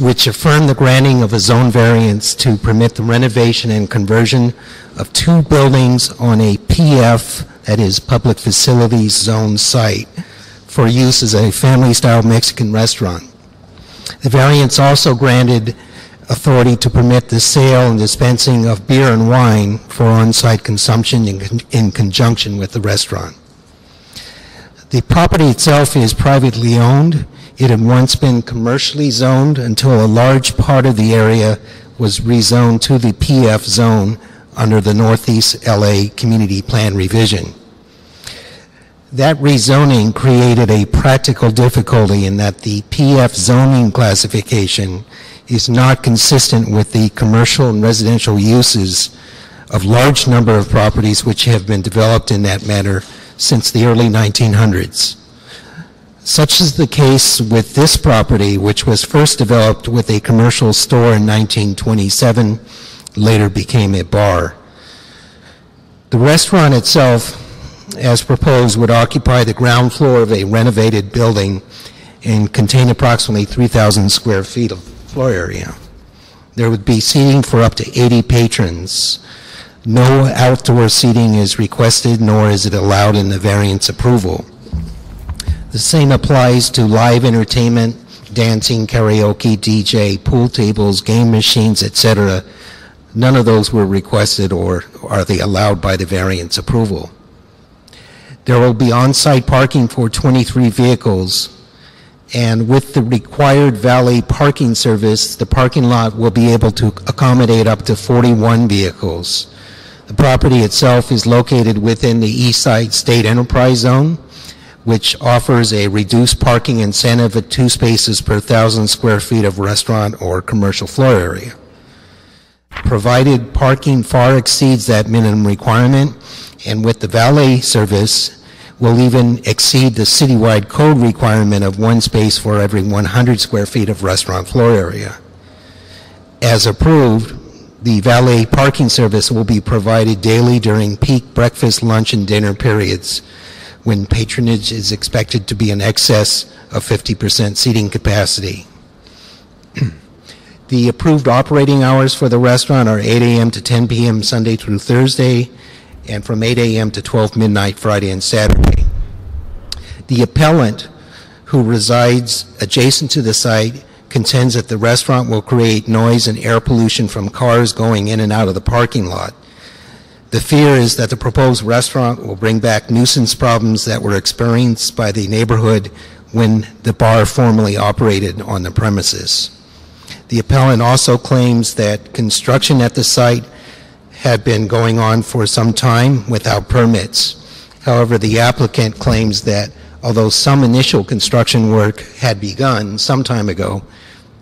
which affirmed the granting of a zone variance to permit the renovation and conversion of two buildings on a PF, that is Public Facilities Zone site, for use as a family-style Mexican restaurant. The variance also granted authority to permit the sale and dispensing of beer and wine for on-site consumption in conjunction with the restaurant. The property itself is privately owned. It had once been commercially zoned until a large part of the area was rezoned to the PF zone under the Northeast LA Community Plan revision. That rezoning created a practical difficulty in that the PF zoning classification is not consistent with the commercial and residential uses of large number of properties which have been developed in that manner since the early 1900s. Such is the case with this property, which was first developed with a commercial store in 1927, later became a bar. The restaurant itself, as proposed, would occupy the ground floor of a renovated building and contain approximately 3,000 square feet of floor area. There would be seating for up to 80 patrons. No outdoor seating is requested, nor is it allowed in the variance approval. The same applies to live entertainment, dancing, karaoke, DJ, pool tables, game machines, etc. None of those were requested or are they allowed by the variance approval. There will be on-site parking for 23 vehicles. And with the required valet parking service, the parking lot will be able to accommodate up to 41 vehicles. The property itself is located within the Eastside State Enterprise Zone, which offers a reduced parking incentive at 2 spaces per 1,000 square feet of restaurant or commercial floor area. Provided parking far exceeds that minimum requirement, and with the valet service, will even exceed the citywide code requirement of 1 space for every 100 square feet of restaurant floor area. As approved, the valet parking service will be provided daily during peak breakfast, lunch, and dinner periods, when patronage is expected to be in excess of 50% seating capacity. The approved operating hours for the restaurant are 8 a.m. to 10 p.m. Sunday through Thursday, and from 8 a.m. to 12 midnight Friday and Saturday. The appellant, who resides adjacent to the site, contends that the restaurant will create noise and air pollution from cars going in and out of the parking lot. The fear is that the proposed restaurant will bring back nuisance problems that were experienced by the neighborhood when the bar formerly operated on the premises. The appellant also claims that construction at the site had been going on for some time without permits. However, the applicant claims that although some initial construction work had begun some time ago,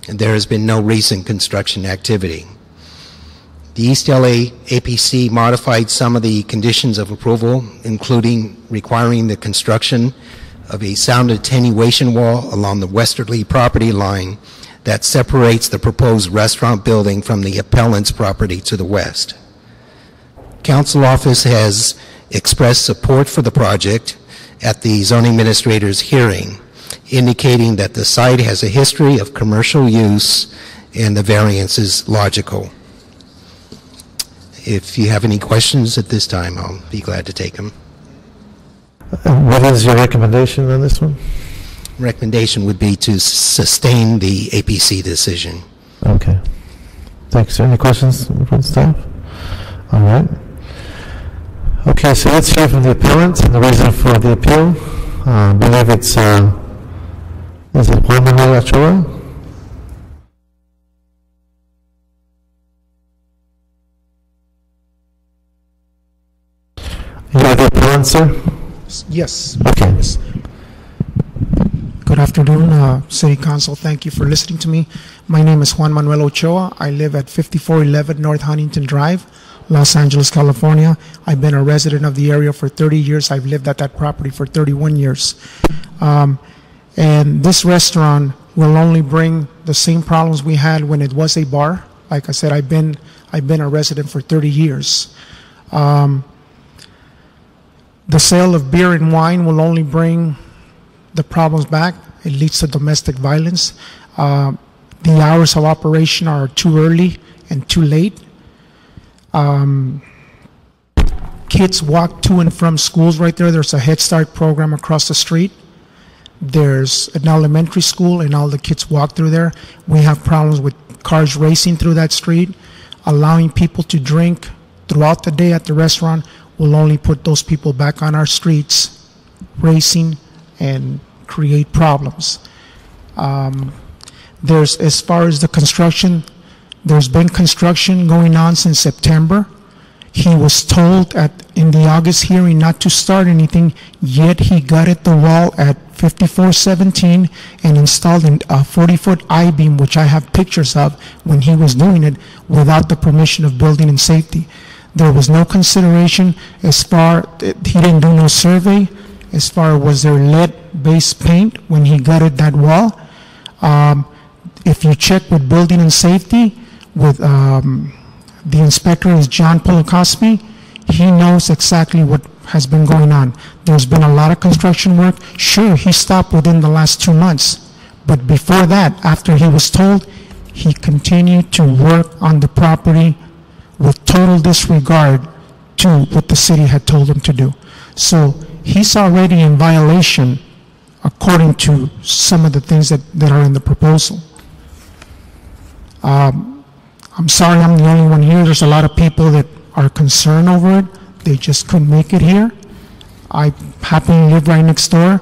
there has been no recent construction activity. The East LA APC modified some of the conditions of approval, including requiring the construction of a sound attenuation wall along the westerly property line that separates the proposed restaurant building from the appellant's property to the west. Council office has expressed support for the project at the zoning administrator's hearing, indicating that the site has a history of commercial use and the variance is logical. If you have any questions at this time, I'll be glad to take them. What is your recommendation on this one? Recommendation would be to sustain the APC decision. Okay. Thanks. Any questions from staff? All right. Okay, so let's hear from the appellant and the reason for the appeal. I believe it's, is it Juan Manuel Ochoa? You are the appellant, sir? Yes. Okay. Yes. Good afternoon, City Council. Thank you for listening to me. My name is Juan Manuel Ochoa. I live at 5411 North Huntington Drive, Los Angeles, California. I've been a resident of the area for 30 years. I've lived at that property for 31 years. And this restaurant will only bring the same problems we had when it was a bar. Like I said, I've been a resident for 30 years. The sale of beer and wine will only bring the problems back. It leads to domestic violence. The hours of operation are too early and too late. Kids walk to and from schools right there. There's a Head Start program across the street. There's an elementary school, and all the kids walk through there. We have problems with cars racing through that street. Allowing people to drink throughout the day at the restaurant will only put those people back on our streets, racing, and create problems. There's, as far as the construction, there's been construction going on since September. He was told in the August hearing not to start anything, yet he gutted the wall at 5417 and installed a 40-foot I-beam, which I have pictures of when he was doing it, without the permission of building and safety. There was no consideration as far, he didn't do no survey as far was there lead-based paint when he gutted that wall. If you check with building and safety, with the inspector is John Polokosky, he knows exactly what has been going on. There's been a lot of construction work. Sure, he stopped within the last 2 months, but before that, after he was told, he continued to work on the property with total disregard to what the city had told him to do. So he's already in violation according to some of the things that are in the proposal. I'm sorry I'm the only one here. There's a lot of people that are concerned over it. They just couldn't make it here. I happen to live right next door.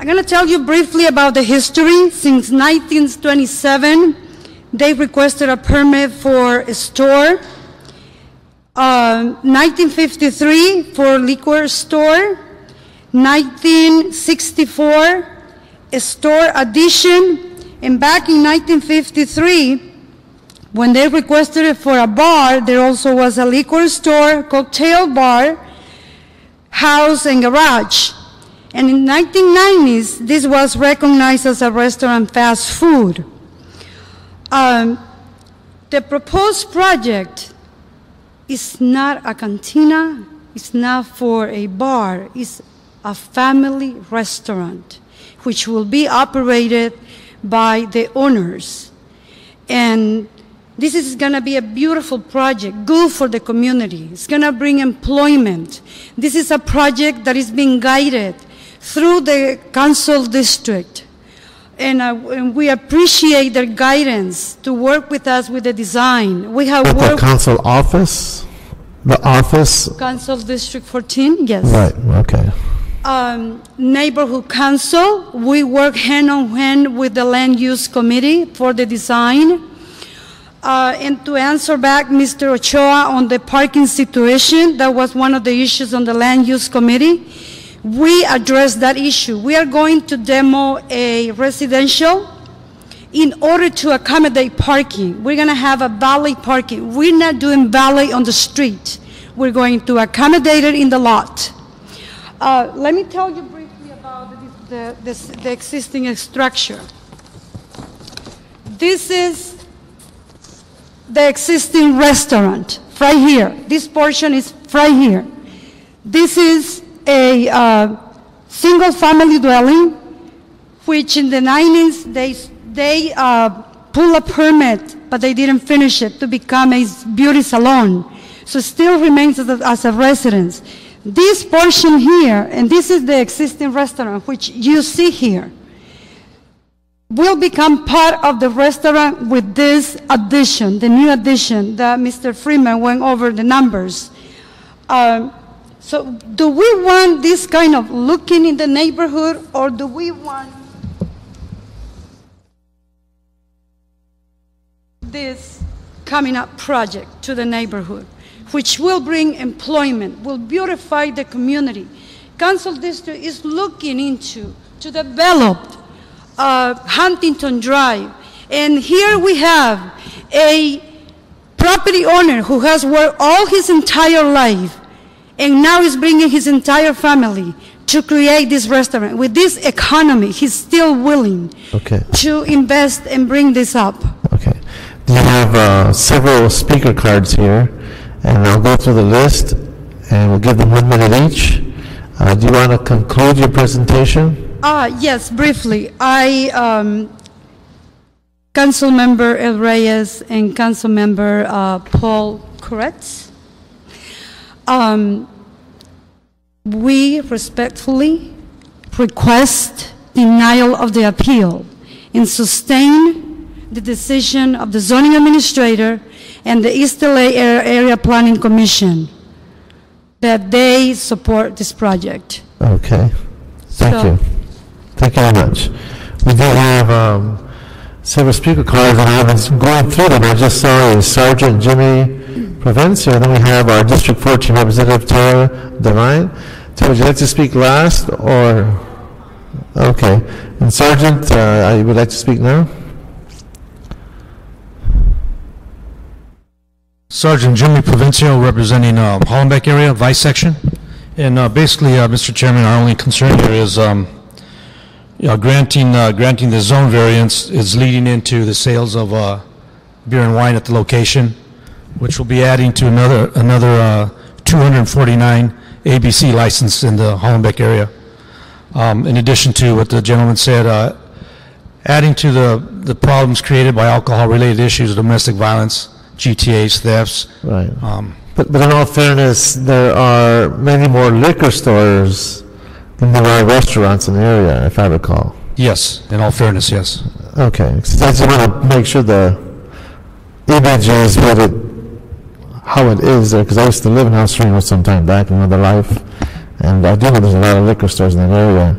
I'm going to tell you briefly about the history. Since 1927, they requested a permit for a store. 1953 for liquor store. 1964, a store addition. And back in 1953, when they requested it for a bar, there also was a liquor store, cocktail bar, house, and garage. And in the 1990s, this was recognized as a restaurant fast food. The proposed project is not a cantina, it's not for a bar, it's a family restaurant, which will be operated by the owners. And this is going to be a beautiful project, good for the community. It's going to bring employment. This is a project that is being guided through the council district. And we appreciate their guidance to work with us with the design. We have With the council office? The office? Council District 14, yes. Right, okay. Neighborhood Council, we work hand in hand with the Land Use Committee for the design. And to answer back Mr. Ochoa on the parking situation, that was one of the issues on the Land Use Committee. We addressed that issue. We are going to demo a residential in order to accommodate parking. We're going to have a valet parking. We're not doing valet on the street. We're going to accommodate it in the lot. Let me tell you briefly about the existing structure. This is the existing restaurant right here. This portion is right here. This is a single family dwelling, which in the 90s they pulled a permit, but they didn't finish it to become a beauty salon. So it still remains as a residence. This portion here, and this is the existing restaurant, which you see here, will become part of the restaurant with this addition, the new addition that Mr. Freeman went over the numbers. So do we want this kind of looking in the neighborhood, or do we want this coming up project to the neighborhood, which will bring employment, will beautify the community? Council District is looking into to develop Huntington Drive. And here we have a property owner who has worked all his entire life and now is bringing his entire family to create this restaurant. With this economy, he's still willing to invest and bring this up. Okay. You have several speaker cards here, and I'll go through the list, and we'll give them 1 minute each. Do you want to conclude your presentation? Yes, briefly. Councilmember El Reyes and Councilmember Paul Koretz, we respectfully request denial of the appeal and sustain the decision of the zoning administrator and the East LA Area Planning Commission that they support this project. Okay. Thank you. Thank you very much. We do have several speaker cards, and I was going through them. I just saw Sergeant Jimmy Provencio, then we have our District 14 Representative Tara Devine. Tara, would you like to speak last, or? Okay. And Sergeant, you would like to speak now? Sergeant Jimmy Provencio, representing Hollenbeck area, Vice Section. And basically, Mr. Chairman, our only concern here is granting the zone variance is leading into the sales of beer and wine at the location, which will be adding to another 249 ABC licenses in the Hollenbeck area. In addition to what the gentleman said, adding to the problems created by alcohol-related issues, domestic violence, GTAs, thefts. Right. But in all fairness, there are many more liquor stores than there are restaurants in the area, if I recall. Yes, in all fairness, yes. Okay. So I just want to make sure the image is how it is there, because I used to live in House Reno some time back in another life, and I do know there's a lot of liquor stores in that area.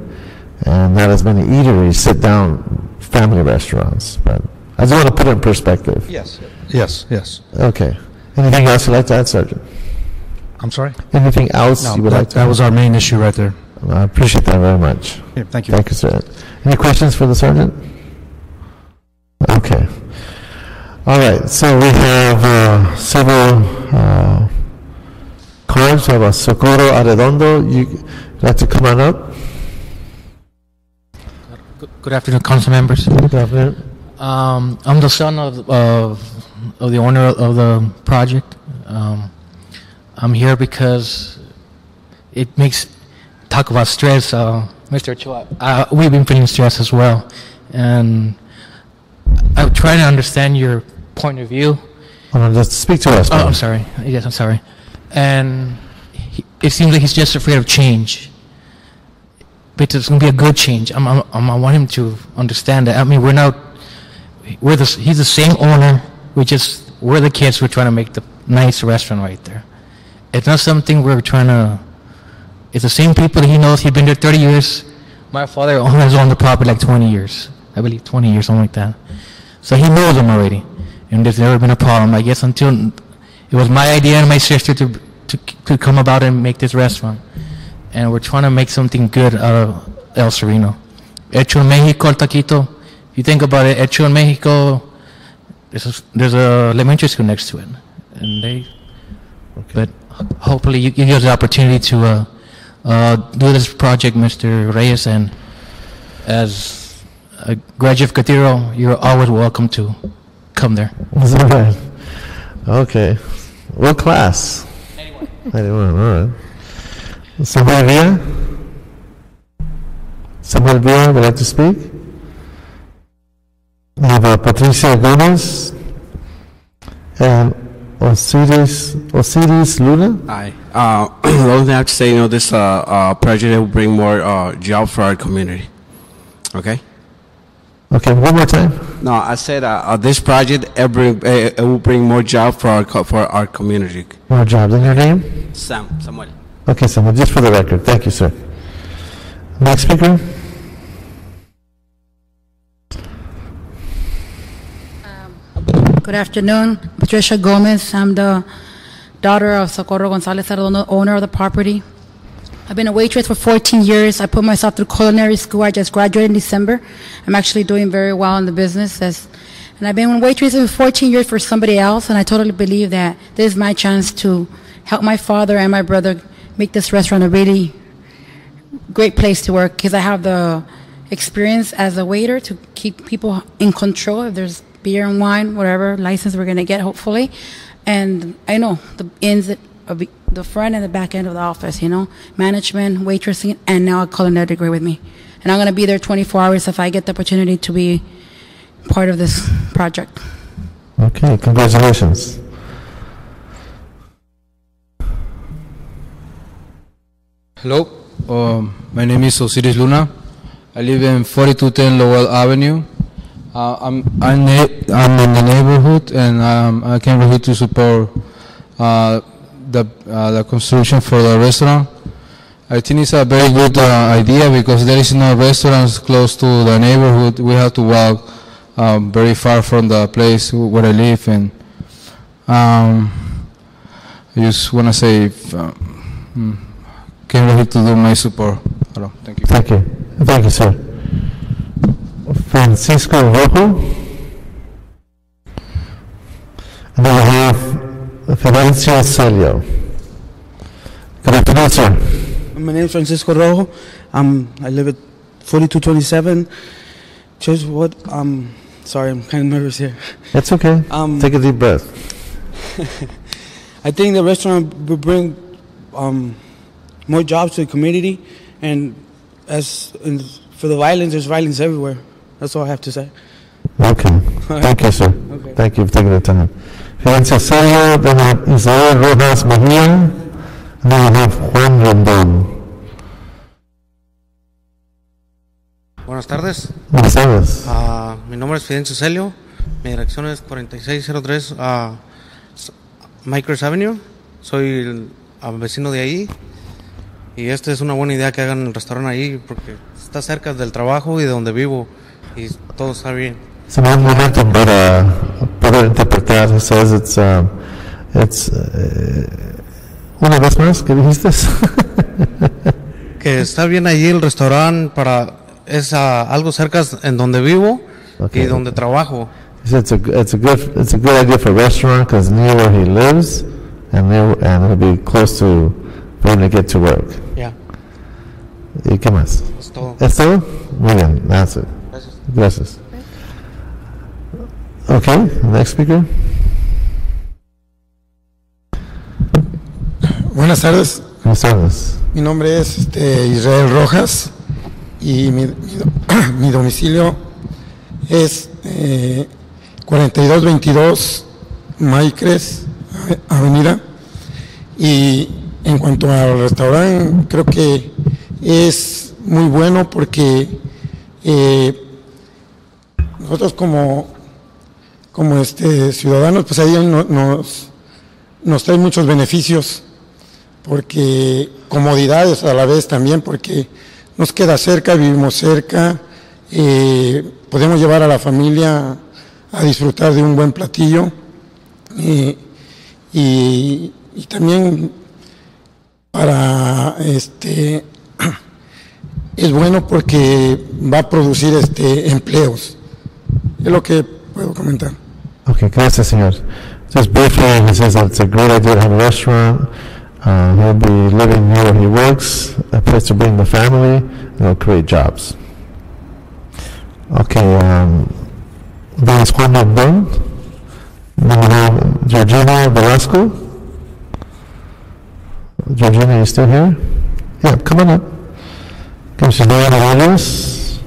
and not as many eateries, sit-down family restaurants. But I just want to put it in perspective. Yes. Yes, yes. Okay. Anything else you'd like to add, Sergeant? I'm sorry? Anything else No, you would like to that add? was our main issue right there. I appreciate that very much. Yeah, thank you. Thank you, sir. Any questions for the Sergeant? Okay. All right, so we have several cards. We have Socorro Arredondo. You'd like to come on up? Good afternoon, council members. Good afternoon. I'm the son of the owner of the project. I'm here because it makes talk about stress. Mr. Ochoa, we've been feeling stress as well, and I'm trying to understand your point of view. Just speak to us. Oh, I'm sorry. Yes, I'm sorry. And it seems like he's just afraid of change. But it's going to be a good change. I want him to understand that. I mean, he's the same owner. We're the kids. We're trying to make the nice restaurant right there. It's not something we're trying to. It's the same people that he knows. He's been there 30 years. My father has owned the property like 20 years. I believe 20 years, something like that. So he knows them already. And there's never been a problem. I guess until it was my idea and my sister to come about and make this restaurant. And we're trying to make something good out of El Sereno. Hecho en Mexico, el taquito. If you think about it, Hecho en Mexico, there's a elementary school next to it. And but hopefully you give us the opportunity to do this project, Mr. Reyes, and as a graduate Catiro, you're always welcome to come there. Is that right? Okay. What class? 91. All right. Samuel Villa? Samuel Villa would like to speak? We have Patricia Gomez and Osiris Luna. Hi. The only thing I have to say, this project will bring more jobs for our community. Okay? Okay, one more time. No, I said this project it will bring more jobs for our community. More jobs. And your name? Samuel. Okay, Samuel, just for the record. Thank you, sir. Next speaker. Good afternoon. Patricia Gomez. I'm the daughter of Socorro Gonzalez Arredondo, owner of the property. I've been a waitress for 14 years. I put myself through culinary school. I just graduated in December. I'm actually doing very well in the business. And I've been waitressing for 14 years for somebody else, and I totally believe that this is my chance to help my father and my brother make this restaurant a really great place to work, because I have the experience as a waiter to keep people in control. If there's beer and wine, whatever license we're going to get, hopefully. And I know the ins of the front and the back end of the office, management, waitressing, and now a culinary degree with me. And I'm going to be there 24 hours if I get the opportunity to be part of this project. Okay, congratulations. Hello, my name is Osiris Luna. I live in 4210 Lowell Avenue. I'm in the neighborhood, and I came here to support the construction for the restaurant. I think it's a very good idea, because there is no restaurants close to the neighborhood. We have to walk very far from the place where I live, and I just want to say came here to do my support. Hello. Thank you. Thank you. Thank you, sir. Francisco Rojo. And then we have Fidencio Celio. Good afternoon, sir. My name is Francisco Rojo. I live at 4227. Just what? Sorry, I'm kind of nervous here. That's okay. Take a deep breath. I think the restaurant will bring more jobs to the community, and for the violence, there's violence everywhere. That's all I have to say. Okay. Thank you, sir. Okay. Thank you for taking the time. Fidencio Celio, then we have Isabel Rojas Mejia, and then we have Juan Rondon. Buenas tardes. Buenas tardes. Mi nombre es Fidencio Celio. Mi dirección es 4603 Micros Avenue. Soy el vecino de ahí. Y esta es una buena idea que hagan el restaurante ahí, porque está cerca del trabajo y de donde vivo y todo está bien. Se me da un momento para poder interpretar. It says it's una vez más, ¿qué dijiste? Que está bien allí el restaurante es algo cerca en donde vivo y donde trabajo. It's a good idea for a restaurant because near where he lives and it'll be close to for him to get to work. Yeah. ¿Y qué más? Es todo. ¿Es todo? Muy bien, that's it. Gracias. Okay, next speaker. Buenas tardes. Buenas tardes. Mi nombre es Israel Rojas y mi domicilio es 4222 Maicres Avenida. Y en cuanto al restaurante, creo que es muy bueno porque nosotros como ciudadanos, pues ahí nos trae muchos beneficios, porque comodidades a la vez también, porque nos queda cerca, vivimos cerca, podemos llevar a la familia a disfrutar de un buen platillo, y también para es bueno porque va a producir empleos. Es lo que puedo comentar. Okay, gracias, señor. Just briefly, he says that it's a great idea to have a restaurant. He'll be living near where he works, a place to bring the family, and it'll create jobs. Okay, that's Juan Mondon. Then we have Georgina Velasco. Georgina, are you still here? Yeah, come on up. Okay, she's Diana Reyes.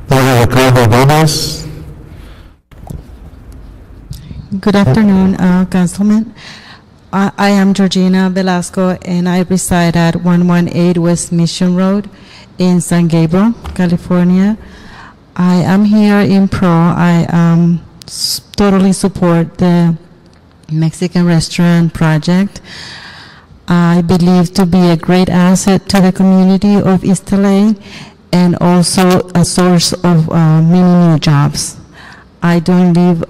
Then we have Ricardo Gomez. Good afternoon, Councilman. I am Georgina Velasco, and I reside at 118 West Mission Road in San Gabriel, California. I am here in I totally support the Mexican restaurant project. I believe to be a great asset to the community of East LA and also a source of many new jobs. I don't live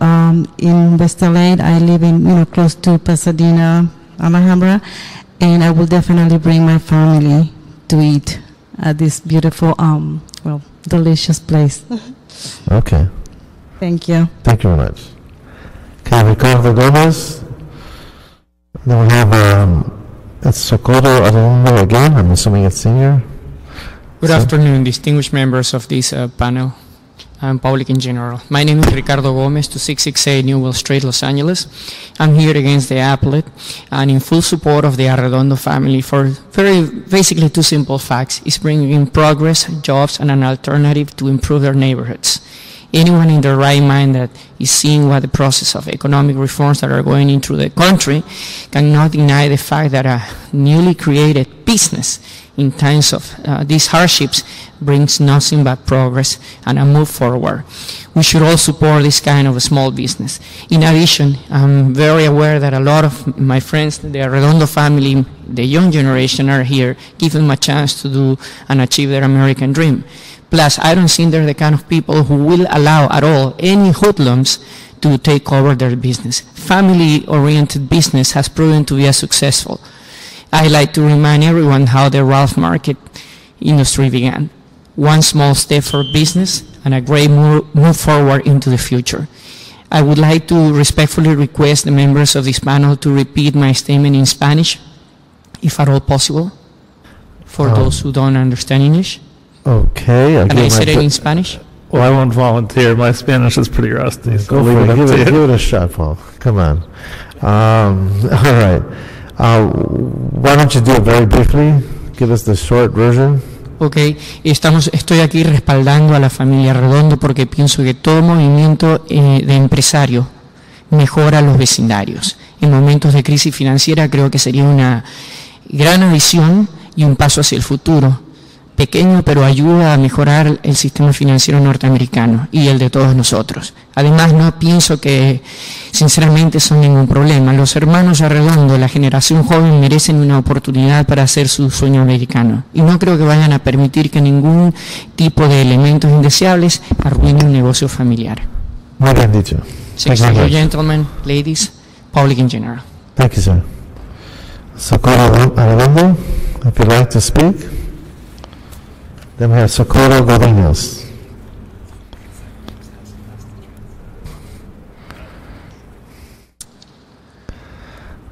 in West LA. I live in, close to Pasadena, Alhambra, and I will definitely bring my family to eat at this beautiful, delicious place. Okay. Thank you. Thank you very much. Okay, Ricardo Gomez. Then we have it's Socorro Arredondo again. I'm assuming it's senior. Good afternoon, distinguished members of this panel and public in general. My name is Ricardo Gomez, 2668 Newell Street, Los Angeles. I'm here against the appellate and in full support of the Arredondo family for basically two simple facts. It's bringing in progress, jobs, and an alternative to improve their neighborhoods. Anyone in their right mind that is seeing what the process of economic reforms that are going into the country cannot deny the fact that a newly created business in times of these hardships brings nothing but progress and a move forward. We should all support this kind of a small business. In addition, I'm very aware that a lot of my friends, the Arredondo family, the young generation are here, give them a chance to do and achieve their American dream. Plus, I don't think they're the kind of people who will allow at all any hoodlums to take over their business. Family-oriented business has proven to be as successful. I like to remind everyone how the Ralph Market industry began. One small step for business and a great move forward into the future. I would like to respectfully request the members of this panel to repeat my statement in Spanish, if at all possible, for those who don't understand English. Okay. Can I say it in Spanish? Well, I won't volunteer. My Spanish is pretty rusty. So Go leave for it. it up to you. Give it a shot, Paul. Come on. All right. Why don't you do it very briefly? Give us the short version. Ok, estoy aquí respaldando a la familia Arredondo porque pienso que todo movimiento de empresario mejora los vecindarios. En momentos de crisis financiera creo que sería una gran adición y un paso hacia el futuro. Pequeño, pero ayuda a mejorar el sistema financiero norteamericano y el de todos nosotros. Además, no pienso que, sinceramente, son ningún problema. Los hermanos Arredondo, la generación joven, merecen una oportunidad para hacer su sueño americano. Y no creo que vayan a permitir que ningún tipo de elementos indeseables arruine un negocio familiar. Muy bien dicho. Thank you, gentlemen, ladies, public in general. Thank you, sir. Socorro Arredondo, if you'd like to speak. Then we have Socorro Godinez.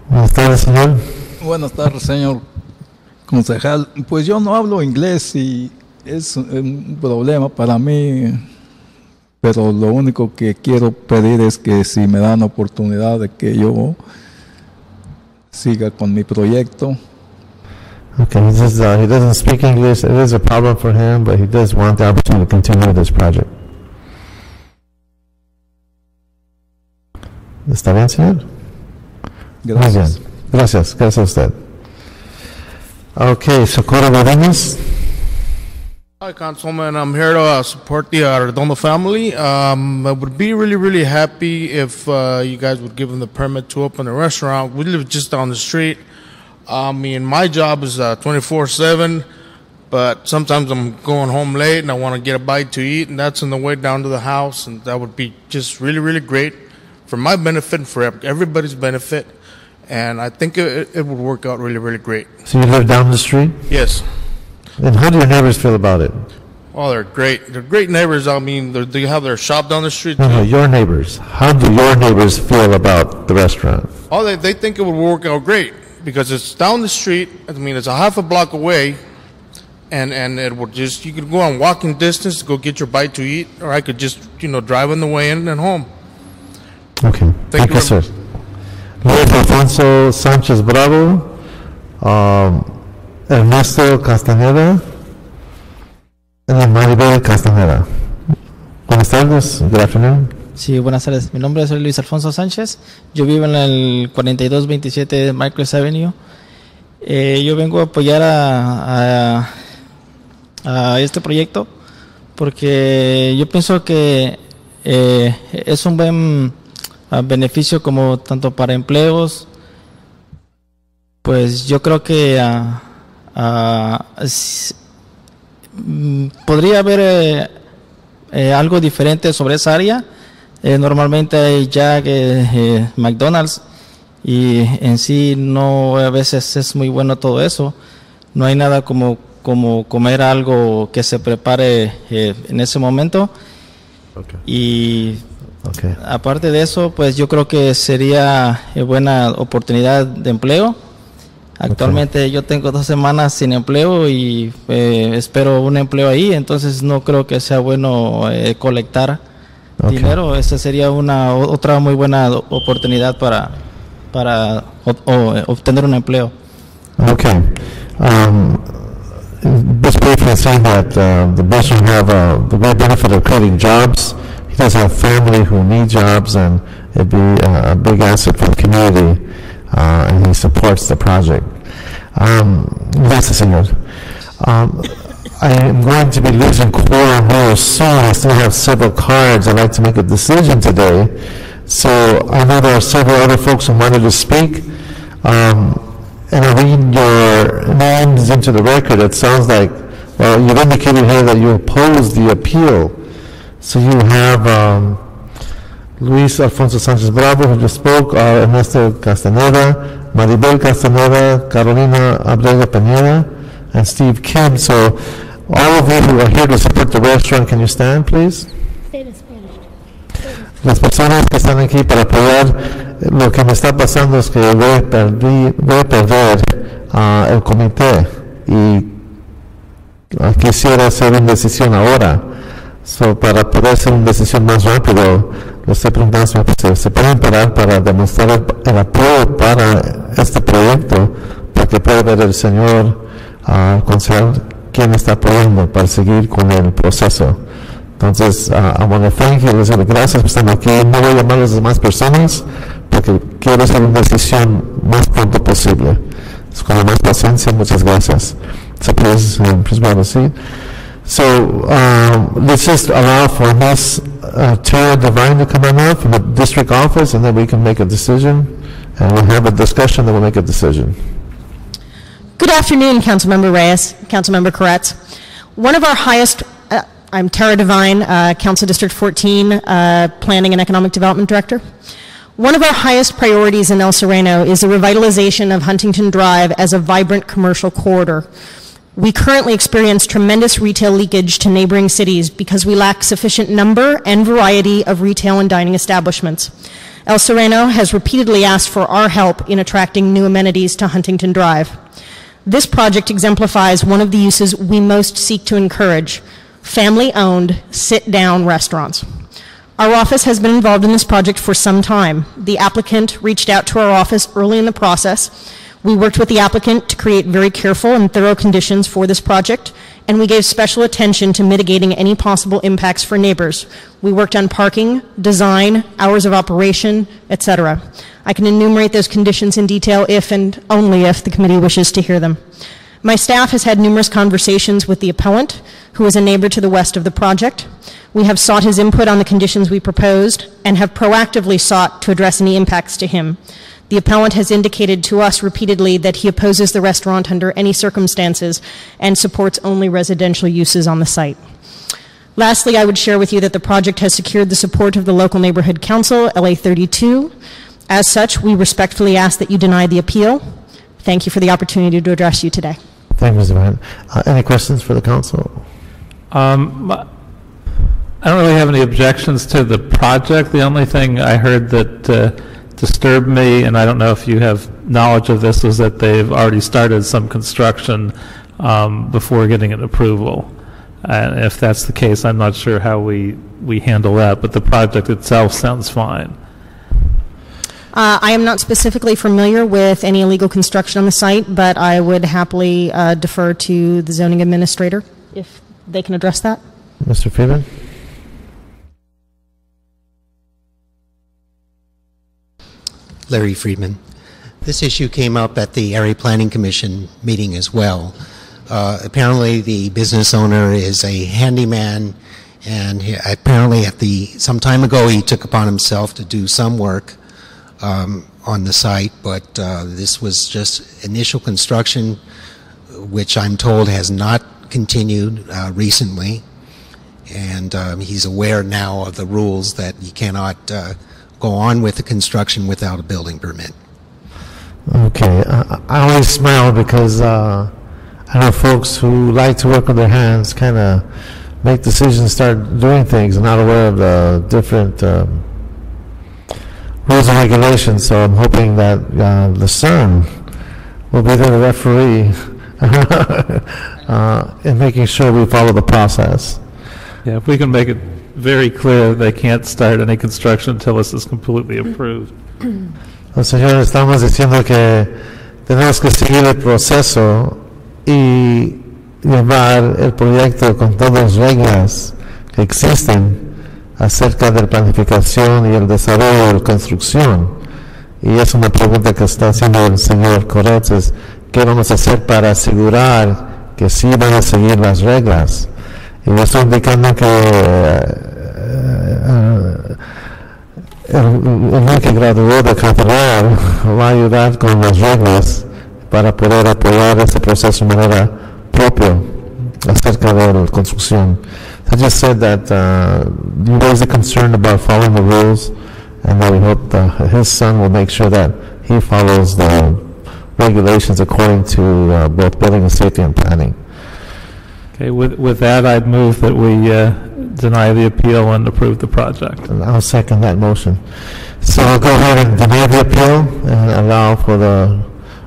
Buenas tardes, señor. Buenas tardes, señor concejal. Pues yo no hablo inglés y es un problema para mí, pero lo único que quiero pedir es que si me dan oportunidad de que yo siga con mi proyecto. Okay, he says he doesn't speak English. It is a problem for him, but he does want the opportunity to continue with this project. ¿Está bien, señor? Gracias. Muy bien. Gracias. Gracias a usted. Okay, Socorro Godinez. Hi, Councilman. I'm here to support the Arredondo family. I would be really, really happy if you guys would give them the permit to open a restaurant. We live just down the street. My job is 24/7, but sometimes I'm going home late and I want to get a bite to eat, and that's on the way down to the house, and that would be just really, really great for my benefit and for everybody's benefit. And I think it would work out really, really great. So you live down the street? Yes. And how do your neighbors feel about it? Oh, they're great. They're great neighbors. I mean, they have their shop down the street. No, your neighbors. How do your neighbors feel about the restaurant? Oh, they think it would work out great because it's down the street. I mean, it's a half a block away, and it would just, you could go on walking distance to go get your bite to eat, or I could just, drive on the way in and home. Okay. Thank you, sir. Luis Alfonso Sánchez Bravo, Ernesto Castañeda, and Maribel Castañeda. Buenas tardes. Good afternoon. Sí, buenas tardes. Mi nombre es Luis Alfonso Sánchez. Yo vivo en el 4227 Micros Avenue. Yo vengo a apoyar a este proyecto porque yo pienso que es un buen beneficio como tanto para empleos. Pues yo creo que podría haber algo diferente sobre esa área. Normalmente hay Jack, McDonald's, y en sí no, a veces es muy bueno todo eso. No hay nada como comer algo que se prepare en ese momento. Okay. Y aparte de eso, pues yo creo que sería buena oportunidad de empleo. Actualmente yo tengo 2 semanas sin empleo y espero un empleo ahí, entonces no creo que sea bueno colectar dinero. Esa sería otra muy buena oportunidad para obtener un empleo. Okay. Just briefly saying that the Bishop have the great benefit of creating jobs. He does have family who need jobs, and it'd be a big asset for the community, and he supports the project. Gracias, señor. I am going to be losing quorum very soon. I still have several cards. I'd like to make a decision today. So I know there are several other folks who wanted to speak. And I read your names into the record. It sounds like, well, you've indicated here that you oppose the appeal. So you have Luis Alfonso Sánchez Bravo, who just spoke, Ernesto Castañeda, Maribel Castañeda, Carolina Abrega Peñera, and Steve Kim. So all of you who are here to support the restaurant, can you stand, please? Las personas que están aquí para apoyar, lo que me está pasando es que voy a perder el comité y quisiera hacer una decisión ahora. So, para poder hacer una decisión más rápido, le estoy preguntando si se pueden parar para demostrar el apoyo para este proyecto, porque puede ver el señor concejal quién está apoyando para seguir con el proceso. Entonces, I want to thank you. Gracias por estar aquí. No voy a llamar a las demás personas porque quiero hacer una decisión más pronto posible. Con más paciencia, muchas gracias. So please have a seat. So let's just allow for Ms. Tara Devine to come on up from the district office, and then we can make a decision, and we'll have a discussion, then we'll make a decision. Good afternoon, Councilmember Reyes, Councilmember Koretz. One of our highest, I'm Tara Devine, Council District 14, Planning and Economic Development Director. One of our highest priorities in El Sereno is the revitalization of Huntington Drive as a vibrant commercial corridor. We currently experience tremendous retail leakage to neighboring cities because we lack sufficient number and variety of retail and dining establishments. El Sereno has repeatedly asked for our help in attracting new amenities to Huntington Drive. This project exemplifies one of the uses we most seek to encourage: family-owned, sit-down restaurants. Our office has been involved in this project for some time. The applicant reached out to our office early in the process. We worked with the applicant to create very careful and thorough conditions for this project, and we gave special attention to mitigating any possible impacts for neighbors. We worked on parking, design, hours of operation, etc. I can enumerate those conditions in detail if and only if the committee wishes to hear them. My staff has had numerous conversations with the appellant, who is a neighbor to the west of the project. We have sought his input on the conditions we proposed and have proactively sought to address any impacts to him. The appellant has indicated to us repeatedly that he opposes the restaurant under any circumstances and supports only residential uses on the site. Lastly, I would share with you that the project has secured the support of the local neighborhood council, LA 32. As such, we respectfully ask that you deny the appeal. Thank you for the opportunity to address you today. Thank you, Mr. Van. Any questions for the council? I don't really have any objections to the project. The only thing I heard that disturbed me, and I don't know if you have knowledge of this, was that they've already started some construction before getting an approval. And if that's the case, I'm not sure how we handle that, but the project itself sounds fine. I am not specifically familiar with any illegal construction on the site, but I would happily defer to the zoning administrator if they can address that. Mr. Friedman? Larry Friedman. This issue came up at the Area Planning Commission meeting as well. Apparently the business owner is a handyman, and apparently some time ago he took upon himself to do some work on the site, but this was just initial construction, which I'm told has not continued recently, and he's aware now of the rules that you cannot go on with the construction without a building permit. Okay, I always smile because I know folks who like to work with their hands kind of make decisions, start doing things, and not aware of the different rules and regulations. So I'm hoping that the CERN will be the referee in making sure we follow the process. Yeah, if we can make it very clear they can't start any construction until this is completely approved. Señor, estamos diciendo que tenemos que seguir el proceso y llevar el proyecto con todas las reglas que existen acerca de la planificación y el desarrollo de la construcción. Y es una pregunta que está haciendo el señor Koretz, es qué vamos a hacer para asegurar que sí van a seguir las reglas. Y yo estoy indicando que el que graduó de catedral va a ayudar con las reglas para poder apoyar este proceso de manera propia acerca de la construcción. I just said that you raised a concern about following the rules, and that we hope his son will make sure that he follows the regulations according to both building and safety and planning. Okay, with that, I'd move that we deny the appeal and approve the project. And I'll second that motion. So I'll go ahead and deny the appeal and allow for the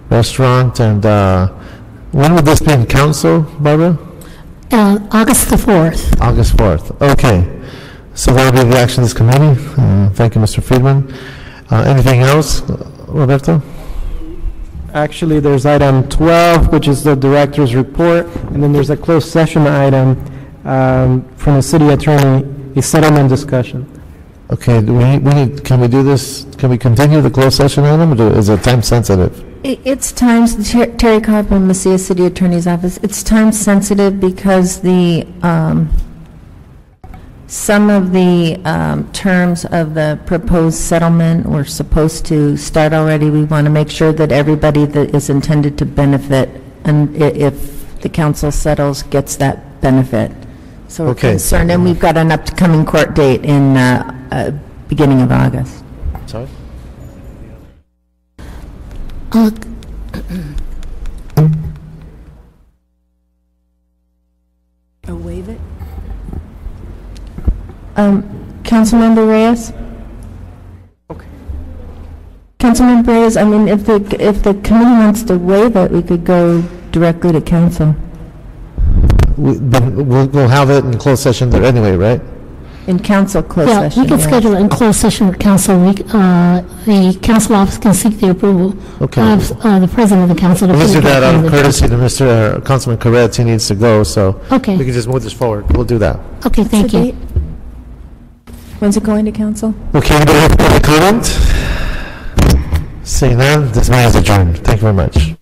restaurant. And when would this be in council, Barbara? August the 4th. August 4th. Okay. So that will be the action of this committee. Thank you, Mr. Friedman. Anything else, Roberto? Actually, there's item 12, which is the director's report, and then there's a closed session item from the city attorney, a settlement discussion. Okay, can we do this, can we continue the closed session item, or is it time sensitive? It's time, Terry Cobb from Mesilla City Attorney's Office, it's time sensitive because the, some of the terms of the proposed settlement were supposed to start already. We want to make sure that everybody that is intended to benefit, and if the council settles, gets that benefit. So we're concerned, and we've got an upcoming court date in beginning of August. Sorry? Waive it? Councilmember Reyes? Okay. Councilmember Reyes, I mean, if the committee wants to waive it, we could go directly to council. We'll have it in closed session there anyway, right? In council closed session. Yeah, we can schedule it in closed session with council. The council office can seek the approval of the president of the council. Let's do that out of courtcy to Mr. Councilman Corretz. He needs to go, so we can just move this forward. We'll do that. Okay, thank you. When's it going to council? Okay, anybody have a comment? Seeing none, this meeting is adjourned. Thank you very much.